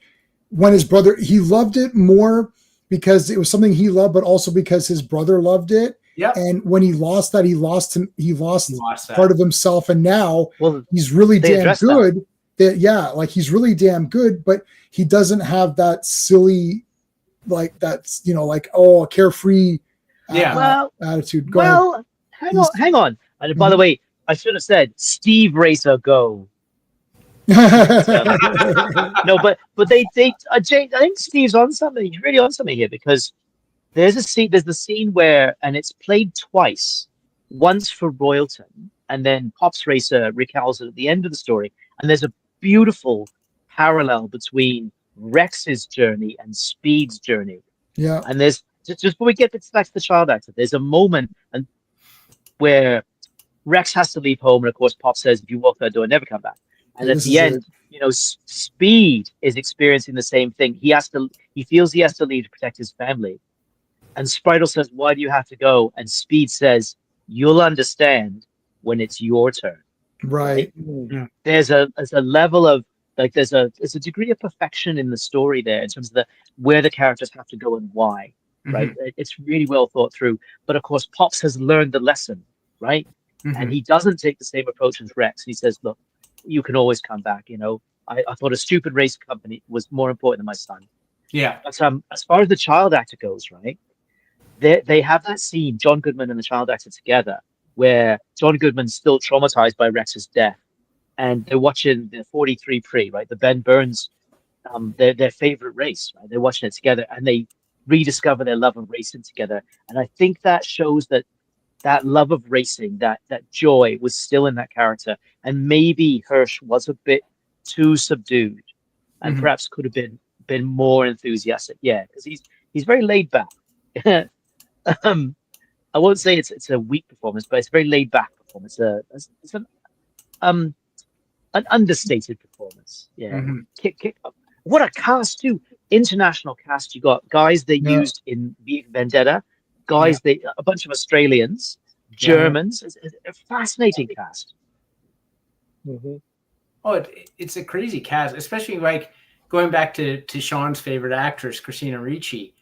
when his brother, he loved it more because it was something he loved, but also because his brother loved it. Yeah. And when he lost that, he lost part of himself. And now he's really damn good. He's really damn good, but he doesn't have that silly, a carefree attitude. Go ahead. Hang on. And by the way, I should have said Steve Racer go. No, but they Jay, I think Steve's on something. He's really on something here, because there's the scene where, and it's played twice, once for Royalton, and then Pops Racer recalls it at the end of the story. And there's a beautiful parallel between Rex's journey and Speed's journey. Yeah. And there's just before we get back to the child actor, there's a moment where Rex has to leave home, and of course Pop says, if you walk that door, never come back. And Yeah, at this the is end, Speed is experiencing the same thing. He feels he has to leave to protect his family. And Spritle says, "Why do you have to go?" And Speed says, "You'll understand when it's your turn." Right. There's a level of like there's a degree of perfection in the story there in terms of where the characters have to go and why. Right. It's really well thought through. But of course, Pops has learned the lesson, right? And he doesn't take the same approach as Rex. He says, "Look, you can always come back. I thought a stupid race company was more important than my son." Yeah. But as far as the child actor goes, right? They have that scene, John Goodman and the child actor together, where John Goodman's still traumatized by Rex's death, and they're watching the 43 Prix, right? The Ben Burns, their favorite race, right? They're watching it together, and they rediscover their love of racing together. And I think that shows that love of racing, that joy was still in that character, and maybe Hirsch was a bit too subdued, and perhaps could have been more enthusiastic. Yeah, because he's very laid back. I won't say it's a weak performance, but it's a very laid back performance. It's an understated performance. Yeah. What a cast too! International cast. You got guys they used in V for Vendetta, a bunch of Australians, Germans. It's a fascinating cast. Oh, it's a crazy cast, especially like going back to Sean's favorite actress, Christina Ricci.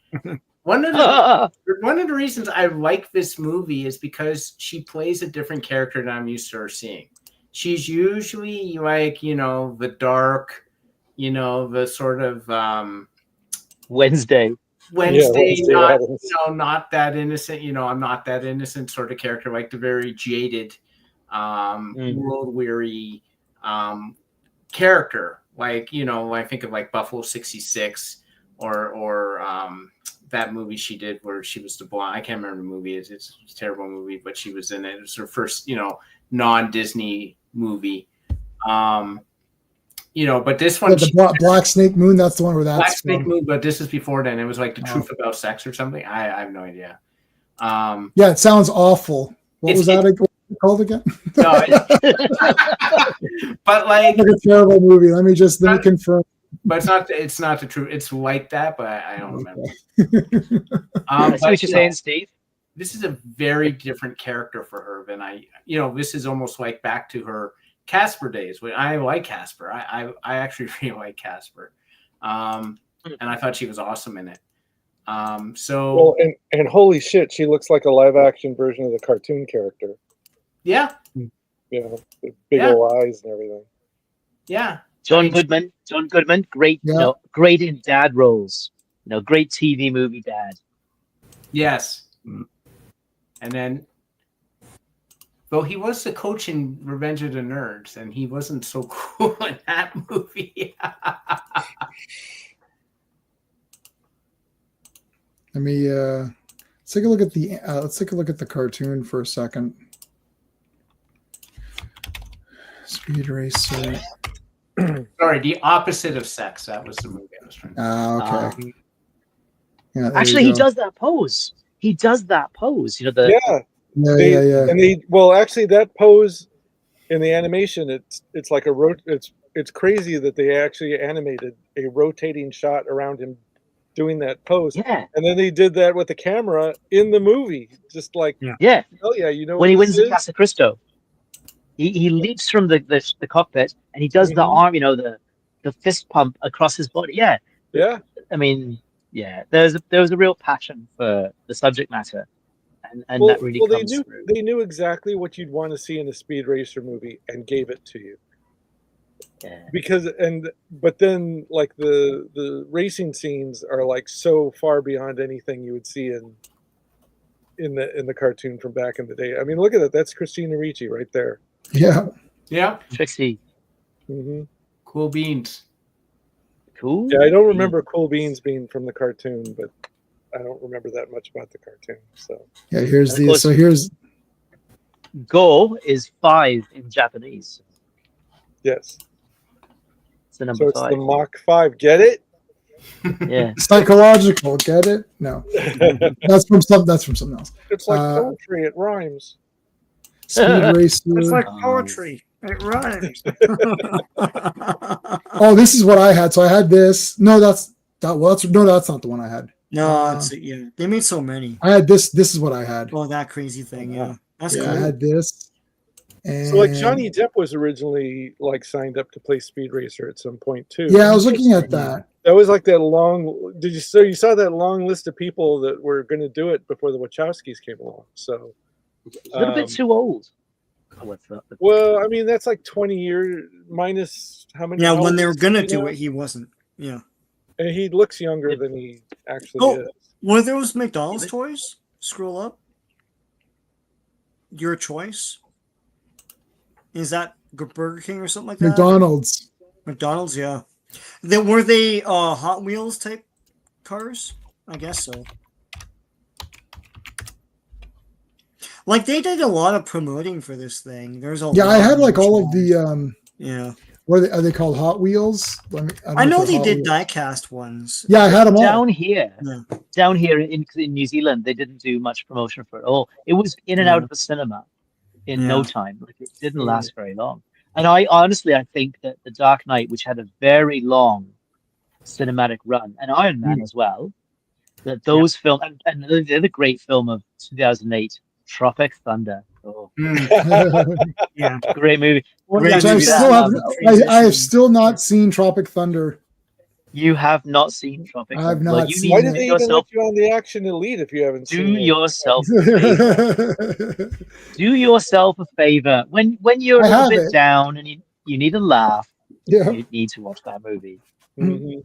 One of the reasons I like this movie is because she plays a different character than I'm used to her seeing. She's usually like, the dark, the sort of Wednesday, not that innocent, I'm not that innocent sort of character, like the very jaded, world weary character. Like, I think of like Buffalo 66 or that movie she did where she was the blonde. I can't remember the movie. It's a terrible movie, but she was in it. It was her first, non-Disney movie. But this one, the Black Snake Moon. That's the one where that's Black Snake Moon. But this is before then. It was like The Truth About Sex or something. I have no idea. Yeah, it sounds awful. What was that called again? No, but like a terrible movie. Let me confirm. But it's not the truth. It's like that, but I don't remember. I see what you're saying, Steve. This is a very different character for her than this is almost like back to her Casper days. I like Casper. I actually really like Casper. And I thought she was awesome in it. Well, and holy shit, she looks like a live action version of the cartoon character. Yeah. With big old eyes and everything. Yeah. John Goodman, great, great in dad roles. Great TV movie dad. Yes. And then, though he was the coach in Revenge of the Nerds, and he wasn't so cool in that movie. Let me let's take a look at the cartoon for a second. Speed Racer. Sorry, the opposite of sex. That was the movie I was trying to okay. Yeah, actually, he does that pose. And actually, that pose in the animation, it's like it's crazy that they actually animated a rotating shot around him doing that pose. Yeah. And then they did that with the camera in the movie, just like hell yeah, when he wins the Casa Cristo. He leaps from the cockpit and he does the arm, the fist pump across his body. Yeah. Yeah. I mean, there was a real passion for the subject matter, and that really comes through. They knew exactly what you'd want to see in a Speed Racer movie and gave it to you. Yeah. But then like the racing scenes are like so far beyond anything you would see in the cartoon from back in the day. I mean, look at that. That's Christina Ricci right there. Yeah. Yeah. Trixie. Cool beans. Cool. Yeah, I don't remember Cool Beans being from the cartoon, but I don't remember that much about the cartoon. So yeah, here's Go is 5 in Japanese. Yes. It's the number 5. So it's the Mach 5. Get it? Yeah. Psychological. Get it? No. That's from something else. It's like poetry. It rhymes. Speed Racer. It's like poetry. It rhymes. Oh, this is what I had. So I had this. No, that's not the one I had. No, it's yeah. They made so many. I had this. This is what I had. Oh, that crazy thing. Yeah, that's Yeah, cool. I had this. And So like Johnny Depp was originally like signed up to play Speed Racer at some point too. Yeah, I was looking at that. That was like that long. You saw that long list of people that were going to do it before the Wachowskis came along. So A little bit too old. Oh, what's that? well, I mean that's like 20 years minus how many. Yeah, how when old they were is gonna he do now? it, he wasn't. Yeah. And he looks younger than he actually Oh, is. were those McDonald's toys? Scroll up. Your choice. Is that Burger King or something like that? McDonald's. McDonald's, yeah. Were they Hot Wheels type cars? I guess so. Like they did a lot of promoting for this thing. There's a Yeah, lot I had like all of merchandise. the Yeah. what are they called? Hot Wheels? I know if they're they Hot did Wheels. diecast ones. Yeah, I had them all. Down here, Yeah. in New Zealand, they didn't do much promotion for it all. It was in and out of the cinema in no time. Like it didn't last very long. And I think that The Dark Knight, which had a very long cinematic run, and Iron Man as well, that those films and the other great film of 2008, Tropic Thunder. Oh, Yeah. great movie. Which I still have. I have still not seen Tropic Thunder. You have not seen Tropic I have Thunder. not Well, you seen need Why to did do they even yourself let you on the Action Elite if you haven't do seen it? yourself a favor. Do yourself a favor. When you're a I little have bit it. down and you need a laugh, Yeah. you need to watch that movie. Mhm.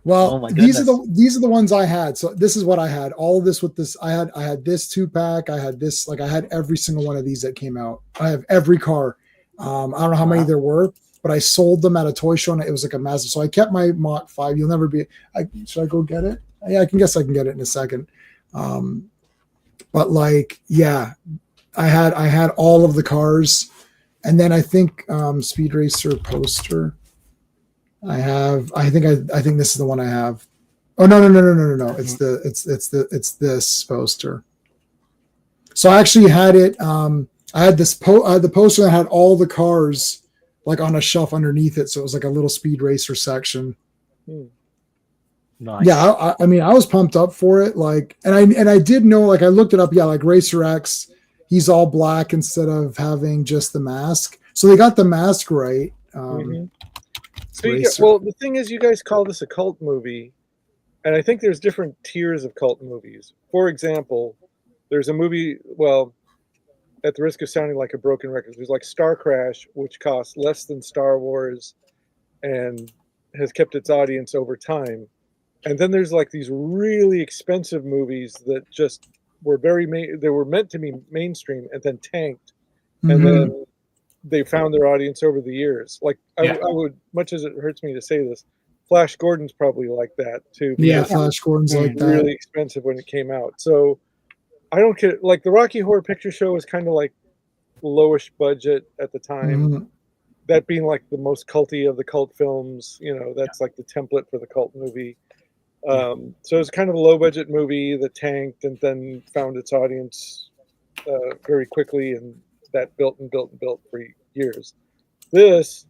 Well, Oh my these are goodness. the ones I had. So this is what I had. All of this with this. I had this 2-pack. I had this. Like I had every single one of these that came out. I have every car. I don't know how many there were, but I sold them at a toy show and it was like a massive. So I kept my Mach 5. You'll never be. Should I go get it? Yeah, I can get it in a second. But like, yeah, I had all of the cars, and then I think Speed Racer poster. I think this is the one I have. Oh no. It's this poster. So I actually had it. I had the poster that had all the cars like on a shelf underneath it. So it was like a little Speed Racer section. Nice. Yeah, I mean, I was pumped up for it. Like, and I did know, like, I looked it up. Yeah, like Racer X, he's all black instead of having just the mask. So they got the mask right. So well, the thing is, you guys call this a cult movie, and I think there's different tiers of cult movies. For example, there's a movie. Well, at the risk of sounding like a broken record, there's like Star Crash, which costs less than Star Wars, and has kept its audience over time. And then there's like these really expensive movies that just were they were meant to be mainstream and then tanked, and then they found their audience over the years. Like I would, much as it hurts me to say this, Flash Gordon's probably like that too. Yeah, Flash Gordon's like that. Really expensive when it came out. So I don't care. Like the Rocky Horror Picture Show was kind of like lowish budget at the time. That being like the most culty of the cult films, that's like the template for the cult movie. So it's kind of a low budget movie that tanked and then found its audience very quickly, and that built for years. This,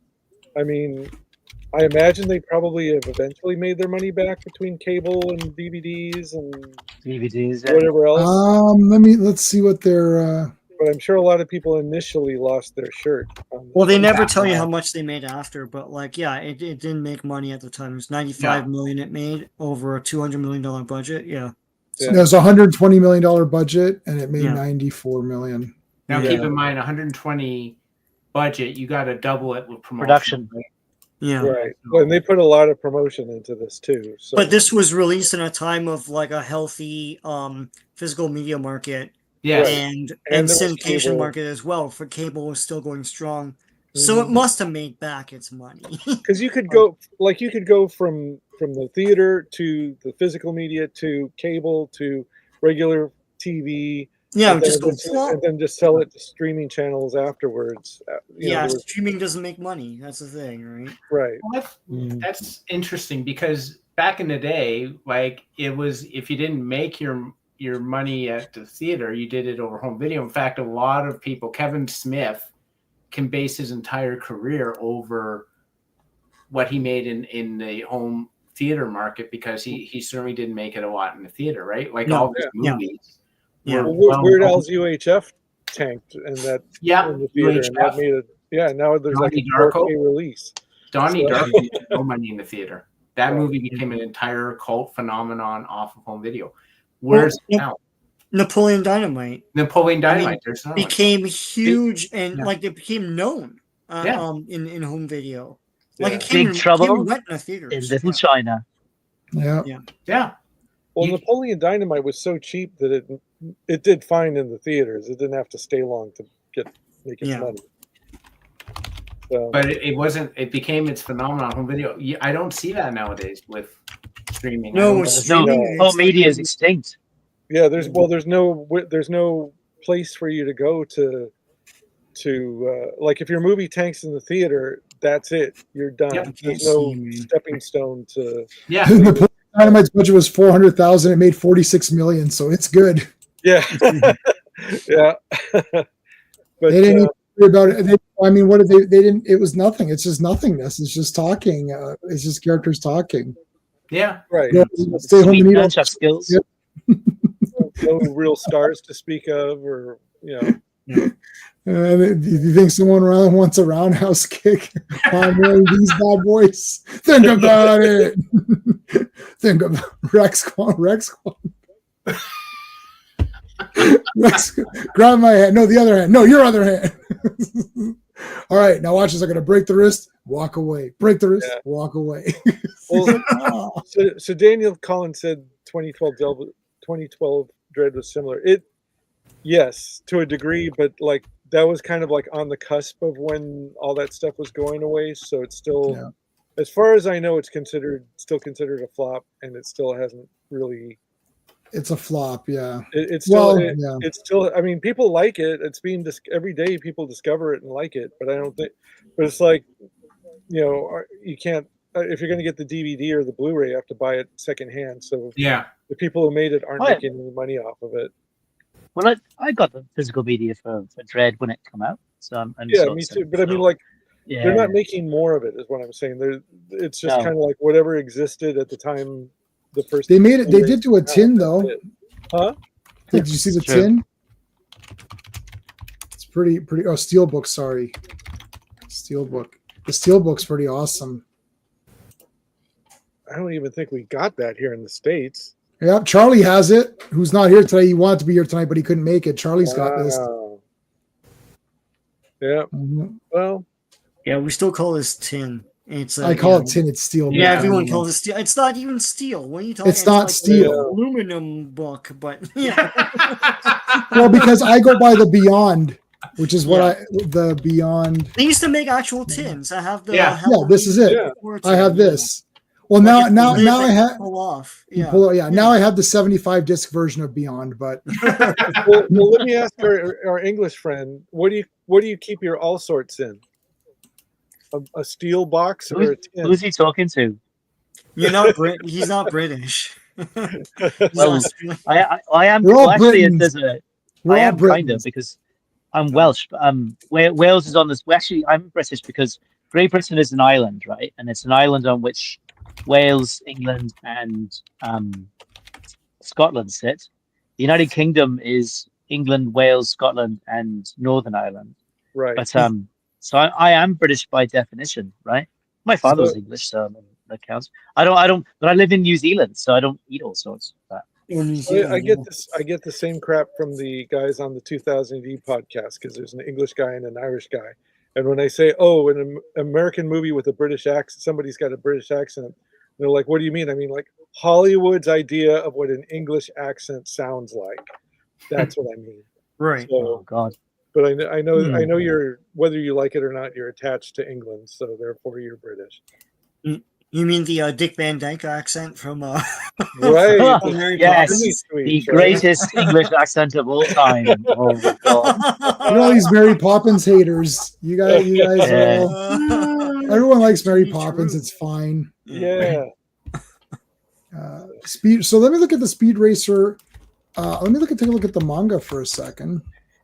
I mean, I imagine they probably have eventually made their money back between cable and DVDs and whatever else. Let's see what they're. But I'm sure a lot of people initially lost their shirt. Well, they never tell you how much they made after, but like, yeah, it didn't make money at the time. It was $95 million it made over a $200 million budget. Yeah. So there's a $120 million budget and it made $94 million. Now keep in mind, 120 budget, you got to double it with production. Yeah. Right. Well, and they put a lot of promotion into this too. So. But this was released in a time of like a healthy physical media market. Yeah, and syndication market as well. For cable was still going strong, so it must have made back its money. Because you could go from the theater to the physical media to cable to regular TV. Yeah, and then just sell it to streaming channels afterwards. Streaming doesn't make money. That's the thing, right? Right. Well, that's interesting because back in the day, like it was, if you didn't make your money at the theater, you did it over home video. In fact, a lot of people, Kevin Smith can base his entire career over what he made in the home theater market, because he certainly didn't make it a lot in the theater, right? Like all his movies. Yeah. Well, Weird Al's UHF tanked in that in the theater, and that UHF. made it. Yeah, now there's like a Donnie 4K release. Donnie So- Darko made no money in the theater. That movie became an entire cult phenomenon off of home video. Where's it now? Napoleon Dynamite. Napoleon Dynamite. There's no became huge and like it became known in home video. Like it Big Trouble went in a theater. in Little China. Yeah. Well, Napoleon Dynamite was so cheap that it did fine in the theaters. It didn't have to stay long to make its money. So, but it wasn't. It became its phenomenon home video. I don't see that nowadays with streaming. No, home media is extinct. Yeah, there's no place for you to go to like if your movie tanks in the theater, that's it. You're done. Yep. There's no stepping stone to. Yeah. Napoleon Dynamite's budget was $400,000. It made $46 million, so it's good. Yeah. Yeah. But they didn't even worry about it. I mean, what did they didn't? It was nothing. It's just nothingness. It's just talking. It's just characters talking. Yeah. Right. Yeah, stay home and eat skills. Yep. No real stars to speak of, or you think someone wants a roundhouse kick on one of these bad boys? Think about it. Think about Rex. Grab my hand. No, the other hand. No, your other hand. All right, now watch this. I'm going to break the wrist, walk away. Break the wrist, walk away. Well, so Daniel Collins said 2012 Dread was similar. Yes, to a degree, but like that was kind of like on the cusp of when all that stuff was going away. So it's still, as far as I know, it's still considered a flop, and it still hasn't really. It's a flop, yeah. It's still. I mean, people like it. It's being every day. People discover it and like it, but I don't think. But it's like, you can't. If you're going to get the DVD or the Blu-ray, you have to buy it secondhand. So the people who made it aren't making any money off of it. Well, I got the physical media for Dread when it came out. So me too. But I mean, like, they're not making more of it, is what I'm saying. It's just kind of like whatever existed at the time. The first they made it. They did do a tin though. Huh? Did you see the tin? It's pretty. Oh, Steelbook. Sorry, Steelbook. The Steelbook's pretty awesome. I don't even think we got that here in the States. Yeah, Charlie has it. Who's not here today? He wanted to be here tonight, but he couldn't make it. Charlie's got this. Yeah. Mm-hmm. Well. Yeah, we still call this tin. I call it tin. It's steel. Yeah, everyone calls it steel. It's not even steel. When you talk, it's not steel. Aluminum book, but well, because I go by the Beyond, which is what the Beyond. They used to make actual tins. I have the. This is it. Yeah. I have this. Well, now I have pull off. Now I have the 75 disc version of Beyond, but well, let me ask our English friend, what do you keep your all sorts in? A steel box or a tin? Who's he talking to? You're not he's not British. Well, I am. Well, actually, I am kind of, because I'm Welsh. Wales is on this. Well, actually, I'm British because Great Britain is an island, right? And it's an island on which Wales, England, and Scotland sit. The United Kingdom is England, Wales, Scotland, and Northern Ireland. Right. But so I am British by definition, right? My father was English, so that counts. I don't. But I live in New Zealand, so I don't eat all sorts of that. I get this. I get the same crap from the guys on the 2000 AD podcast, because there's an English guy and an Irish guy, and when I say, "Oh, an American movie with a British accent," somebody's got a British accent. They're like, "What do you mean?" I mean, like Hollywood's idea of what an English accent sounds like. That's what I mean. Right. So, oh God. But I know you're, whether you like it or not, you're attached to England, so therefore you're British. You mean the Dick Van Dyke accent from right? Yes, the greatest English accent of all time. Oh my God! All these Mary Poppins haters. You guys everyone likes Mary Poppins. It's fine. Yeah. Speed. So let me look at the Speed Racer. Take a look at the manga for a second.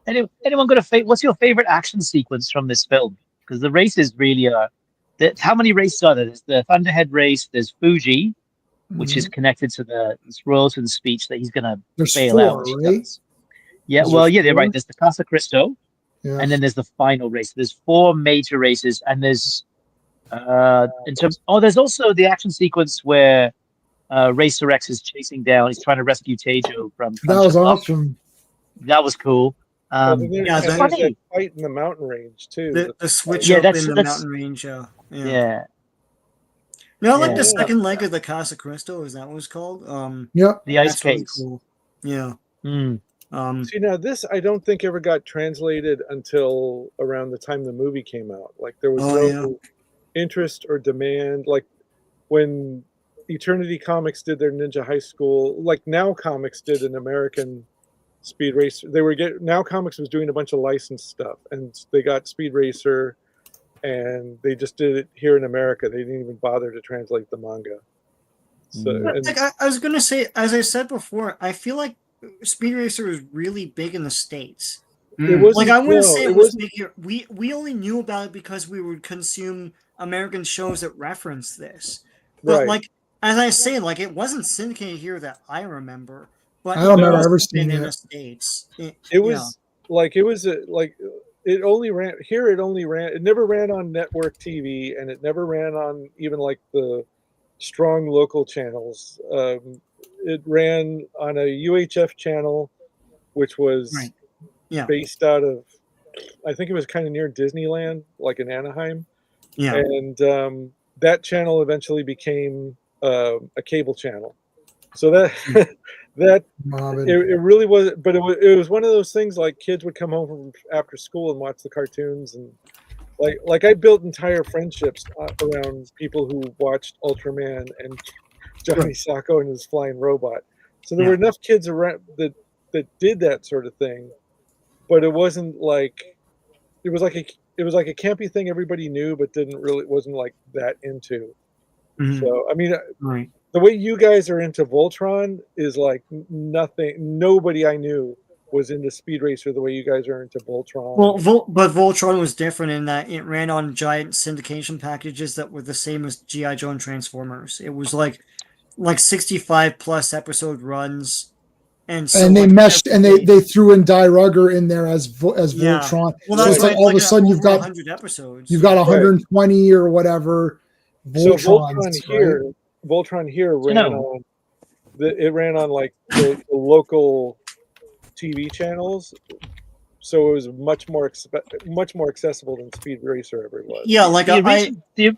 Anyone got what's your favorite action sequence from this film? Because the races really are. How many races are there? There's the Thunderhead race. There's Fuji, which is connected to this Royalton speech that he's gonna There's bail out. 4, right? Yeah, Is well, there yeah, they're 4? right. There's the Casa Cristo, Yeah. and then there's the final race. There's 4 major races, and there's in terms. Oh, there's also the action sequence where Racer X is chasing down. He's trying to rescue Tejo from. That was Punch-Up. awesome. That was cool. Yeah, it's the- funny. That fight in the mountain range too. The switch Yeah, up that's- in the that's- mountain range. Yeah. Yeah, No, I like Yeah. the second leg of the Casa Cristo. Is that what it's called? Yep. the ice That's really case. cool. Yeah. Mm. See, now this I don't think ever got translated until around the time the movie came out. Like there was no interest or demand. Like when Eternity Comics did their Ninja High School, like Now Comics did an American Speed Racer. Now Comics was doing a bunch of licensed stuff, and they got Speed Racer, and they just did it here in America. They didn't even bother to translate the manga. So, But, and, like, I was gonna say, as I said before, I feel like Speed Racer was really big in the States. it wasn't, Like I wouldn't no, say it it was wasn't. big here. We only knew about it because we would consume American shows that reference this. But Right. like as I say, like it wasn't syndicated here that I remember. But I don't it remember was ever big seeing in it. the States. It was like it only ran here. It never ran on network TV, and it never ran on even like the strong local channels. It ran on a UHF channel, which was Right. Yeah. based out of, I think it was kind of near Disneyland, like in Anaheim. Yeah. And that channel eventually became a cable channel. So that that Morbid. it really was, but it was one of those things like kids would come home from after school and watch the cartoons, and like I built entire friendships around people who watched Ultraman and Johnny Sacco and his flying robot. So there were enough kids around that did that sort of thing, but it wasn't like it was like a campy thing everybody knew, but wasn't like that into. Mhm. So I mean, Right. the way you guys are into Voltron is like nothing. Nobody I knew was into Speed Racer the way you guys are into Voltron. Well, but Voltron was different in that it ran on giant syndication packages that were the same as G.I. Joe and Transformers. It was like 65 plus episode runs, and so And they like, meshed, and every- they threw in Die Rugger in there as Yeah. Voltron. Well, So that's it's like right, all of a sudden you've over got 100 episodes. 120 or whatever So Voltrons, Voltron here So ran no. on it ran on like the local TV channels, so it was much more accessible than Speed Racer ever was. Yeah, like The I original, the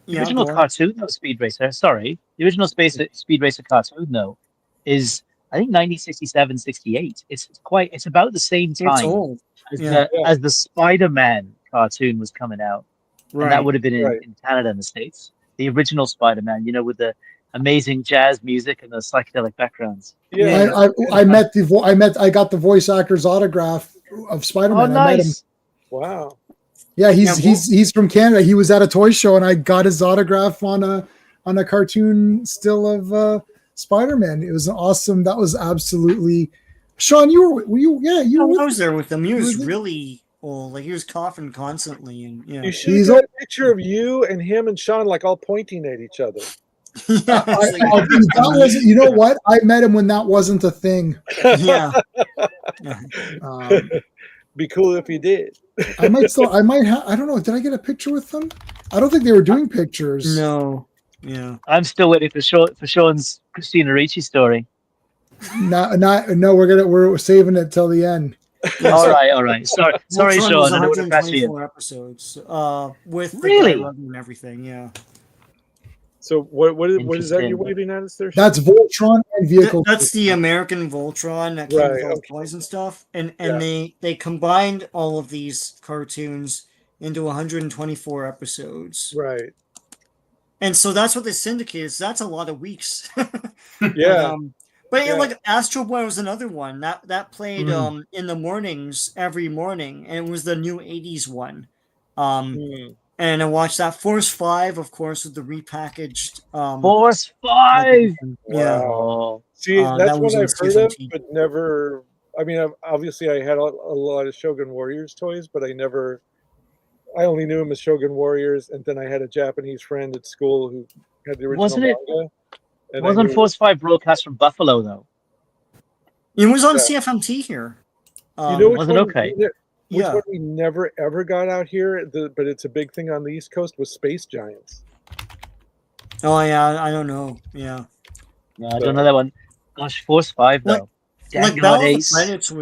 yeah, original go on. cartoon, though, Speed Racer. Sorry, the original Speed Racer cartoon, though, is I think 1967, 68. It's about the same It's time old. as Yeah. the Spider-Man cartoon was coming out, and that Right. would have been Right. in Canada and the States. The original Spider-Man, with the amazing jazz music and the psychedelic backgrounds. Yeah, I got the voice actor's autograph of Oh, Spider-Man. I met him. nice! wow. Yeah, Yeah, he's from Canada. He was at a toy show, and I got his autograph on a cartoon still of Spider-Man. It was awesome. That was absolutely. Sean, were you? Yeah, you were. I was there with him. He was was it? really old. Like he was coughing constantly, and yeah. You should He's have got a picture of you and him and Sean like all pointing at each other. Yeah, it's like- That wasn't. You know what? I met him when that wasn't a thing. yeah. Be cool if you did. I might still. I might have. I don't know. Did I get a picture with them? I don't think they were doing pictures. No. Yeah. I'm still waiting for Sean's Christina Ricci story. No. We're saving it till the end. All right. Sorry, Voltron Sean. was I don't want to press you. 124 episodes. With the Really? dialogue and everything. Yeah. So what is that you're Interesting. waving at us there? That's Voltron and vehicle. That's the American Voltron that came Right, with all the okay. toys and stuff, and Yeah. they combined all of these cartoons into 124 episodes, Right. and so that's what they syndicated. So that's a lot of weeks. Yeah. But Yeah. like Astro Boy was another one that played Mm. in the mornings every morning, and it was the new 80s one. Hmm. And I watched that. Force 5, of course, with the repackaged. Force 5. Yeah. Wow. Oh, See, that that's was one in I've heard season of, 2. but never I mean, obviously, I had a lot of Shogun Warriors toys, but I only knew him as Shogun Warriors, and then I had a Japanese friend at school who had the original Wasn't it? manga. And I Wasn't knew, Force 5 broadcast from Buffalo though? It was on Yeah. CFMT here. you know which was it one? okay? Which Yeah. one we never ever got out here, but it's a big thing on the East Coast, was Space Giants. Oh yeah, I don't know. Yeah. No, I don't know that one. Gosh, Force 5 though. Like Dang Battle God, of the Ace. Planets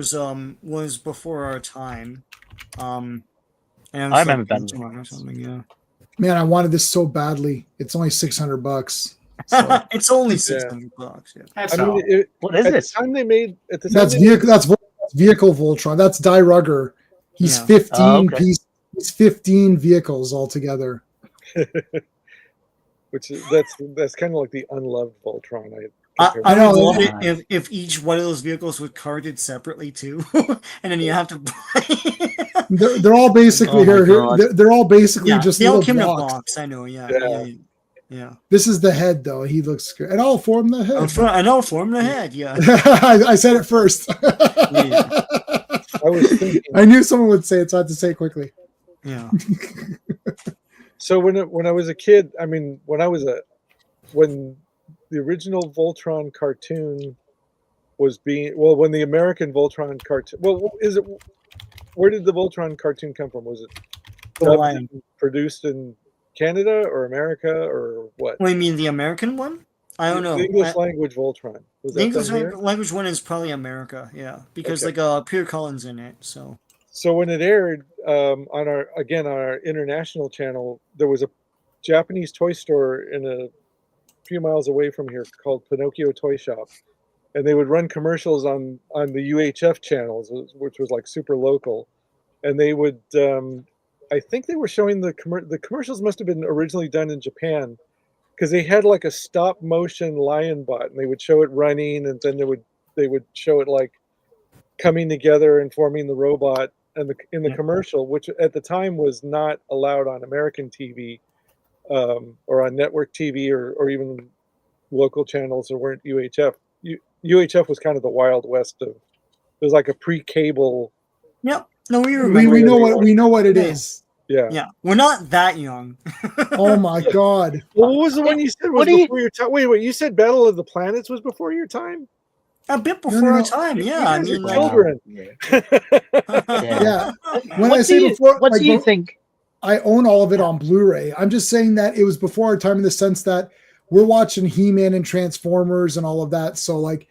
was before our time. And I remember Battle of the Pokemon or Planets. something, yeah. Man, I wanted this so badly. It's only $600. So It's only $600. Yeah. That's I all. mean, What is at it? the time they made at the time that's they made- vehicle. That's vehicle Voltron. That's Die Rugger. He's Yeah. 15 Oh, okay. He's 15 vehicles altogether. which is that's kind of like the unloved Voltron. I I know, would love yeah. it if each one of those vehicles was carded separately too, and then you have to buy. They're all basically Oh my here. God. They're all basically Yeah, just they all little came in a blocks. box. I know. Yeah. Yeah. Yeah. This is the head, though. He looks good, and I'll form the head. I know, form the head. Yeah. I said it first. Yeah. I was thinking. I knew someone would say it, so I had to say it quickly. Yeah. So when I was a kid, I mean, when the original Voltron cartoon was when the American Voltron cartoon, where did the Voltron cartoon come from? Was it The dubbed Lion. and produced in Canada or America or what? What do you mean, the American one? I don't know. The English language Voltron. Was The that English done here? language one is probably America. Yeah, because Okay. Peter Cullen's in it. So So when it aired on our international channel, there was a Japanese toy store in a few miles away from here called Pinocchio Toy Shop, and they would run commercials on the UHF channels, which was like super local, and they would. I think they were showing the commercials must have been originally done in Japan, because they had like a stop motion lion bot, and they would show it running, and then they would show it like coming together and forming the robot, and in the commercial, which at the time was not allowed on American TV, or on network TV, or even local channels that weren't UHF. UHF was kind of the Wild West of. It was like a pre-cable. yep. No, we We remember. know what it Yeah. is. Yeah. Yeah, we're not that young. Oh my god! Well, what was the one you said was What do you- before your time? Wait, you said Battle of the Planets was before your time? A bit No, before no. our time. Yeah, I guys are mean, like, children. Yeah. When What I do say you, before, what like, do you think? I own all of it on Blu-ray. I'm just saying that it was before our time in the sense that we're watching He-Man and Transformers and all of that. So like,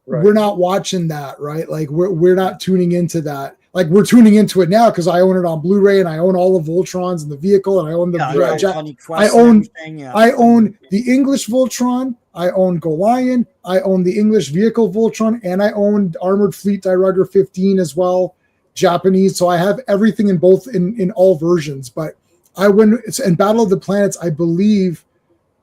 Right. we're not watching that, right? Like we're not tuning into that. Like we're tuning into it now because I own it on Blu-ray and I own all the Voltrons in the vehicle and I own the yeah, Right. Funny I Quest and own everything, yeah. I own the English Voltron, I own Golion, I own the English vehicle Voltron, and I own Armored Fleet Die Rugger 15 as well, Japanese. So I have everything in both in all versions. But it's in Battle of the Planets, I believe,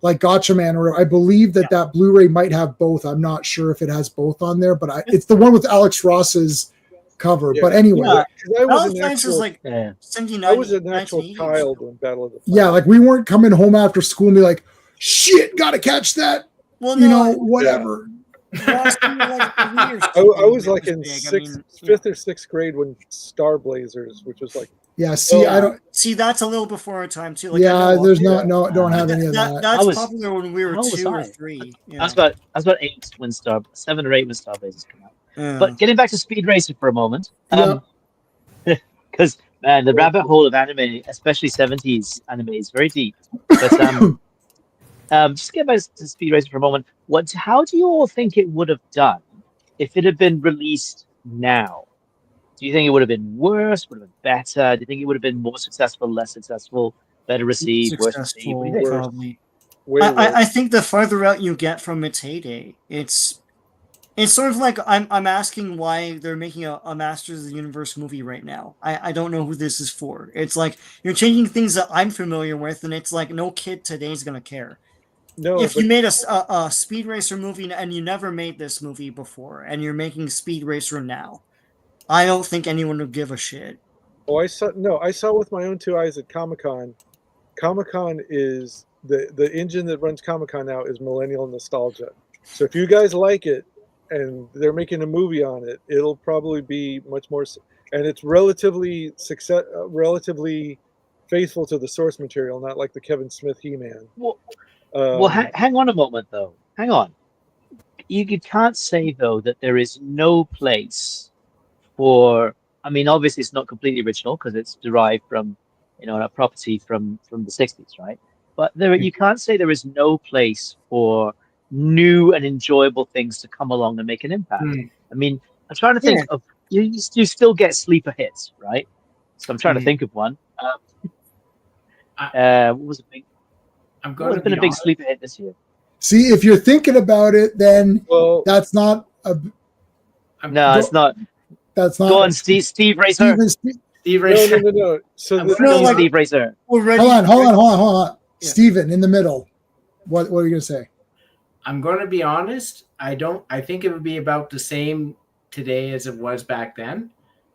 like Gotcha Man, or I believe that Blu-ray might have both. I'm not sure if it has both on there, but it's the one with Alex Ross's cover. Yeah. But anyway, Yeah. 'Cause I was Battle of an the Planets is actual, like Yeah. 79. I was an actual 1980s. child when Battle of the Planets. yeah, like we weren't coming home after school and be like, shit, gotta catch that, Well, you no, know, whatever. Lost in like 3 years. I was like in big. I mean, fifth or sixth grade when Star Blazers, which was like Yeah, see, I don't. See, that's a little before our time too. Like, I Yeah, know there's of it. don't have any of that. That's I was- popular when we were how was 2 or I? 3. I Yeah. was about 8 when 7 or 8 when Star Blazers came out. Yeah. But getting back to Speed Racer for a moment, Yeah. because man, the rabbit hole of anime, especially 70s anime, is very deep. But just get back to Speed Racer for a moment. How do you all think it would have done if it had been released now? Do you think it would have been worse? Would have been better? Do you think it would have been more successful, less successful, better received, worse received? What do you think? Probably. way worse. I think the farther out you get from its heyday, it's sort of like I'm asking why they're making a Masters of the Universe movie right now. I don't know who this is for. It's like you're changing things that I'm familiar with, and it's like no kid today's gonna care. No, If but you made a Speed Racer movie and you never made this movie before, and you're making Speed Racer now, I don't think anyone would give a shit. I saw with my own 2 eyes at Comic-Con. Comic-Con is the engine that runs Comic-Con now is millennial nostalgia. So if you guys like it, and they're making a movie on it. It'll probably be much more, and it's relatively relatively faithful to the source material, not like the Kevin Smith He-Man. Well, hang on a moment, though. Hang on. You can't say, though, that there is no place for. I mean, obviously, it's not completely original because it's derived from, a property from the '60s, right? But you can't say there is no place for new and enjoyable things to come along and make an impact. Mm. I mean, I'm trying to think Yeah. of you still get sleeper hits, right? So I'm trying to Mm. think of one. What was a big? I'm What going has to been be a big honest. sleeper hit this year? See, if you're thinking about it, then Well, that's not a. No, it's not. That's not. Go on, Steve Racer. Steve, Steve no, Racer. no. So I'm the, gonna No, be like- Steve Racer. Already. hold on. Yeah. Steven, in the middle. What are you gonna say? I'm going to be honest. I think it would be about the same today as it was back then.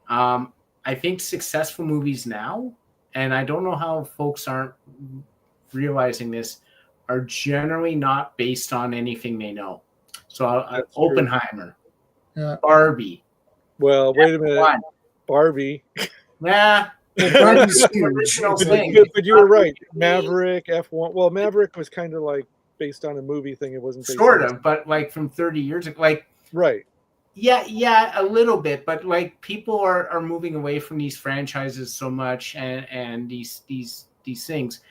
I think successful movies now, and I don't know how folks aren't realizing this, are generally not based on anything they know. So That's true. Oppenheimer, Yeah. Barbie. well, wait a minute, One. Barbie. Yeah. Barbie's huge. Original It's thing. But you were right. Maverick, F1. Well, Maverick was kind of like based on a movie thing. It wasn't based Sort on of, but like from 30 years ago, like right. yeah, a little bit, but like people are moving away from these franchises so much and these things.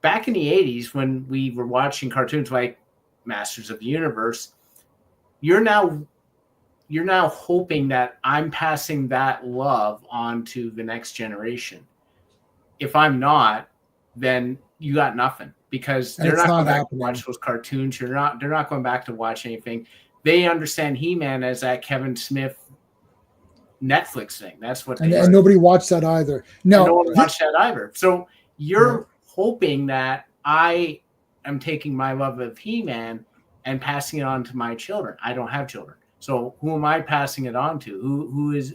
Back in the 80s when we were watching cartoons like Masters of the Universe, you're now hoping that I'm passing that love on to the next generation. If I'm not, then you got nothing because they're It's not not going back happening. to watch those cartoons. They're not going back to watch anything. They understand He-Man as that Kevin Smith Netflix thing. That's what they And nobody watched that either. No, no one watched that either. So you're hoping that I am taking my love of He-Man and passing it on to my children. I don't have children. So who am I passing it on to?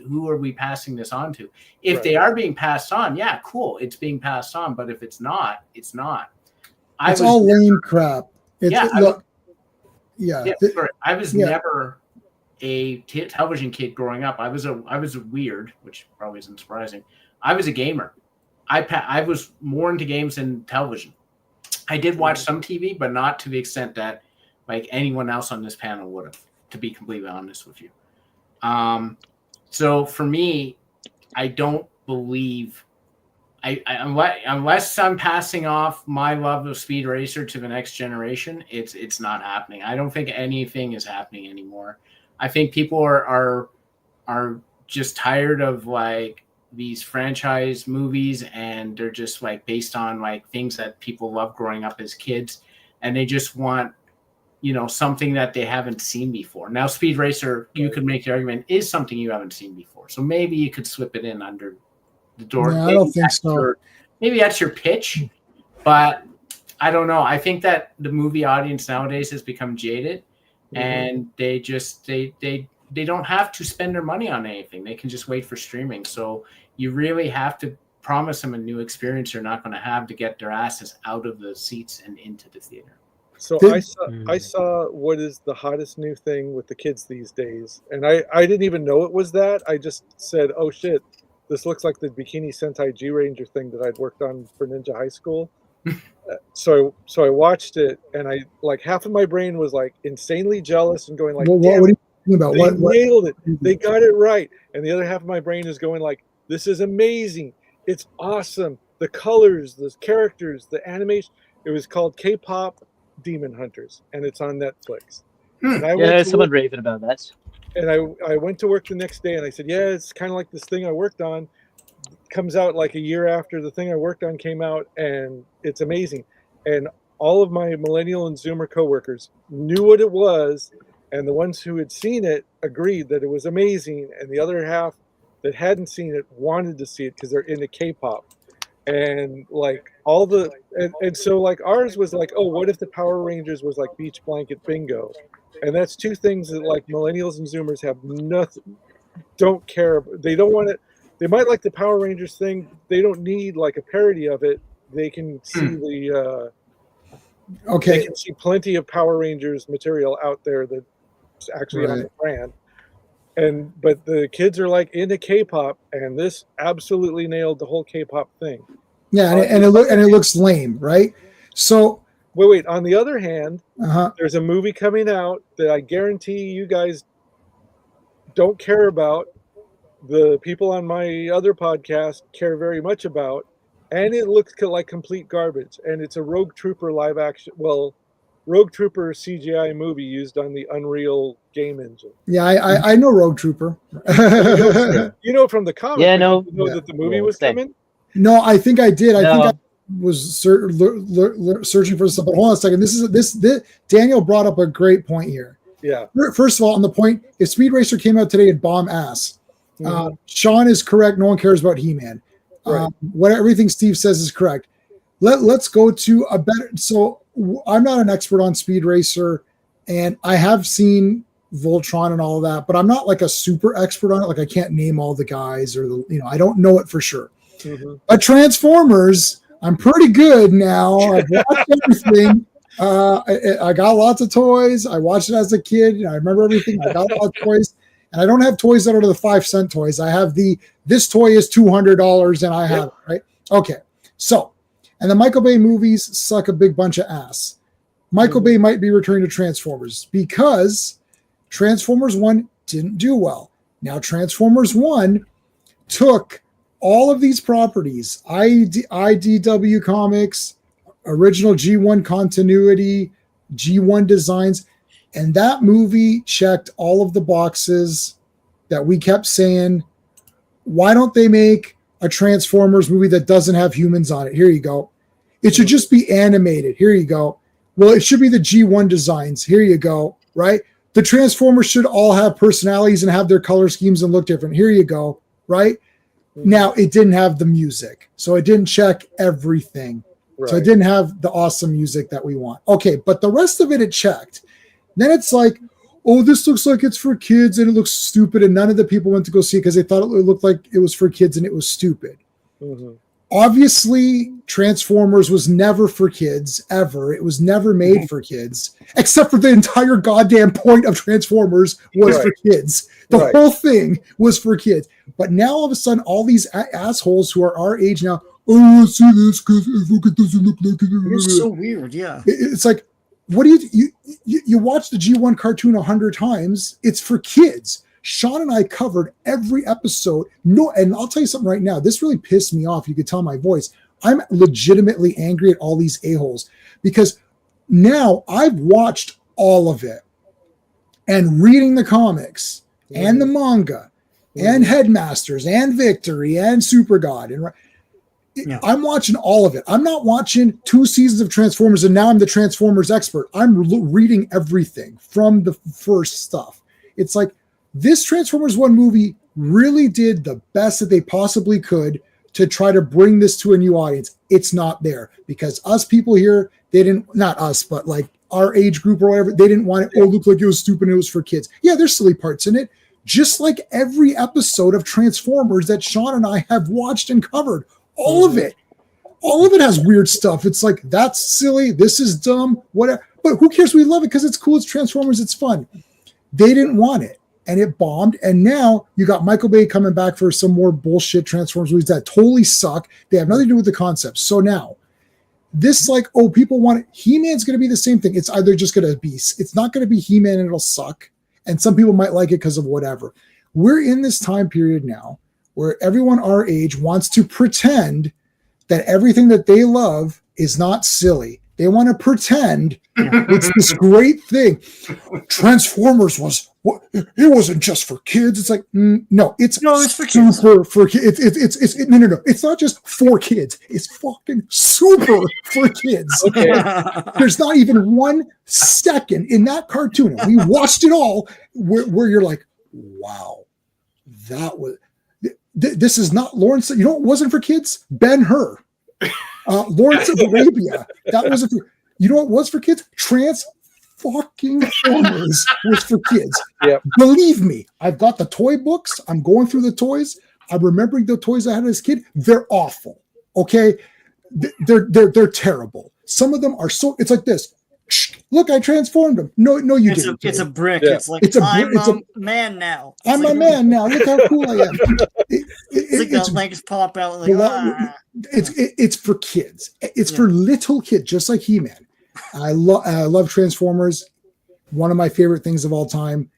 Who are we passing this on to? If they are being passed on, yeah, cool. It's being passed on. But if it's not, it's not. it's all lame crap. sorry. I was Yeah. never a television kid growing up. I was a weird, which probably isn't surprising. I was a gamer. I was more into games than television. I did watch some TV, but not to the extent that like anyone else on this panel would have, to be completely honest with you. So for me, I don't believe unless I'm passing off my love of Speed Racer to the next generation, it's not happening. I don't think anything is happening anymore. I think people are just tired of like these franchise movies, and they're just like based on like things that people love growing up as kids, and they just want something that they haven't seen before. Now, Speed Racer, you could make the argument, is something you haven't seen before, so maybe you could slip it in under the door. Yeah, I don't think so. Maybe that's your pitch, but I don't know. I think that the movie audience nowadays has become jaded, and they just they don't have to spend their money on anything. They can just wait for streaming. So you really have to promise them a new experience they're not going to have to get their asses out of the seats and into the theater. So I saw what is the hottest new thing with the kids these days, and I didn't even know it was that. I just said, "Oh shit, this looks like the Bikini Sentai G Ranger thing that I'd worked on for Ninja High School." So I watched it, and I like half of my brain was like insanely jealous and going like, what "Damn, are you talking about? they What? nailed it! They got it right." And the other half of my brain is going like, "This is amazing! It's awesome! The colors, the characters, the animation." It was called K-pop Demon Hunters, and it's on Netflix. And I went to someone work, raving about that. and I went to work the next day, and I said, "Yeah, it's kind of like this thing I worked on. Comes out like a year after the thing I worked on came out, and it's amazing." And all of my millennial and Zoomer coworkers knew what it was, and the ones who had seen it agreed that it was amazing, and the other half that hadn't seen it wanted to see it because they're into K-pop. And like all the and so like ours was like, oh, what if the Power Rangers was like beach blanket bingo? And that's two things that like millennials and Zoomers have nothing, don't care. They don't want it. They might like the Power Rangers thing. They don't need like a parody of it. They can see they Okay. can see plenty of Power Rangers material out there that actually on Right. the brand. But the kids are like into K-pop, and this absolutely nailed the whole K-pop thing. Yeah, and it looks lame, right? So Wait. On the other hand, uh-huh. there's a movie coming out that I guarantee you guys don't care about. The people on my other podcast care very much about, and it looks like complete garbage. And it's a Rogue Trooper live action. Well, Rogue Trooper CGI movie used on the Unreal game engine. Yeah, I know Rogue Trooper. You know from the comic. Yeah, but no. did you know that the movie Yeah, was same. coming. No, I think I did. I think I No. was searching for stuff. But hold on a second. This Daniel brought up a great point here. Yeah. First of all, on the point, if Speed Racer came out today, it'd bomb ass. Sean is correct. No one cares about He-Man. Right. Everything Steve says is correct. Let's go to a better. So I'm not an expert on Speed Racer, and I have seen Voltron and all of that, but I'm not like a super expert on it. Like I can't name all the guys or I don't know it for sure. But Transformers, I'm pretty good now. I've watched everything. I got lots of toys. I watched it as a kid. I remember everything. I got lots of toys. And I don't have toys that are the 5-cent toys. I have this toy is $200 and I have it, right? Okay. So, and the Michael Bay movies suck a big bunch of ass. Michael Bay might be returning to Transformers because Transformers 1 didn't do well. Now, Transformers 1 took all of these properties, IDW Comics, original G1 continuity, G1 designs, and that movie checked all of the boxes that we kept saying, why don't they make a Transformers movie that doesn't have humans on it? Here you go. It should just be animated. Here you go. Well, it should be the G1 designs. Here you go, right? The Transformers should all have personalities and have their color schemes and look different. Here you go, right? Now, it didn't have the music, so it didn't check everything. Right. So it didn't have the awesome music that we want. Okay, but the rest of it checked. Then it's like, oh, this looks like it's for kids and it looks stupid, and none of the people went to go see it because they thought it looked like it was for kids and it was stupid. Obviously, Transformers was never for kids, ever. It was never made for kids, except for the entire goddamn point of Transformers was for kids. The whole thing was for kids. But now, all of a sudden, all these assholes who are our age now, oh, see this because it doesn't look like it. It's so weird, yeah. It's like, what do you watch the G1 cartoon 100 times? It's for kids. Sean and I covered every episode. No, and I'll tell you something right now. This really pissed me off. You could tell my voice. I'm legitimately angry at all these a-holes because now I've watched all of it and reading the comics and the manga and Headmasters and Victory and Super God. And I'm watching all of it. I'm not watching 2 seasons of Transformers and now I'm the Transformers expert. I'm reading everything from the first stuff. It's like this Transformers 1 movie really did the best that they possibly could to try to bring this to a new audience. It's not there because us people here, they didn't, not us, but like our age group or whatever, they didn't want it. Oh, look like it was stupid. It was for kids. Yeah, there's silly parts in it. Just like every episode of Transformers that Sean and I have watched and covered. All of it has weird stuff. It's like, that's silly. This is dumb. Whatever. But who cares? We love it because it's cool. It's Transformers. It's fun. They didn't want it. And it bombed. And now you got Michael Bay coming back for some more bullshit Transformers movies that totally suck. They have nothing to do with the concept. So now this, like, oh, people want it. He-Man's going to be the same thing. It's either just going to be, it's not going to be He-Man and it'll suck. And some people might like it because of whatever. We're in this time period now where everyone our age wants to pretend that everything that they love is not silly. They want to pretend it's this great thing. Transformers it wasn't just for kids. It's like, no, it's for kids. For kids. No. It's not just for kids. It's fucking super for kids. Okay. There's not even 1 second in that cartoon. We watched it all where you're like, wow, that was. This is not Lawrence. You know, it wasn't for kids. Ben-Hur, Lawrence of Arabia. That wasn't for. You know what was for kids? Transformers was for kids. Yep. Believe me, I've got the toy books. I'm going through the toys. I'm remembering the toys I had as a kid. They're awful. Okay, they're terrible. Some of them are so. It's like this. Look, I transformed him. No, you It's didn't. it's a brick. Yeah. It's like It's a I'm it's a- man now. It's I'm like, a man now. Look how cool I am. It's like the legs pop out. Like It's for kids. It's Yeah. for little kids, just like He-Man. I love Transformers. One of my favorite things of all time.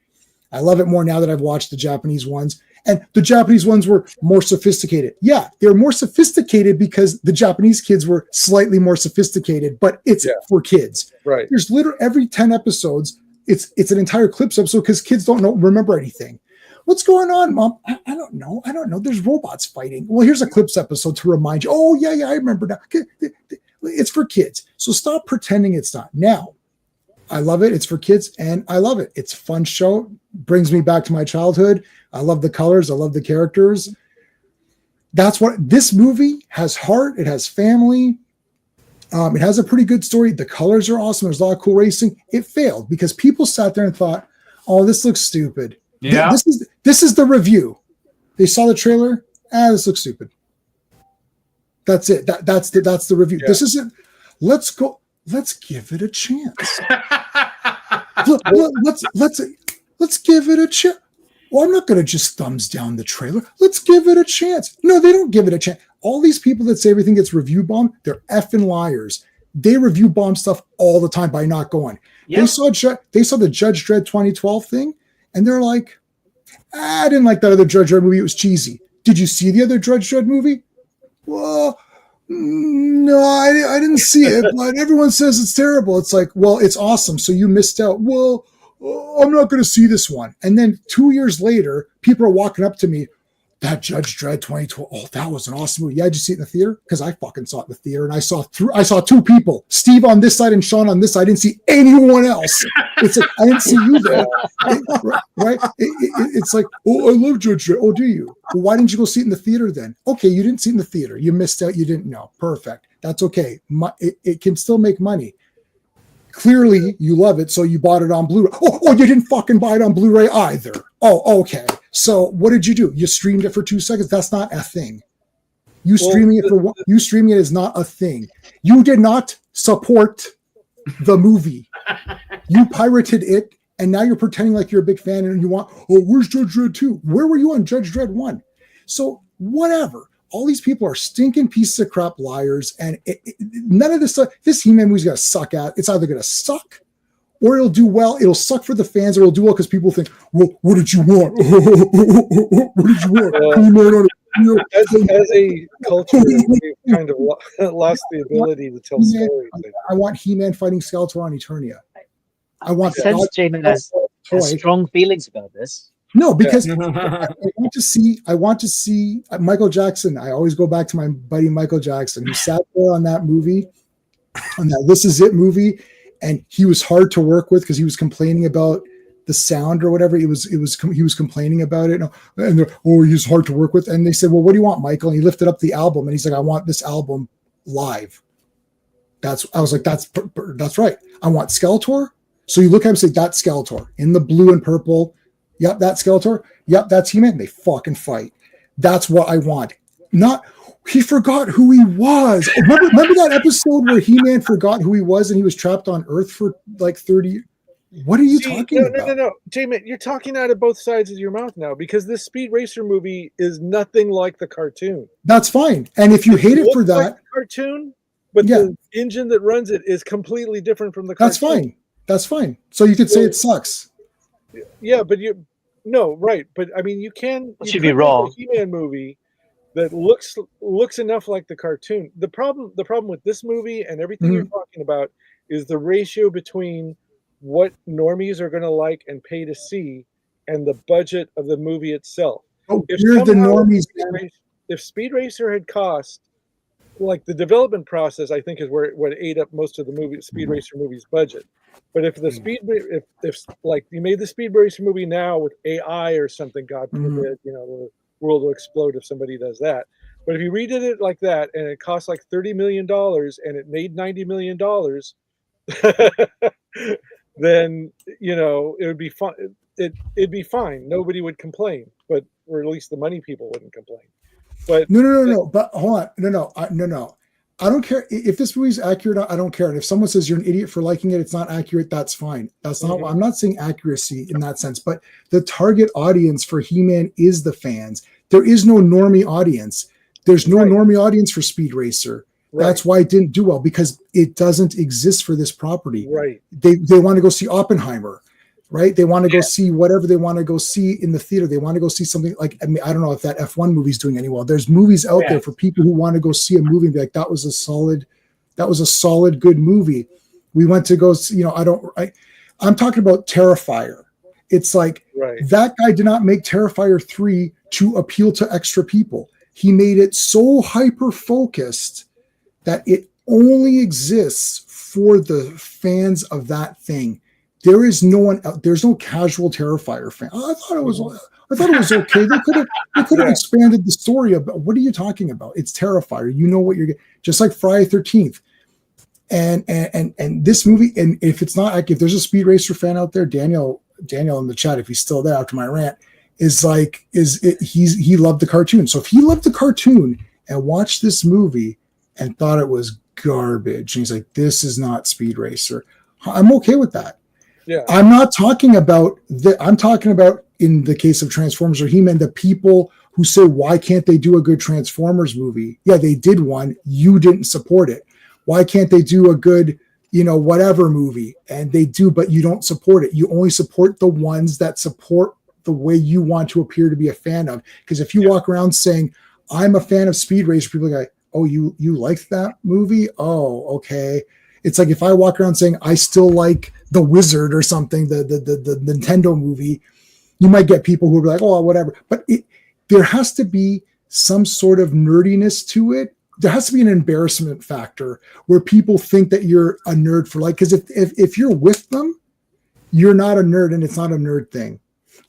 I love it more now that I've watched the Japanese ones. And the Japanese ones were more sophisticated. Yeah, they're more sophisticated because the Japanese kids were slightly more sophisticated, but it's for kids. Right. There's literally every 10 episodes, it's an entire clips episode because kids don't remember anything. What's going on, Mom? I don't know. There's robots fighting. Well, here's a clips episode to remind you. Oh, yeah, I remember now. It's for kids. So stop pretending it's not. Now, I love it. It's for kids, and I love it. It's a fun show. Brings me back to my childhood. I love the colors. I love the characters. That's what this movie has. Heart. It has family. It has a pretty good story. The colors are awesome. There's a lot of cool racing. It failed because people sat there and thought, "Oh, this looks stupid." Yeah. This is the review. They saw the trailer. This looks stupid. That's it. That's the review. Yeah. This isn't. Let's go. Let's give it a chance. Let's give it a chance. Well, I'm not going to just thumbs down the trailer. Let's give it a chance. No, they don't give it a chance. All these people that say everything gets review bombed, they're effing liars. They review bomb stuff all the time by not going. Yep. They saw the Judge Dredd 2012 thing, and they're like, I didn't like that other Judge Dredd movie. It was cheesy. Did you see the other Judge Dredd movie? Well, no, I didn't see it, but everyone says it's terrible. It's like, well, it's awesome. So you missed out. Well, I'm not going to see this one. And then 2 years later, people are walking up to me, that Judge Dredd 2012. Oh, that was an awesome movie. Yeah, did you see it in the theater? Because I fucking saw it in the theater, and I saw two people, Steve on this side and Sean on this side. I didn't see anyone else. It's like, I didn't see you there, right? It's like, oh, I love Judge Dredd. Oh, do you? Well, why didn't you go see it in the theater then? Okay, you didn't see it in the theater. You missed out. You didn't know. Perfect. That's okay. It can still make money. Clearly, you love it, so you bought it on Blu-ray. Oh, you didn't fucking buy it on Blu-ray either. Oh, okay. So what did you do? You streamed it for 2 seconds? That's not a thing. You streaming it is not a thing. You did not support the movie. You pirated it, and now you're pretending like you're a big fan and you want, where's Judge Dredd 2? Where were you on Judge Dredd 1? So whatever. All these people are stinking pieces of crap liars, and none of this stuff. This He-Man movie's going to suck at. It's either going to suck or it'll do well. It'll suck for the fans, or it'll do well because people think, well, what did you want? What did you want? As a culture, we've kind of lost the ability to tell stories. I want He-Man fighting Skeletor on Eternia. I want sense Jamin has strong feelings about this. No, because I want to see Michael Jackson. I always go back to my buddy Michael Jackson, who sat there on that movie, on that This Is It movie, and he was hard to work with because he was complaining about the sound or whatever. He was complaining about it, and he's hard to work with. And they said, well, what do you want, Michael? And he lifted up the album, and he's like, I want this album live. I was like, that's right. I want Skeletor. So you look at him and say, that's Skeletor in the blue and purple. Yep, that's Skeletor. Yep, that's He-Man. They fucking fight. That's what I want. Not, he forgot who he was. Remember that episode where He-Man forgot who he was and he was trapped on Earth for like 30 years? What are you talking about? No. Jamin, you're talking out of both sides of your mouth now, because this Speed Racer movie is nothing like the cartoon. That's fine. And if you hate it for that. Like the cartoon, but the engine that runs it is completely different from the cartoon. That's fine. So you could say it sucks. Yeah, but right. But I mean, you should be wrong. A He-Man movie that looks enough like the cartoon. The problem with this movie and everything you're talking about is the ratio between what normies are going to like and pay to see and the budget of the movie itself. If Speed Racer had cost, like, the development process, I think, is where what ate up most of the Speed Racer movie's budget. But if if like you made the Speed Racer movie now with AI or something, God forbid, the world will explode if somebody does that. But if you redid it like that and it cost like $30 million and it made $90 million, then it would be fun. It'd be fine. Nobody would complain, or at least the money people wouldn't complain. But no. But hold on, no. I don't care if this movie's accurate. I don't care. And if someone says you're an idiot for liking it, it's not accurate. That's fine. That's not. I'm not saying accuracy in that sense, but the target audience for He-Man is the fans. There is no normie audience. There's no normie audience for Speed Racer. That's why it didn't do well, because it doesn't exist for this property. Right. They want to go see Oppenheimer, right? They want to go see whatever they want to go see in the theater. They want to go see something like, I mean, I don't know if that F1 movie's doing any well. There's movies out there for people who want to go see a movie and be like, that was a solid, good movie. We went to go see, I'm talking about Terrifier. It's like that guy did not make Terrifier 3 to appeal to extra people. He made it so hyper focused that it only exists for the fans of that thing. There is no one out. There's no casual Terrifier fan. I thought it was okay. They could have expanded the story about. What are you talking about? It's Terrifier. You know what you're getting. Just like Friday 13th. And this movie, and if it's not like, if there's a Speed Racer fan out there, Daniel in the chat, if he's still there after my rant, he loved the cartoon. So if he loved the cartoon and watched this movie and thought it was garbage, and he's like, this is not Speed Racer, I'm okay with that. Yeah. I'm not talking about I'm talking about, in the case of Transformers or He-Man, the people who say, why can't they do a good Transformers movie? Yeah, they did one. You didn't support it. Why can't they do a good, whatever movie? And they do, but you don't support it. You only support the ones that support the way you want to appear to be a fan of. Because if you walk around saying, I'm a fan of Speed Racer, people are like, oh, you liked that movie? Oh, okay. It's like if I walk around saying I still like The Wizard or something, the Nintendo movie, you might get people who are like, oh, whatever. But there has to be some sort of nerdiness to it. There has to be an embarrassment factor where people think that you're a nerd for because if you're with them, you're not a nerd, and it's not a nerd thing.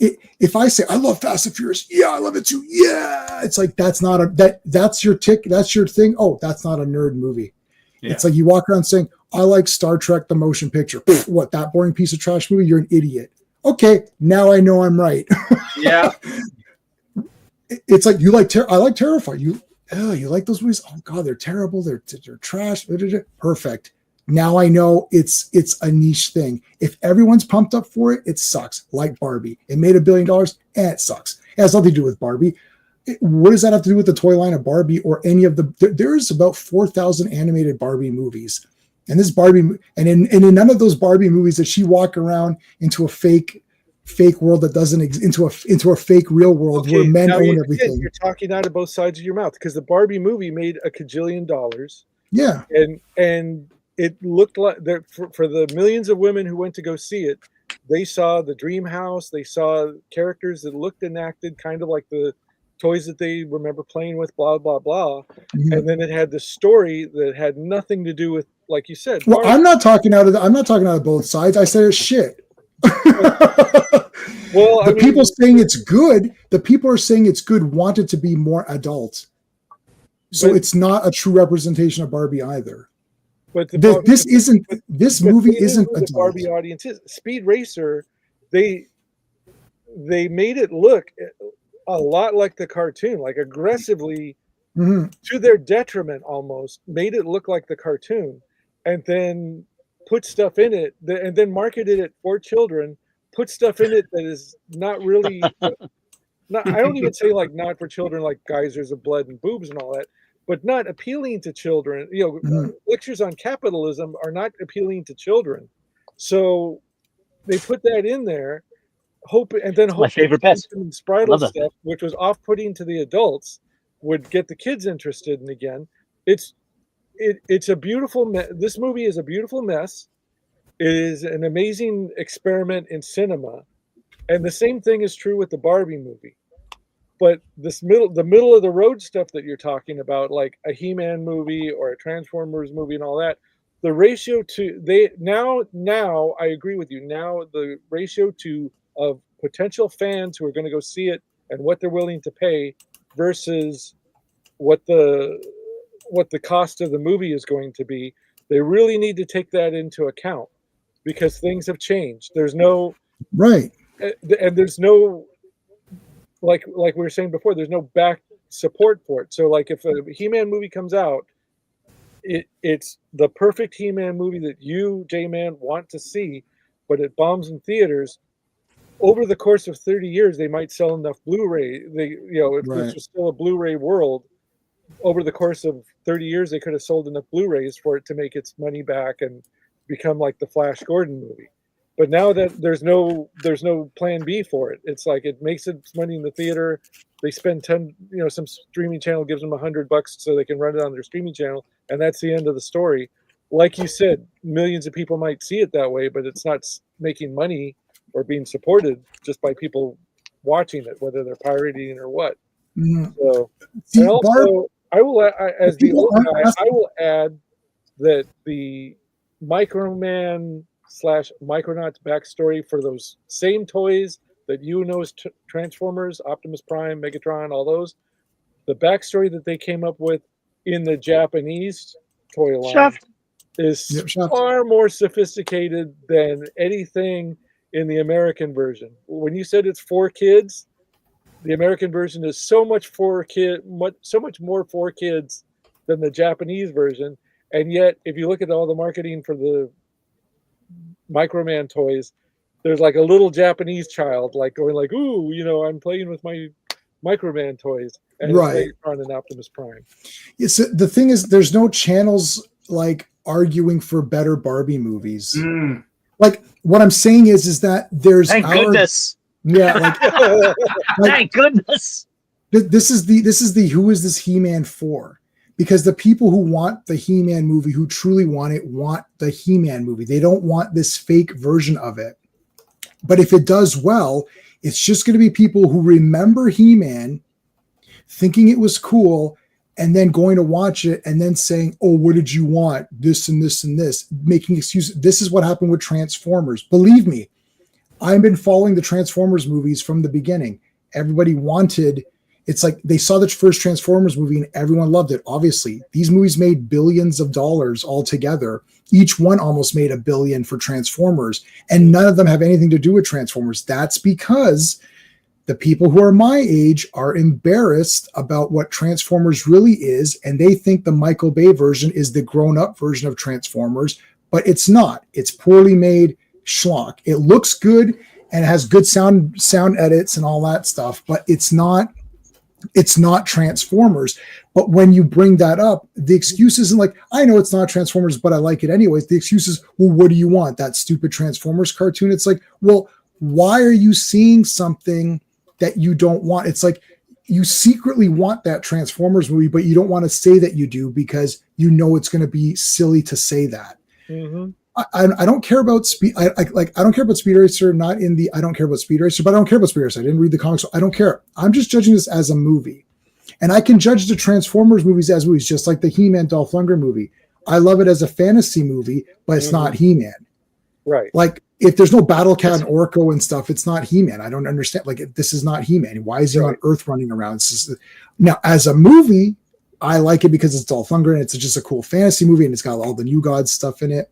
If I say I love Fast and Furious, yeah, I love it too. Yeah, it's like that's your tick, that's your thing. Oh, that's not a nerd movie. Yeah. It's like you walk around saying I like Star Trek the motion picture. What, that boring piece of trash movie? You're an idiot. Okay, now I know I'm right. Yeah. It's like I like Terrifier. You like those movies? Oh God, they're terrible. They're trash. Perfect. Now I know it's a niche thing. If everyone's pumped up for it, it sucks. Like Barbie. It made $1 billion and it sucks. It has nothing to do with Barbie. What does that have to do with the toy line of Barbie or any of the? There's about 4,000 animated Barbie movies, and this Barbie, and in none of those Barbie movies does she walk around into a fake world that doesn't into a fake real world where men own everything. You're talking out of both sides of your mouth, because the Barbie movie made $1 kajillion. Yeah, and it looked like for the millions of women who went to go see it, they saw the dream house. They saw characters that looked enacted, kind of like the toys that they remember playing with, blah, blah, blah. Mm-hmm. And then it had the story that had nothing to do with, like you said. Well, I'm not talking out of both sides. I said it's shit. Well, people saying it's good, the people are saying it's good want it to be more adult. So it's not a true representation of Barbie either. But this movie isn't adult. The Barbie audience is Speed Racer. They made it look a lot like the cartoon, like aggressively to their detriment, almost made it look like the cartoon, and then put stuff in it and then marketed it for children, put stuff in it that is not really not, I don't even say like not for children, like geysers of blood and boobs and all that, but not appealing to children. Lectures on capitalism are not appealing to children. So they put that in there, my favorite bet. Spritle stuff, which was off-putting to the adults, would get the kids interested in again. It's a beautiful this movie is a beautiful mess. It is an amazing experiment in cinema, and the same thing is true with the Barbie movie. But the middle of the road stuff that you're talking about, like a He-Man movie or a Transformers movie and all that, the ratio to now I agree with you. Now the ratio of potential fans who are going to go see it and what they're willing to pay versus what the cost of the movie is going to be, they really need to take that into account, because things have changed. There's no and there's no, like we were saying before, there's no back support for it. So like if a He-Man movie comes out, it's the perfect He-Man movie that you, J-Man, want to see, but it bombs in theaters. Over the course of 30 years, they might sell enough Blu-ray. If this Right. was still a Blu-ray world, over the course of 30 years, they could have sold enough Blu-rays for it to make its money back and become like the Flash Gordon movie. But now that there's no plan B for it, it's like it makes its money in the theater. They spend 10, some streaming channel gives them $100 so they can run it on their streaming channel, and that's the end of the story. Like you said, millions of people might see it that way, but it's not making money or being supported just by people watching it, whether they're pirating or what. Mhm. So, See, and also, I will, as the people old aren't guy, asking- I will add that the Microman / Micronauts backstory for those same toys that as Transformers, Optimus Prime, Megatron, all those, the backstory that they came up with in the Japanese toy line Shaft. is Yep, Shaft. far more sophisticated than anything in the American version. When you said it's for kids, the American version is so much more for kids than the Japanese version. And yet, if you look at all the marketing for the Microman toys, there's like a little Japanese child like going like, "Ooh, I'm playing with my Microman toys," and Right. it's Megatron and Optimus Prime. The thing is, there's no channels like arguing for better Barbie movies. Mm. Like what I'm saying is that there's Thank goodness. Yeah, like Thank goodness. this is the who is this He-Man for? Because the people who want the He-Man movie, who truly want the He-Man movie. They don't want this fake version of it. But if it does well, it's just going to be people who remember He-Man, thinking it was cool, and then going to watch it and then saying, "Oh, what did you want? This and this and this," making excuses. This is what happened with Transformers. Believe me, I've been following the Transformers movies from the beginning. Everybody wanted, it's like they saw the first Transformers movie and everyone loved it. Obviously, these movies made billions of dollars altogether. Each one almost made $1 billion for Transformers, and none of them have anything to do with Transformers. That's because the people who are my age are embarrassed about what Transformers really is, and they think the Michael Bay version is the grown-up version of Transformers, but it's not. It's poorly made schlock. It looks good and it has good sound edits and all that stuff, but it's not Transformers. But when you bring that up, the excuse isn't like, I know it's not Transformers, but I like it anyways. The excuse is, well, what do you want? That stupid Transformers cartoon? It's like, well, why are you seeing something that you don't want? It's like you secretly want that Transformers movie, but you don't want to say that you do because you know it's going to be silly to say that. Mm-hmm. I don't care about Speed. I don't care about Speed Racer. I don't care about Speed Racer, but I don't care about Speed Racer. I didn't read the comics, so I don't care. I'm just judging this as a movie, and I can judge the Transformers movies as movies, just like the He-Man Dolph Lundgren movie. I love it as a fantasy movie, but it's not He-Man. Right. Like if there's no Battle Cat and Orko and stuff, it's not He-Man. I don't understand. Like this is not He-Man. Why is he on Earth running around? Now as a movie, I like it because it's Dolph Lundgren. It's just a cool fantasy movie, and it's got all the New Gods stuff in it.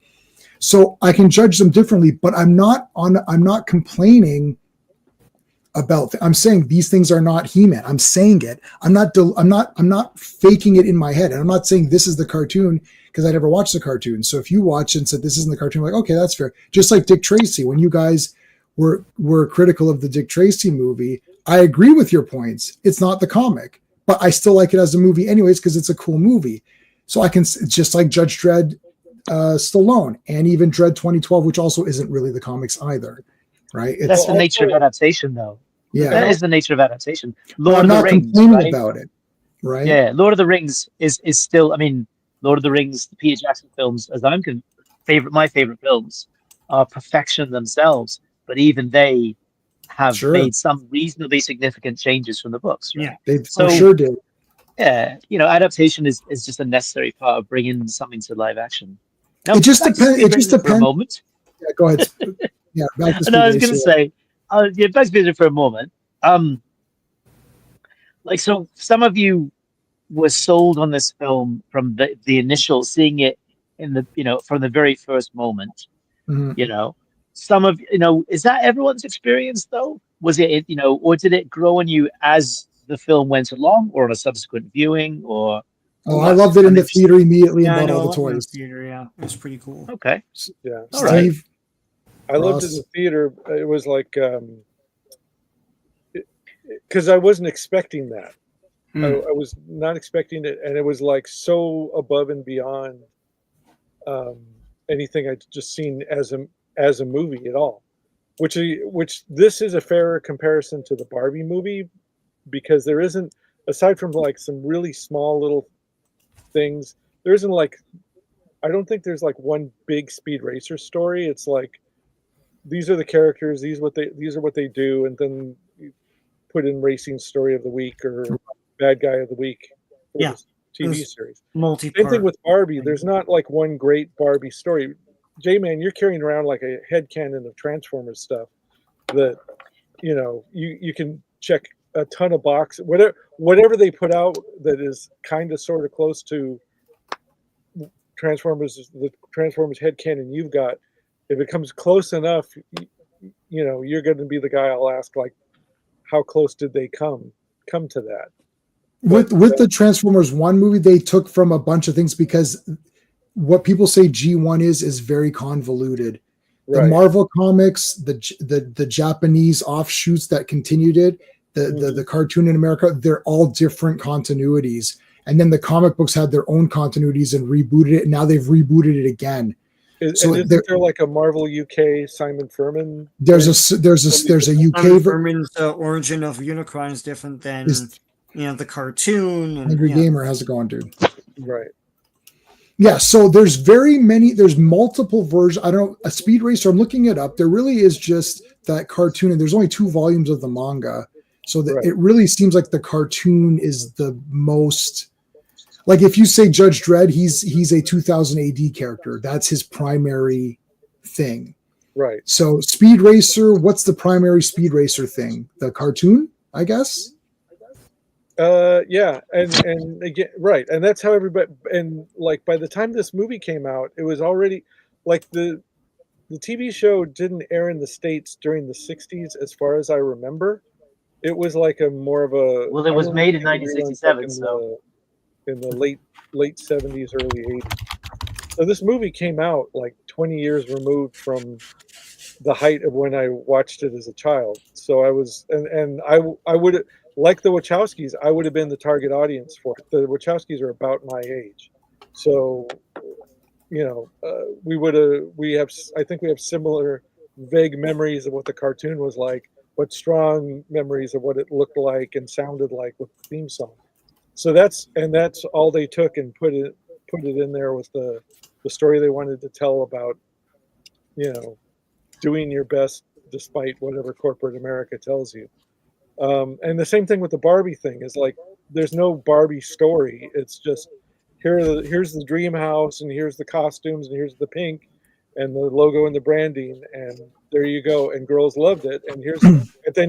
So I can judge them differently, but I'm not complaining about. I'm saying these things are not He-Man. I'm saying it. I'm not faking it in my head, and I'm not saying this is the cartoon because I never watched the cartoon. So if you watch and said this isn't the cartoon, I'm like, okay, that's fair. Just like Dick Tracy, when you guys were critical of the Dick Tracy movie, I agree with your points. It's not the comic, but I still like it as a movie anyways because it's a cool movie. So I can. It's just like Judge Dredd. Stallone, and even Dread 2012, which also isn't really the comics either, right? That's the nature of adaptation, though. Yeah, that is the nature of adaptation. I'm not complaining about it, right? Yeah, Lord of the Rings is still. I mean, Lord of the Rings, the Peter Jackson films, as my favorite films, are perfection themselves. But even they have made some reasonably significant changes from the books. Right? Yeah, they sure did. Yeah, adaptation is just a necessary part of bringing something to live action. Now, it just depends. It just depends. For a moment. Yeah, go ahead. Yeah, back to no, I was going to say, back to Speed for a moment. So some of you were sold on this film from the initial seeing it in the from the very first moment. Mm-hmm. Some of is that everyone's experience though? Was it or did it grow on you as the film went along, or on a subsequent viewing, or Oh, I loved it in the theater immediately and Yeah, I bought know. all I the loved it in the toys. theater. Yeah, it was pretty cool. Okay. Yeah. All right. Steve, I loved it in Ross. the theater. It was like because I wasn't expecting that. I was not expecting it, and it was like so above and beyond um, anything I'd just seen as a movie at all. Which this is a fairer comparison to the Barbie movie because there isn't, aside from like some really small little things, there isn't like, I don't think there's like one big Speed Racer story. It's like these are the characters, these are what they do, and then you put in racing story of the week or bad guy of the week for Yeah, this TV was series. multi-part. Same thing with Barbie. thing. There's not like one great Barbie story. J-Man, you're carrying around like a headcanon of Transformers stuff that you can check a ton of boxes. Whatever they put out that is kind of sort of close to Transformers, the Transformers headcanon you've got. If it comes close enough, you're going to be the guy I'll ask, like, how close did they come to that? With the Transformers 1 movie, they took from a bunch of things because what people say G1 is very convoluted. The Right. Marvel comics, the Japanese offshoots that continued it, the cartoon in America, they're all different continuities. And then the comic books had their own continuities and rebooted it, and now they've rebooted it again. So isn't there like a Marvel UK Simon Furman? There's a UK Simon Furman's origin of Unicron is different than the cartoon. And, Angry Gamer. How's it going, dude? Right. Yeah, so there's multiple versions. I don't know, a Speed Racer, I'm looking it up. There really is just that cartoon, and there's only 2 volumes of the manga. So it really seems like the cartoon is the most, like if you say Judge Dredd, he's a 2000 AD character. That's his primary thing. Right. So Speed Racer, what's the primary Speed Racer thing? The cartoon, I guess? Yeah, and again, right, and that's how everybody. And like by the time this movie came out, it was already like the TV show didn't air in the States during the '60s, as far as I remember. It was like a more of a. Well, it was made in reruns, 1967, like so in the late '70s, early '80s. So this movie came out like 20 years removed from the height of when I watched it as a child. So I was, and I would, like the Wachowskis, I would have been the target audience for it. The Wachowskis are about my age, so I think we have similar vague memories of what the cartoon was like, but strong memories of what it looked like and sounded like with the theme song. So that's all they took and put it in there with the story they wanted to tell about, doing your best despite whatever corporate America tells you. And the same thing with the Barbie thing is like, there's no Barbie story. It's just here's the dream house, and here's the costumes, and here's the pink, and the logo and the branding, and there you go. And girls loved it. And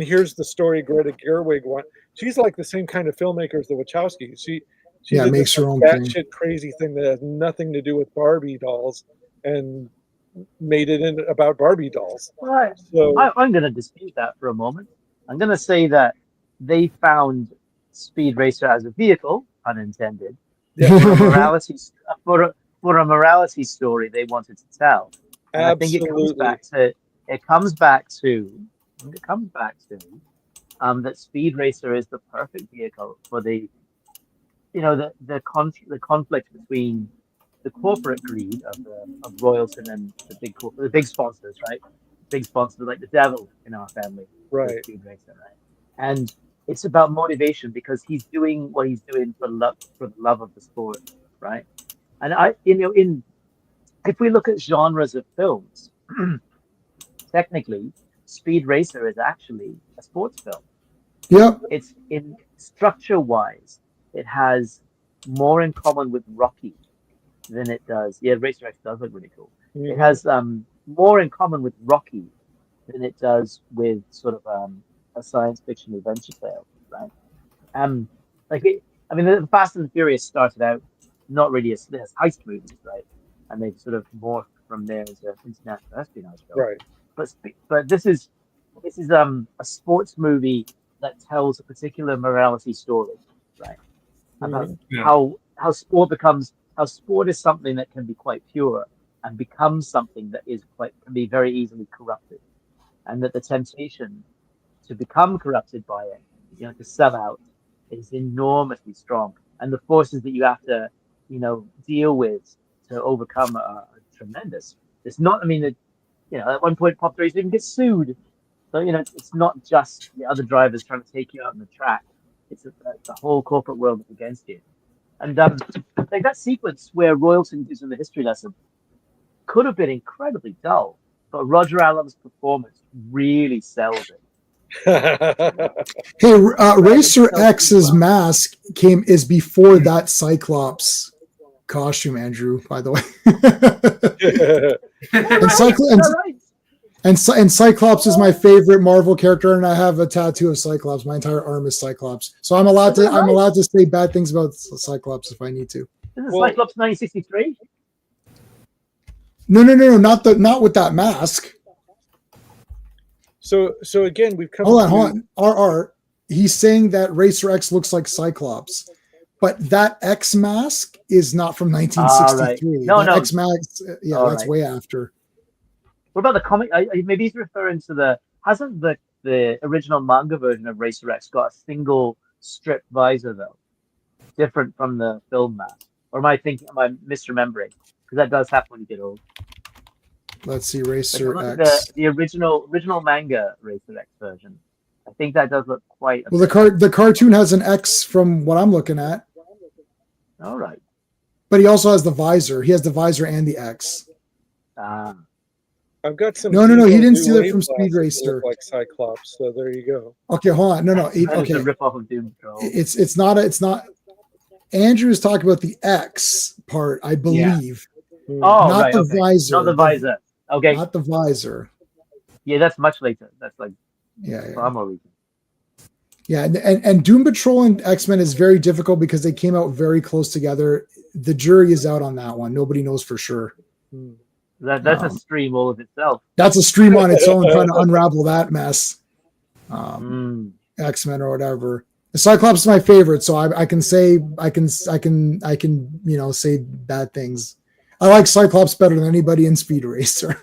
here's the story Greta Gerwig won. She's like the same kind of filmmaker as the Wachowskis. She did makes this her own batshit crazy thing that has nothing to do with Barbie dolls, and made it about Barbie dolls. Right. So I'm going to dispute that for a moment. I'm going to say that they found Speed Racer as a vehicle, unintended, for a morality for a morality story they wanted to tell. And absolutely. I think it comes back to that Speed Racer is the perfect vehicle for the conflict between the corporate greed of Royalton and the big sponsors, right? Big sponsors like the devil in our family, right? Speed Racer, right? And it's about motivation because he's doing what he's doing for the love of the sport, right? And if we look at genres of films, technically, Speed Racer is actually a sports film. Yep. It's in structure-wise, it has more in common with Rocky than it does. Yeah, Racer X does look really cool. Mm-hmm. It has more in common with Rocky than it does with sort of a science fiction adventure tale, right? The Fast and the Furious started out not really as heist movies, right? And they've sort of morphed from there into international espionage film. Right. But this is a sports movie that tells a particular morality story, right? About how sport is something that can be quite pure and becomes something that can be very easily corrupted, and that the temptation to become corrupted by it, to sell out, is enormously strong, and the forces that you have to, deal with to overcome are tremendous. It's not, I mean, at one point, Pop Racer even gets sued. So, it's not just the other drivers trying to take you out on the track. It's the whole corporate world that's against you. And like that sequence where Royalton gives him the history lesson could have been incredibly dull, but Roger Allam's performance really sells it. Hey, Racer X's mask is before that Cyclops costume, Andrew, by the way. And Cyclops is my favorite Marvel character, and I have a tattoo of Cyclops. My entire arm is Cyclops, so I'm allowed to say bad things about Cyclops if I need to. Isn't Cyclops 1963? No, not with that mask. So again, we've come. Hold on. He's saying that Racer X looks like Cyclops, but that X mask is not from 1963. Right. No. X mask, that's way after. What about the comic? Maybe he's referring to hasn't the original manga version of Racer X got a single strip visor though, different from the film mask? Or am I misremembering? Because that does happen when you get old. Let's see, Racer X. The original manga Racer X version. I think that does look quite. The cartoon has an X from what I'm looking at. All right. But he also has the visor. He has the visor and the X. I've got some. No. He didn't steal it from Speed Racer. Like Cyclops. So there you go. Okay, hold on. No. Okay. A rip off of Doom Patrol. It's not. Andrew is talking about the X part, I believe. Yeah. Not the visor. Not the visor. Okay. Not the visor. Yeah, that's much later. That's like far more recent. Yeah, and Doom Patrol and X-Men is very difficult because they came out very close together. The jury is out on that one. Nobody knows for sure. That's a stream all of itself. That's a stream on its own trying to unravel that mess. X-Men or whatever. The Cyclops is my favorite, so I can say say bad things. I like Cyclops better than anybody in Speed Racer.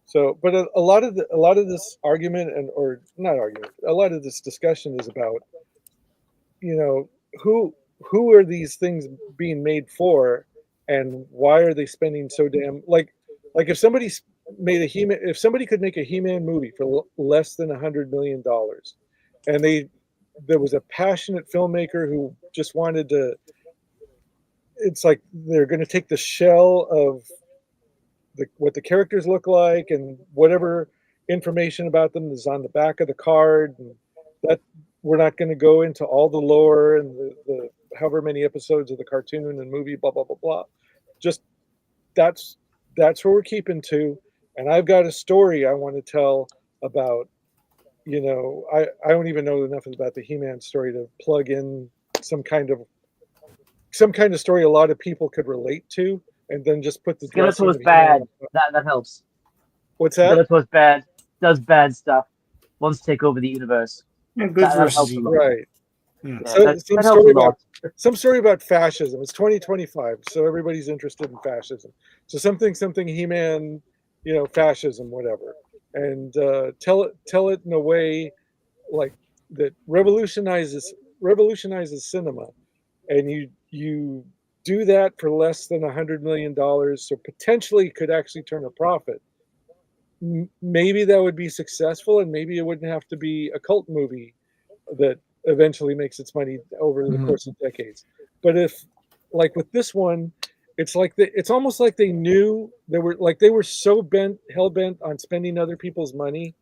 So, but a lot of this argument a lot of this discussion is about, who are these things being made for, and why are they spending so damn like if somebody could make a He-Man movie for less than $100 million, and there was a passionate filmmaker who just wanted to. It's like they're going to take the shell of what the characters look like and whatever information about them is on the back of the card, and that we're not going to go into all the lore and the however many episodes of the cartoon and movie, blah blah blah blah. Just that's where we're keeping to, and I've got a story I want to tell about. I don't even know enough about the He-Man story to plug in some kind of story a lot of people could relate to, and then just put the Skeletor is bad. That helps. What's that? Skeletor's bad. Does bad stuff. Wants to take over the universe. Yeah, good versus evil. Right. Yeah. Some story about fascism. It's 2025, so everybody's interested in fascism. So something He-Man, fascism, whatever, and tell it in a way like that revolutionizes cinema, and you do that for less than $100 million, so potentially could actually turn a profit. Maybe that would be successful, and maybe it wouldn't have to be a cult movie that eventually makes its money over the course of decades. But if, like with this one, it's like it's almost like they knew they were so hell bent on spending other people's money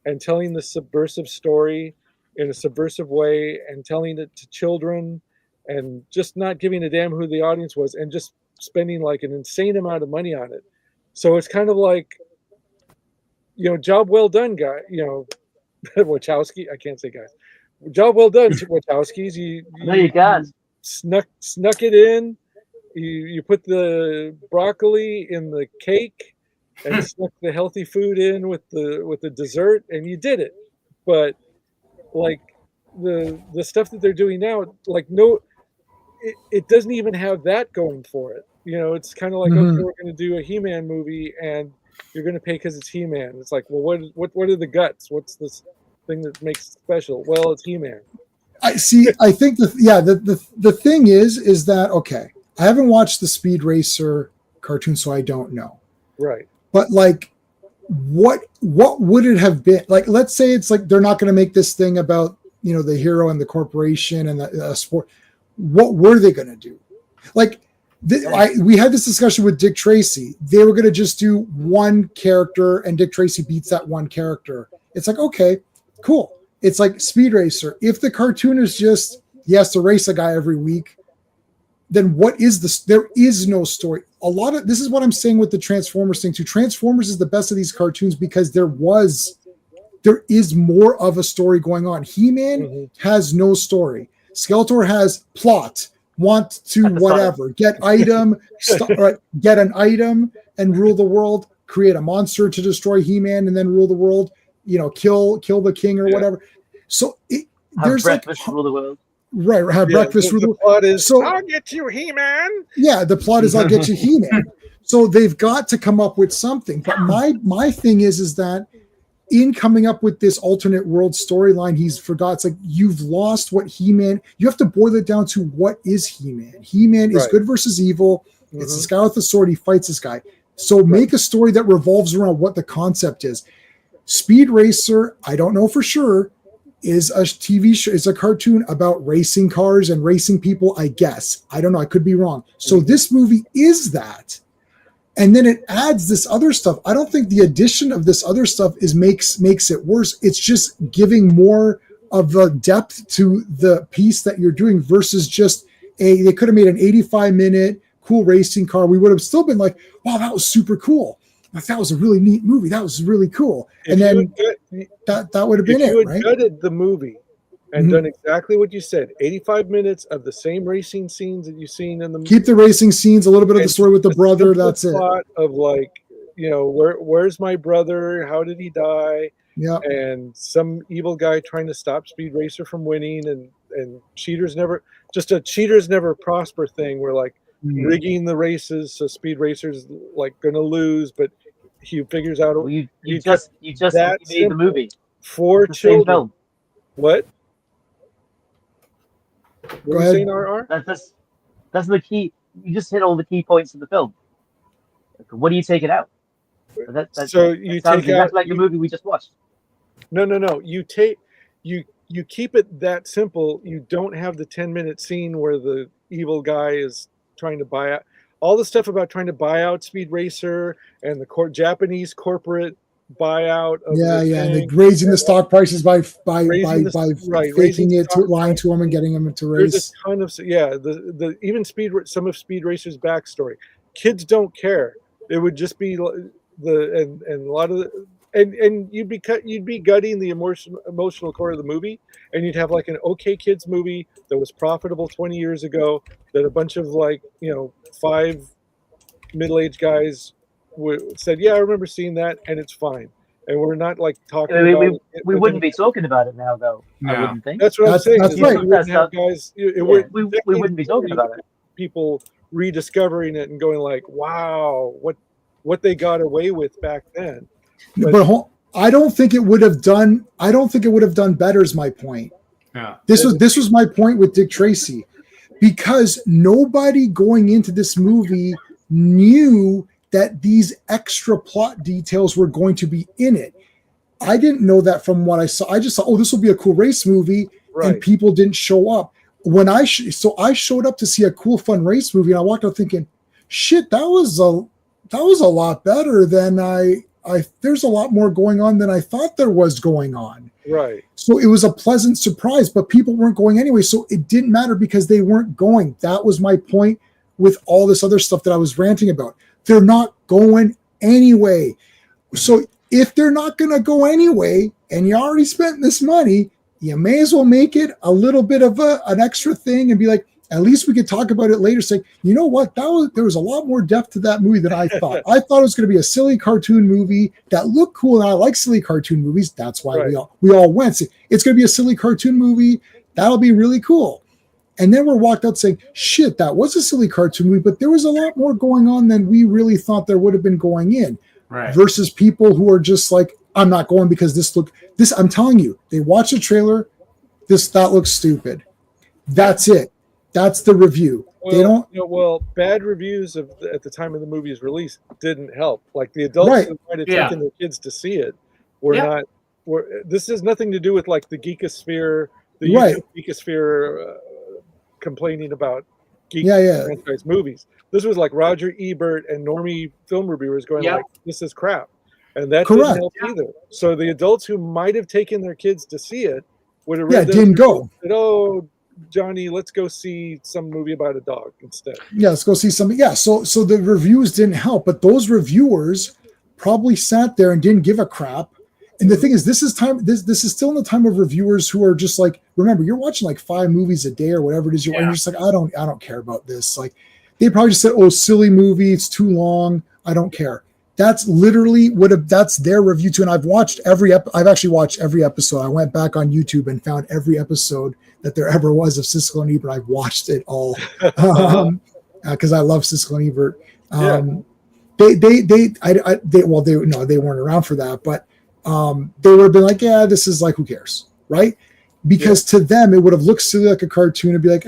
and telling the subversive story in a subversive way and telling it to children and just not giving a damn who the audience was and just spending like an insane amount of money on it. So it's kind of like, job well done, guy. Wachowski. I can't say guys. Job well done, Wachowskis. You snuck it in. You put the broccoli in the cake and snuck the healthy food in with the dessert, and you did it. But like the stuff that they're doing now, like no, it doesn't even have that going for it. You know, it's kind of like, Mhm. okay, we're going to do a He-Man movie, and you're going to pay because it's He-Man. It's like, well, what are the guts? What's this thing that makes it special? Well, it's He-Man. I see. I think the thing is that okay. I haven't watched the Speed Racer cartoon, so I don't know. Right. But like, what would it have been? Like, let's say it's like they're not going to make this thing about the hero and the corporation and the sport. What were they going to do? Like, we had this discussion with Dick Tracy. They were going to just do one character, and Dick Tracy beats that one character. It's like, okay, cool. It's like Speed Racer. If the cartoon is just he has to race a guy every week, then what is this? There is no story. This is what I'm saying with the Transformers thing too. Transformers is the best of these cartoons because there is more of a story going on. He-Man has no story. Skeletor has plot, want to whatever, get item, get an item and rule the world, create a monster to destroy He-Man and then rule the world, kill the king or whatever. So there's breakfast, rule the world. Right, have breakfast. The plot is, I'll get you, He-Man. Yeah, the plot is I'll get you, He-Man. So they've got to come up with something. But my thing is that in coming up with this alternate world storyline, he's forgot. It's like you've lost what He-Man. You have to boil it down to what is He-Man. He-Man is good versus evil. It's this guy with a sword. He fights this guy. So make a story that revolves around what the concept is. Speed Racer, I don't know for sure, is a TV show, is a cartoon about racing cars and racing people, I guess. I don't know. I could be wrong. So this movie is that. And then it adds this other stuff. I don't think the addition of this other stuff makes it worse. It's just giving more of the depth to the piece that you're doing versus just they could have made an 85-minute cool racing car. We would have still been like, wow, that was super cool. That was a really neat movie. That was really cool. And then that would have been it, right? If you had gutted the movie and done exactly what you said, 85 minutes of the same racing scenes that you've seen in the movie. Keep the racing scenes, a little bit of the story with the brother, that's it. Of like, where's my brother? How did he die? Yeah. And some evil guy trying to stop Speed Racer from winning, and cheaters never prosper thing where like rigging the races so Speed Racer's like gonna lose, but he figures out you just made the movie for the children. same film. What? Go ahead. Saying, RR? That's the key. You just hit all the key points of the film. What do you take it out? That sounds exactly like the movie we just watched. No. You keep it that simple. You don't have the 10-minute scene where the evil guy is trying to buy out all the stuff about trying to buy out Speed Racer and the Japanese corporate buyout of and they're raising the stock prices by faking it, lying to them and getting them to race. There's a ton of even some of Speed Racer's backstory. Kids don't care. It would just be and a lot of and you'd be gutting the emotional core of the movie, and you'd have like an okay kids movie that was profitable 20 years ago that a bunch of 5 middle-aged guys said, yeah, I remember seeing that, and it's fine. And we're not like talking about it. We wouldn't be talking about it now, though. No. I wouldn't think. That's what I'm saying. That's right. We wouldn't be talking about it. People rediscovering it and going like, wow, what they got away with back then. But I don't think it would have done better is my point. Yeah. This was my point with Dick Tracy, because nobody going into this movie knew that these extra plot details were going to be in it. I didn't know that from what I saw. I just thought, oh, this will be a cool race movie, and people didn't show up. When I showed up to see a cool, fun race movie, and I walked out thinking, shit, that was a lot better than there's a lot more going on than I thought there was going on. Right. So it was a pleasant surprise, but people weren't going anyway. So it didn't matter because they weren't going. That was my point with all this other stuff that I was ranting about. They're not going anyway. So if they're not going to go anyway, and you already spent this money, you may as well make it a little bit of an extra thing and be like, At least we could talk about it later. Say, you know what? There was a lot more depth to that movie than I thought. I thought it was going to be a silly cartoon movie that looked cool, and I like silly cartoon movies. That's why we all went. It's going to be a silly cartoon movie. That'll be really cool. And then we're walked out saying, shit, that was a silly cartoon movie, but there was a lot more going on than we really thought there would have been going in. Right. Versus people who are just like, I'm not going because this, I'm telling you, they watch the trailer, that looks stupid. That's it. That's the review. Well, they don't. Well, bad reviews at the time of the movie's release didn't help. Like the adults who might have taken their kids to see it were not. This has nothing to do with like the geekosphere, the YouTube geekosphere complaining about geek franchise movies. This was like Roger Ebert and normie film reviewers going like, "This is crap," and that didn't help either. So the adults who might have taken their kids to see it would have read didn't go. Said, "Oh, Johnny, let's go see some movie about a dog instead." Yeah, let's go see something. Yeah, so the reviews didn't help, but those reviewers probably sat there and didn't give a crap. And the thing is, this is still in the time of reviewers who are just like, remember, you're watching like 5 movies a day or whatever it is. And you're just like, I don't care about this. Like, they probably just said, oh, silly movie, it's too long, I don't care. That's literally that's their review too. And I've actually watched every episode. I went back on YouTube and found every episode that there ever was of Siskel and Ebert. I've watched it all because I love Siskel and Ebert. They weren't around for that, but they would have been like, yeah, this is like, who cares, right? Because to them, it would have looked silly like a cartoon and be like,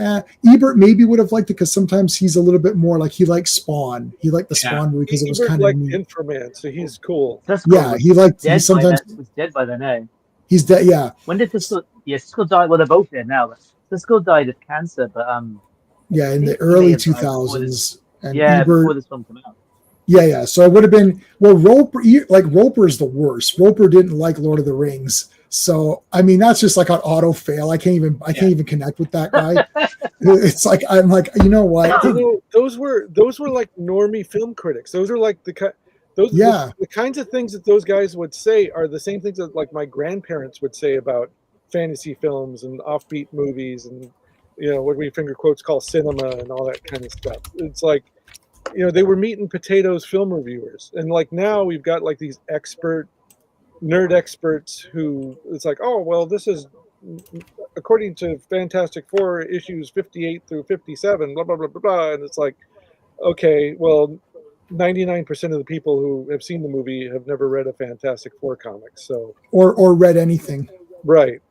Ebert maybe would have liked it because sometimes he's a little bit more like, he liked Spawn. He liked the Spawn movie because it was kind of neat. Inframan, so he's cool. He liked. He sometimes was dead by then, eh? He's dead. Yeah. When did Siskel? Yeah, Siskel died. Well, they're both dead now. Siskel died of cancer, but in the early 2000s. And Ebert, before this film came out. Yeah. So it would have been Roper. Roper is the worst. Roper didn't like Lord of the Rings. So I mean, that's just like an auto fail. I can't even connect with that guy. It's like I'm like, you know what? Those were like normie film critics. Those are like the kinds of things that those guys would say are the same things that like my grandparents would say about fantasy films and offbeat movies and what we finger quotes call cinema and all that kind of stuff. It's like they were meat and potatoes film reviewers, and like now we've got like these nerd experts who it's like, oh well, this is according to Fantastic Four issues 58 through 57, blah blah blah blah blah, and it's like, okay, well, 99% of the people who have seen the movie have never read a Fantastic Four comic, so or read anything. Right.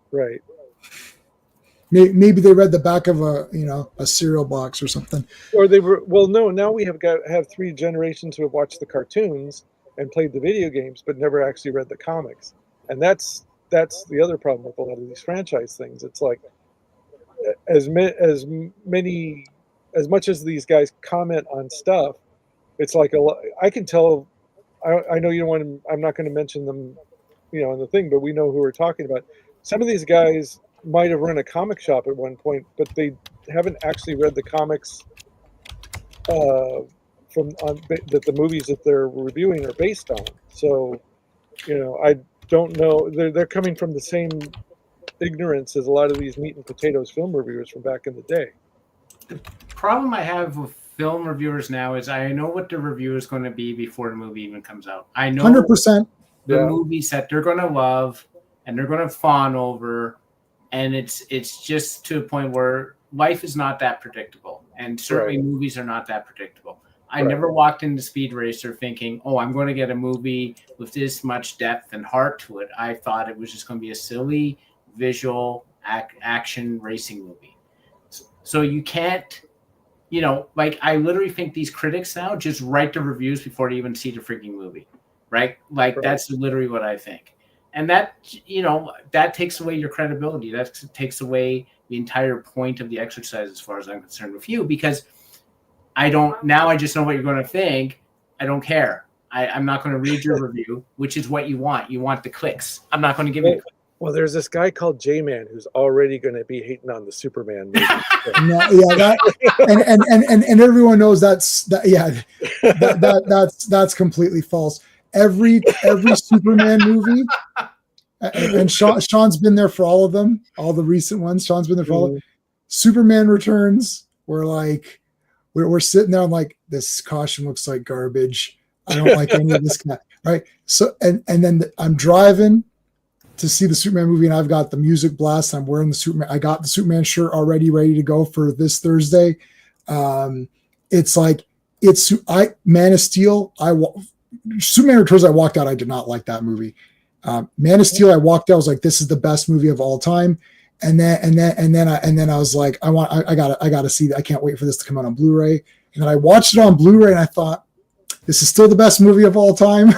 Maybe they read the back of a cereal box or something. Or they were no. Now we have 3 generations who have watched the cartoons and played the video games, but never actually read the comics, and that's the other problem with a lot of these franchise things. It's like as much as these guys comment on stuff, it's like I can tell. I know you don't want to. I'm not going to mention them, on the thing, but we know who we're talking about. Some of these guys might have run a comic shop at one point, but they haven't actually read the comics that the movies that they're reviewing are based on. So, I don't know. They're coming from the same ignorance as a lot of these meat and potatoes film reviewers from back in the day. The problem I have with film reviewers now is I know what the review is going to be before the movie even comes out. I know 100%. The movies that they're going to love and they're going to fawn over, and it's just to a point where life is not that predictable, and certainly movies are not that predictable. I never walked into Speed Racer thinking, oh, I'm going to get a movie with this much depth and heart to it. I thought it was just going to be a silly visual action racing movie. So you can't, I literally think these critics now just write the reviews before they even see the freaking movie, right? That's literally what I think. And that, that takes away your credibility. That takes away the entire point of the exercise as far as I'm concerned with you, because I just know what you're going to think. I don't care. I'm not going to read your review, which is what you want. You want the clicks. I'm not going to give you the clicks. Well, there's this guy called J-Man who's already going to be hating on the Superman movie. And everyone knows that's completely false. Every Superman movie, and Sean's been there for all of them, all the recent ones. Sean's been there for all of them. Superman Returns, where like we're sitting there. I'm like, this costume looks like garbage. I don't like any of this guy. Right. So and then I'm driving to see the Superman movie, and I've got the music blast. I'm wearing the Superman. I got the Superman shirt already ready to go for this Thursday. It's like Man of Steel. Superman Returns. I walked out. I did not like that movie. Man of Steel. I walked out. I was like, this is the best movie of all time. And then I was like, I gotta see that. I can't wait for this to come out on Blu-ray. And then I watched it on Blu-ray, and I thought, this is still the best movie of all time.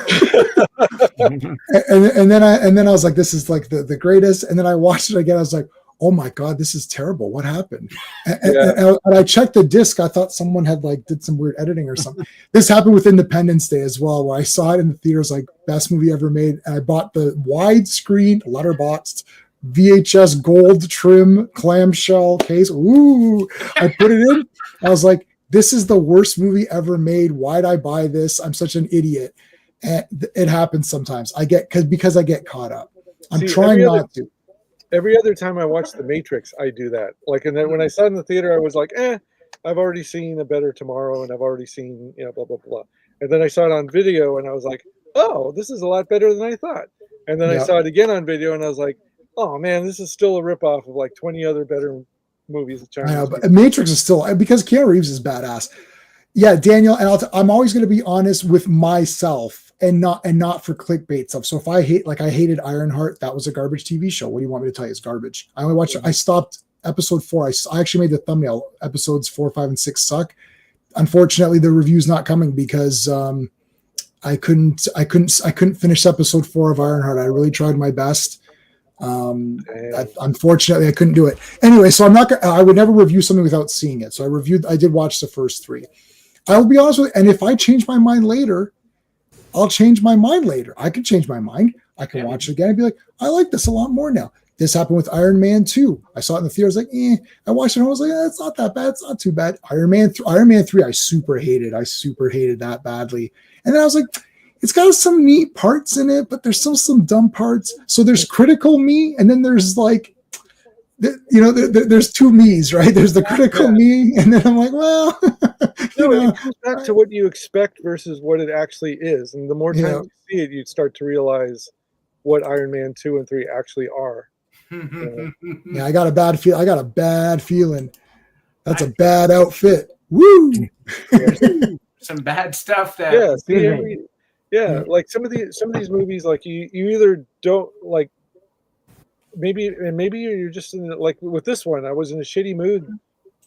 and then I was like, this is like the greatest. And then I watched it again. I was like, oh my God, this is terrible. What happened? And I checked the disc. I thought someone had like did some weird editing or something. This happened with Independence Day as well, where I saw it in the theaters, like best movie ever made. And I bought the widescreen letterboxed VHS gold trim clamshell case. Ooh, I put it in. I was like, this is the worst movie ever made. Why'd I buy this? I'm such an idiot. And it happens sometimes. Because I get caught up. I'm trying not to. Every other time I watch The Matrix, I do that. Like, and then when I saw it in the theater, I was like, I've already seen A Better Tomorrow, and I've already seen, blah, blah, blah. And then I saw it on video, and I was like, oh, this is a lot better than I thought. And then I saw it again on video, and I was like, oh man, this is still a ripoff of like 20 other better movies. I know, but Matrix is still, because Keanu Reeves is badass. Yeah, Daniel, and I'm always going to be honest with myself and not for clickbait stuff. So if I hated Ironheart, that was a garbage TV show. What do you want me to tell you? It's garbage. I stopped episode 4. I actually made the thumbnail. Episodes 4, 5, and 6 suck. Unfortunately, the review's not coming because I couldn't finish episode 4 of Ironheart. I really tried my best. Unfortunately, I couldn't do it anyway. So I would never review something without seeing it. So I did watch the first 3. I will be honest with you, and if I change my mind later, I'll change my mind later. I can change my mind. I can watch it again and be like, I like this a lot more now. This happened with Iron Man 2. I saw it in the theater. I was like, I watched it and I was like, it's not that bad. It's not too bad. Iron Man 3, I super hated that badly. And then I was like, it's got some neat parts in it, but there's still some dumb parts. So there's critical me, and then there's like, there's two me's, right? There's the critical me, and then I'm like, well, it comes back to what you expect versus what it actually is. And the more time you see it, you start to realize what Iron Man 2 and 3 actually are. Yeah, I got a bad feeling. That's a bad outfit. Woo! Some bad stuff that. Like some of these movies, like you either don't like. Maybe you're just in like with this one. I was in a shitty mood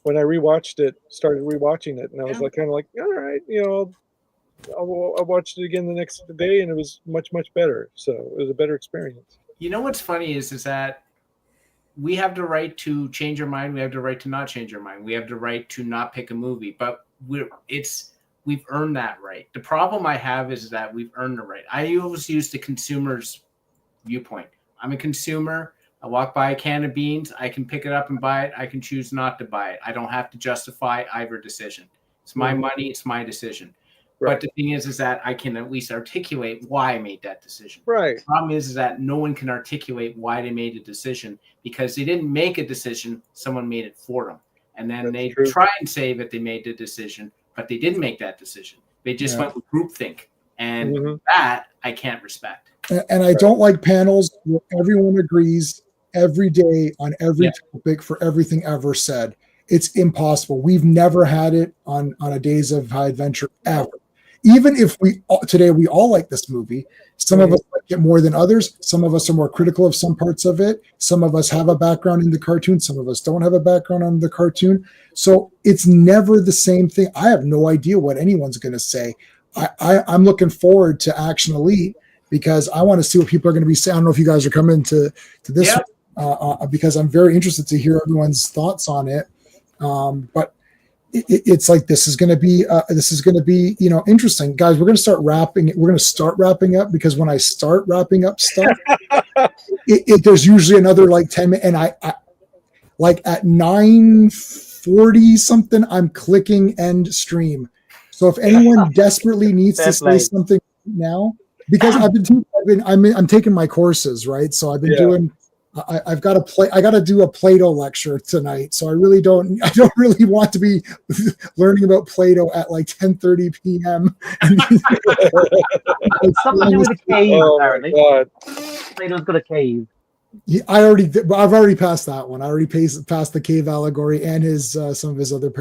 when I started rewatching it, and I was like kind of like, all right, I watched it again the next day, and it was much better. So it was a better experience. You know what's funny is that we have the right to change our mind. We have the right to not change our mind. We have the right to not pick a movie, but we've earned that right. The problem I have is that we've earned the right. I always use the consumer's viewpoint. I'm a consumer. I walk by a can of beans. I can pick it up and buy it. I can choose not to buy it. I don't have to justify either decision. It's my money. It's my decision. Right. But the thing is that I can at least articulate why I made that decision. Right. The problem is that no one can articulate why they made a decision because they didn't make a decision. Someone made it for them. And then they try and say that they made the decision, but they didn't make that decision. They just went with groupthink. And that I can't respect. And I don't like panels where everyone agrees every day on every topic for everything ever said. It's impossible. We've never had it on a Days of High Adventure ever. Even if we all like this movie, some of us like it more than others. Some of us are more critical of some parts of it. Some of us have a background in the cartoon. Some of us don't have a background on the cartoon. So it's never the same thing. I have no idea what anyone's going to say. I'm looking forward to Action Elite because I want to see what people are going to be saying. I don't know if you guys are coming to this because I'm very interested to hear everyone's thoughts on it. But it's like this is going to be interesting, guys. We're going to start wrapping. We're going to start wrapping up because when I start wrapping up stuff, there's usually another like 10 minutes, and I like at 9:40 something, I'm clicking end stream. So if anyone desperately needs to say something now, because I'm taking my courses, right? So I've been doing I've got to play. I got to do a Play-Doh lecture tonight, so I don't really want to be learning about Play-Doh at like 10:30 p.m. It's something to do with a cave, Oh apparently. my God. Plato's got a cave. I've already passed that one. I already passed the cave allegory and his some of his other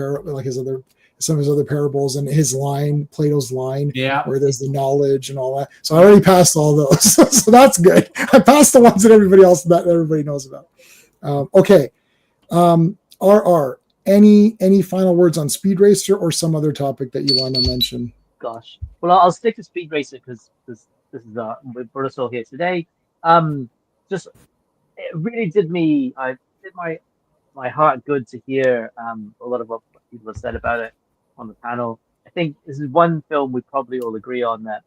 parables and his line, Plato's line, where there's the knowledge and all that. So I already passed all those. So that's good. I passed the ones that everybody knows about. Okay. RR, any final words on Speed Racer or some other topic that you want to mention? Gosh. Well, I'll stick to Speed Racer because this is we brought us all here today. Just it really did my heart good to hear a lot of what people have said about it on the panel. I think this is one film we probably all agree on that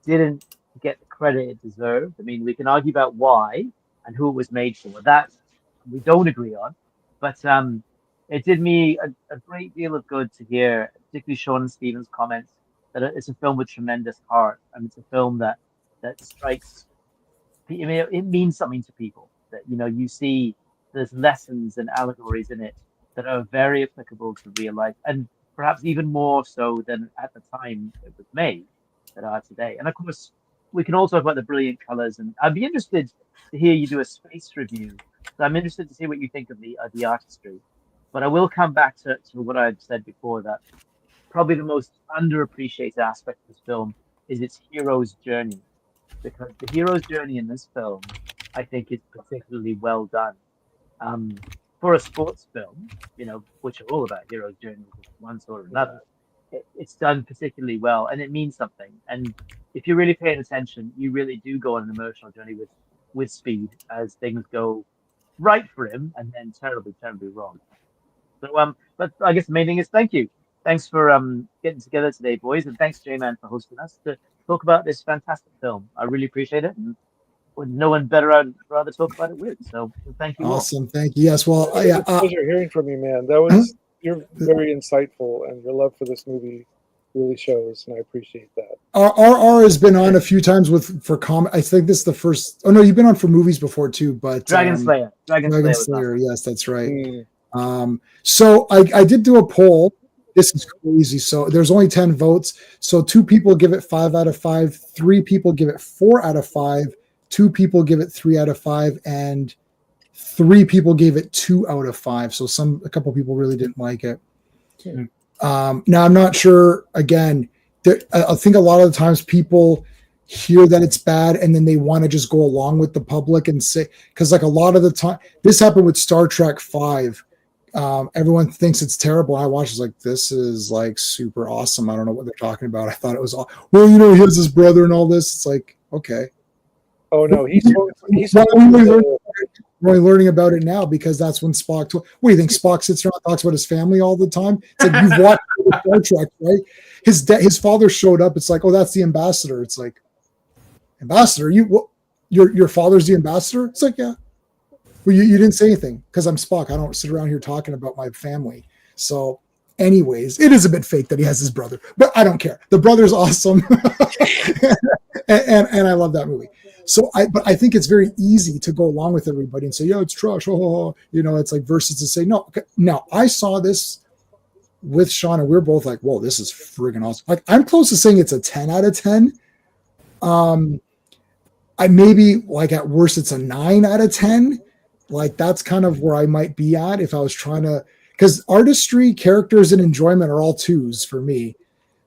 didn't get the credit it deserved. I mean, we can argue about why and who it was made for. That we don't agree on, but it did me a great deal of good to hear, particularly Sean and Stephen's comments, that it's a film with tremendous heart, and it's a film that strikes. I mean, it means something to people. That you see there's lessons and allegories in it that are very applicable to real life, and perhaps even more so than at the time it was made that are today. And of course, we can also talk about the brilliant colors. And I'd be interested to hear you do a space review. So I'm interested to see what you think of the artistry. But I will come back to what I've said before, that probably the most underappreciated aspect of this film is its hero's journey, because the hero's journey in this film, I think, is particularly well done. For a sports film, which are all about hero's journeys of one sort or another, it's done particularly well, and it means something. And if you're really paying attention, you really do go on an emotional journey with Speed as things go right for him and then terribly, terribly wrong. So, but I guess the main thing is thank you. Thanks for getting together today, boys, and thanks, J-Man, for hosting us to talk about this fantastic film. I really appreciate it, and with no one better I'd rather talk about it with. So thank you. Awesome. All. Thank you. Yes. Well, It was a pleasure hearing from you, man. You're very insightful, and your love for this movie really shows, and I appreciate that. RR has been on a few times for comment. I think this is the first. Oh no, you've been on for movies before too, but Dragon Slayer. Yes, that's right. So I did do a poll. This is crazy. So there's only 10 votes. So 2 people give it 5 out of 5. 3 people give it 4 out of 5. 2 people give it 3 out of 5, and 3 people gave it 2 out of 5. So a couple people really didn't like it. Now I'm not sure. Again, I think a lot of the times people hear that it's bad and then they want to just go along with the public and say, because like a lot of the time, this happened with Star Trek 5. Everyone thinks it's terrible. I watched, it's like, this is like super awesome. I don't know what they're talking about. I thought it was well, he has his brother and all this. It's like, okay. Oh no, he's we're only learning about it now because that's when Spock. What do you think? Spock sits around and talks about his family all the time. It's like, you've watched Star Trek, right? His father showed up. It's like, oh, that's the ambassador. It's like, ambassador? Your father's the ambassador? It's like, yeah. Well, you didn't say anything because I'm Spock. I don't sit around here talking about my family. So, anyways, it is a bit fake that he has his brother, but I don't care. The brother's awesome, and I love that movie. So, but I think it's very easy to go along with everybody and say, "Yeah, it's trash." It's like versus to say, "No." Okay. Now, I saw this with Sean, and we we're both like, "Whoa, this is friggin' awesome!" Like, I'm close to saying it's a 10 out of 10. I maybe like at worst it's a 9 out of 10. Like that's kind of where I might be at if I was trying to, because artistry, characters, and enjoyment are all 2s for me.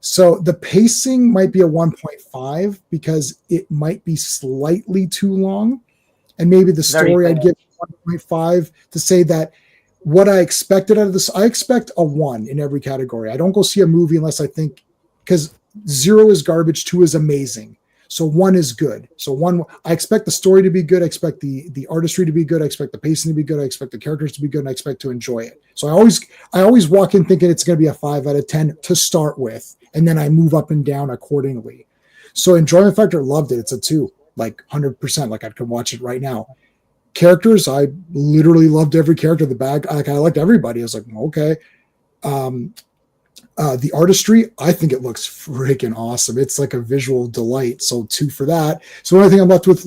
So the pacing might be a 1.5 because it might be slightly too long. And maybe the story I'd give 1.5 to say that what I expected out of this, I expect a 1 in every category. I don't go see a movie unless I think, because 0 is garbage, 2 is amazing. So 1 is good. So 1, I expect the story to be good. I expect the artistry to be good. I expect the pacing to be good. I expect the characters to be good. And I expect to enjoy it. So I always walk in thinking it's going to be a 5 out of 10 to start with. And then I move up and down accordingly. So enjoyment factor, loved it. It's a 2, like 100%. Like I could watch it right now. Characters, I literally loved every character. I liked everybody. I was like, okay. The artistry, I think it looks freaking awesome. It's like a visual delight. So 2 for that. So the only thing I'm left with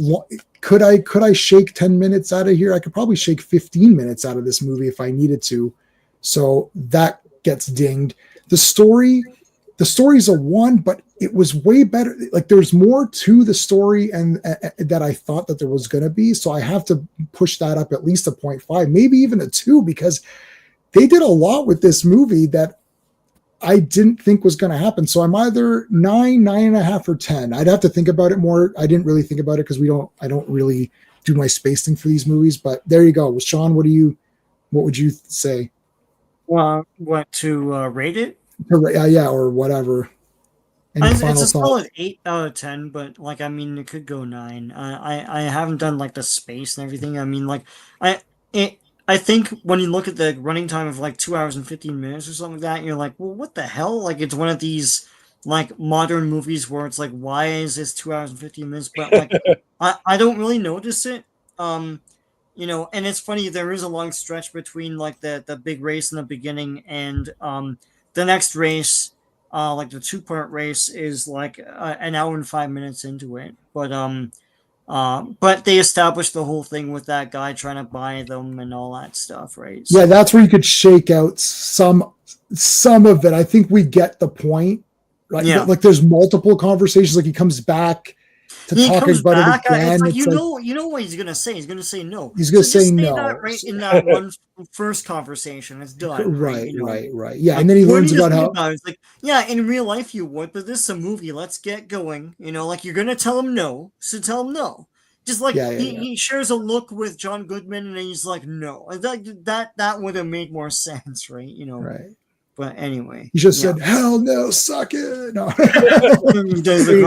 could I shake 10 minutes out of here? I could probably shake 15 minutes out of this movie if I needed to. So that gets dinged. The story's a 1, but it was way better. Like there's more to the story and that I thought that there was going to be. So I have to push that up at least a 0.5, maybe even a 2, because they did a lot with this movie that I didn't think was going to happen. So I'm either 9, 9.5, or 10. I'd have to think about it more. I didn't really think about it because I don't really do my spacing for these movies, but there you go. Sean, what would you say? Well, what to rate it? Yeah, or whatever. It's a solid 8 out of 10, but like I mean, it could go 9. I haven't done like the space and everything. I mean, like I think when you look at the running time of like 2 hours and 15 minutes or something like that, you're like, well, what the hell? Like it's one of these like modern movies where it's like, why is this 2 hours and 15 minutes? But like, I don't really notice it. You know, and it's funny, there is a long stretch between like the big race in the beginning and the next race, like the 2-part race is like an hour and 5 minutes into it. But they established the whole thing with that guy trying to buy them and all that stuff, right? So, yeah, that's where you could shake out some of it. I think we get the point, right? Yeah. Like there's multiple conversations. Like he comes back to talk about it again. It's like, you know what he's gonna say. He's gonna say no. He's gonna say no. That right in that one first conversation. It's done. Right. You know? Right. Yeah, like, and then he learns about how. It's like, yeah, in real life you would, but this is a movie. Let's get going. You know, like you're gonna tell him no, so tell him no. Just like he shares a look with John Goodman, and he's like, no. That would have made more sense, right? You know. Right. But anyway, he just said, "Hell no, suck it." No.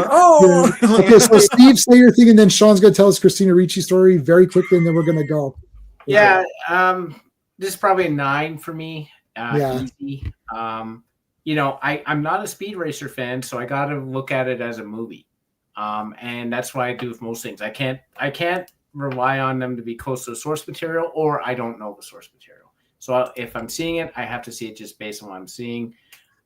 Oh. Okay, so Steve, say your thing, and then Sean's gonna tell us Christina Ricci story very quickly, and then we're gonna go. Yeah, this is probably a 9 for me. Easy. You know, I'm not a Speed Racer fan, so I got to look at it as a movie, and that's why I do with most things. I can't rely on them to be close to the source material, or I don't know the source material. So if I'm seeing it, I have to see it just based on what I'm seeing.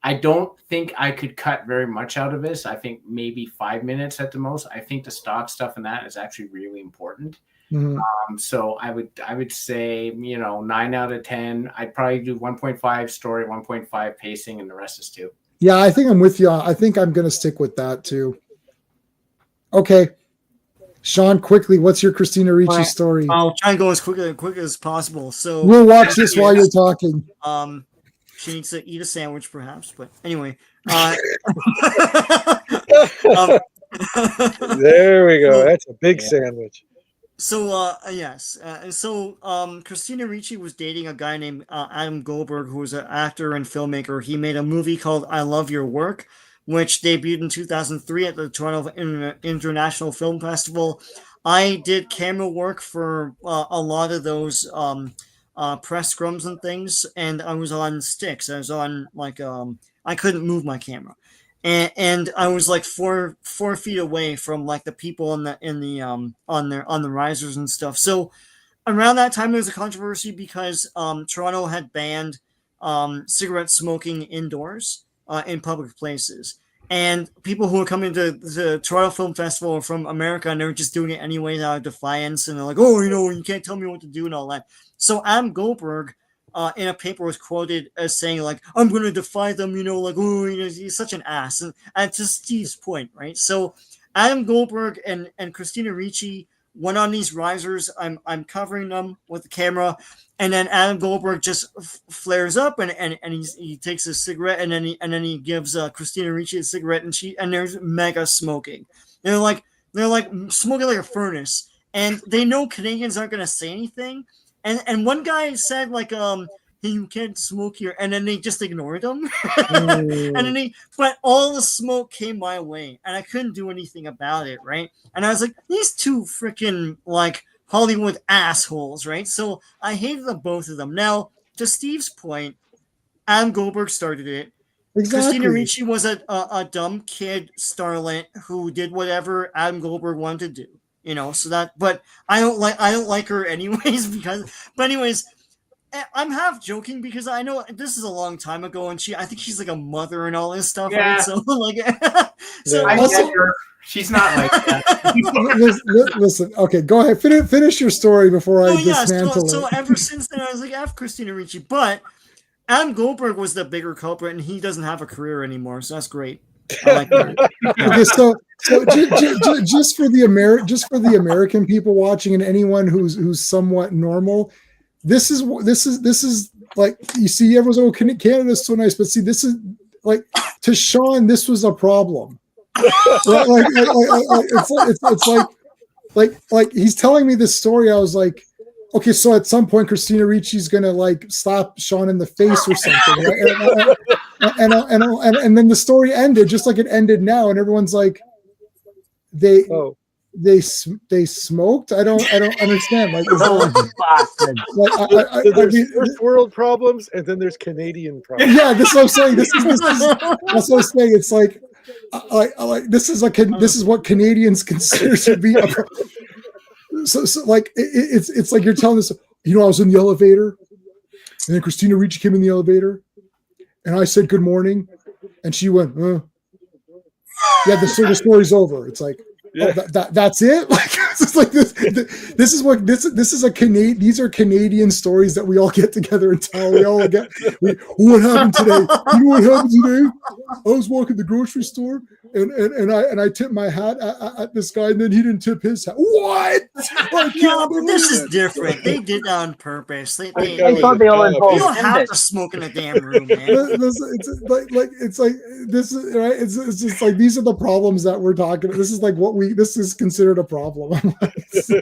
I don't think I could cut very much out of this. I think maybe 5 minutes at the most. I think the stock stuff in that is actually really important. Mm-hmm. So I would say, you know, 9 out of 10. I'd probably do 1.5 story, 1.5 pacing, and the rest is 2. Yeah, I think I'm with you. I think I'm going to stick with that too. Okay. Sean, quickly, what's your Christina Ricci story? I'll try and go as quick as possible. So we'll watch this while you're talking. She needs to eat a sandwich, perhaps. But anyway, there we go. That's a big sandwich. So yes, Christina Ricci was dating a guy named Adam Goldberg, who was an actor and filmmaker. He made a movie called "I Love Your Work," which debuted in 2003 at the Toronto International Film Festival. I did camera work for a lot of those press scrums and things, and I was on sticks. I was on like I couldn't move my camera, and I was like four feet away from like the people on the risers and stuff. So around that time, there was a controversy because Toronto had banned cigarette smoking indoors in public places. And people who are coming to the Toronto Film Festival are from America, and they're just doing it anyways out of defiance. And they're like, oh, you know, you can't tell me what to do and all that. So Adam Goldberg, in a paper, was quoted as saying, like, I'm going to defy them, you know, like, oh, you know, he's such an ass. And to Steve's point, right? So Adam Goldberg and Christina Ricci went on these risers. I'm covering them with the camera. And then Adam Goldberg just flares up and he takes a cigarette and then he gives Christina Ricci a cigarette and there's mega smoking. They're like smoking like a furnace, and they know Canadians aren't gonna say anything. And one guy said like hey, you can't smoke here, and then they just ignored him. But all the smoke came my way, and I couldn't do anything about it, right? And I was like, these two freaking like Hollywood assholes, right? So I hated the both of them. Now, to Steve's point, Adam Goldberg started it. Exactly. Christina Ricci was a dumb kid starlet who did whatever Adam Goldberg wanted to do, you know. So that, but I don't like her anyways I'm half joking because I know this is a long time ago, and I think she's like a mother and all this stuff, Yeah. right? So like, so Yeah. I also, get her. She's not like that. Listen, okay, go ahead. Finish your story before I so yeah, dismantle so it. ever since then, I was like, F Christina Ricci, but Adam Goldberg was the bigger culprit, and he doesn't have a career anymore, so that's great. I like that. Okay, so just for the American people watching and anyone who's somewhat normal, this is like, you see, everyone's, oh, Canada's so nice, but see, this is like, to Sean, this was a problem. Like he's telling me this story. I was like, okay, so at some point Christina Ricci's gonna like slap Sean in the face or something, right? And then the story ended just like it ended now, and everyone's like, they smoked. I don't understand. Like, is Those bastards. So there's first world problems, and then there's Canadian problems. Yeah, this is what I'm saying. This is that's what I'm saying. It's like, this is what Canadians consider to be a problem. So like it's like you're telling us, I was in the elevator, and then Christina Ricci came in the elevator, and I said good morning, and she went, yeah, the story's over. It's like, yeah. That's it. Like, it's like this is what this is a Canadian. These are Canadian stories that we all get together and tell. We all get. What happened today? You know what happened today? I was walking the grocery store and I tipped my hat at this guy, and then he didn't tip his hat. What? No, but this is different. They did that on purpose. They thought they all involved. You don't have to smoke in a damn room, man. It's like this is right. It's just like, these are the problems that we're talking about. This is like this is considered a problem. So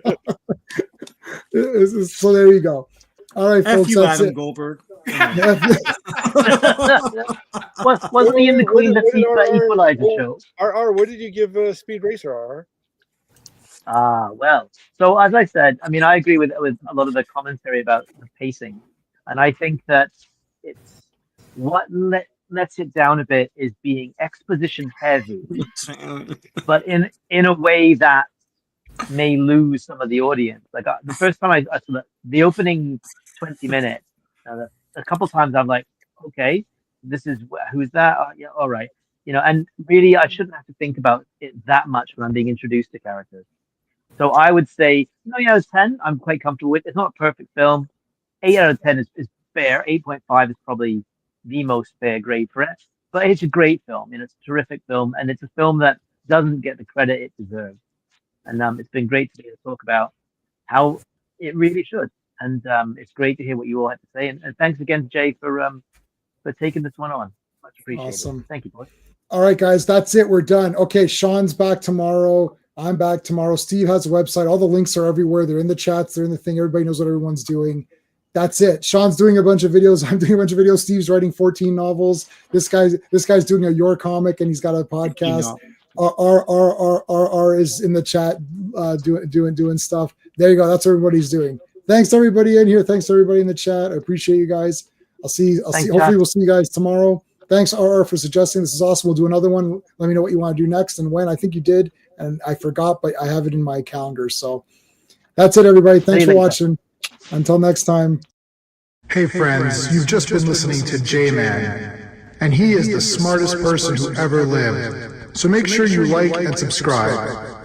there you go. All right, folks. That's Adam it. Goldberg. Wasn't he in the Queen Latifah Equalizer show? What did you give Speed Racer, Well, so as I said, I mean, I agree with a lot of the commentary about the pacing, and I think that it's what lets it down a bit is being exposition heavy, but in a way that may lose some of the audience. Like the first time I saw the opening 20 minutes, a couple times I'm like, okay, this is who's that? Yeah, all right, and really I shouldn't have to think about it that much when I'm being introduced to characters. So I would say 9 out of 10 I'm quite comfortable with. It's not a perfect film. 8 out of 10 is fair. 8.5 is probably the most fair grade for it. But it's a great film. It's a terrific film, and it's a film that doesn't get the credit it deserves. And it's been great to be able to talk about how it really should. And it's great to hear what you all had to say. And thanks again, Jay, for taking this one on. Much appreciated. Awesome. Thank you, boys. All right, guys, that's it. We're done. Okay, Sean's back tomorrow. I'm back tomorrow. Steve has a website. All the links are everywhere. They're in the chats. They're in the thing. Everybody knows what everyone's doing. That's it. Sean's doing a bunch of videos. I'm doing a bunch of videos. Steve's writing 14 novels. This guy's doing a Your Comic, and he's got a podcast. R is in the chat doing stuff. There you go. That's what everybody's doing. Thanks to everybody in here. Thanks to everybody in the chat. I appreciate you guys. I'll see. Hopefully we'll see you guys tomorrow. Thanks, RR, for suggesting this is awesome. We'll do another one. Let me know what you want to do next and when. I think you did, and I forgot, but I have it in my calendar. So that's it, everybody. Thanks for watching. Until next time. Hey friends, you've just been listening to J-Man, and he is the smartest person who ever lived. So make sure you like and subscribe.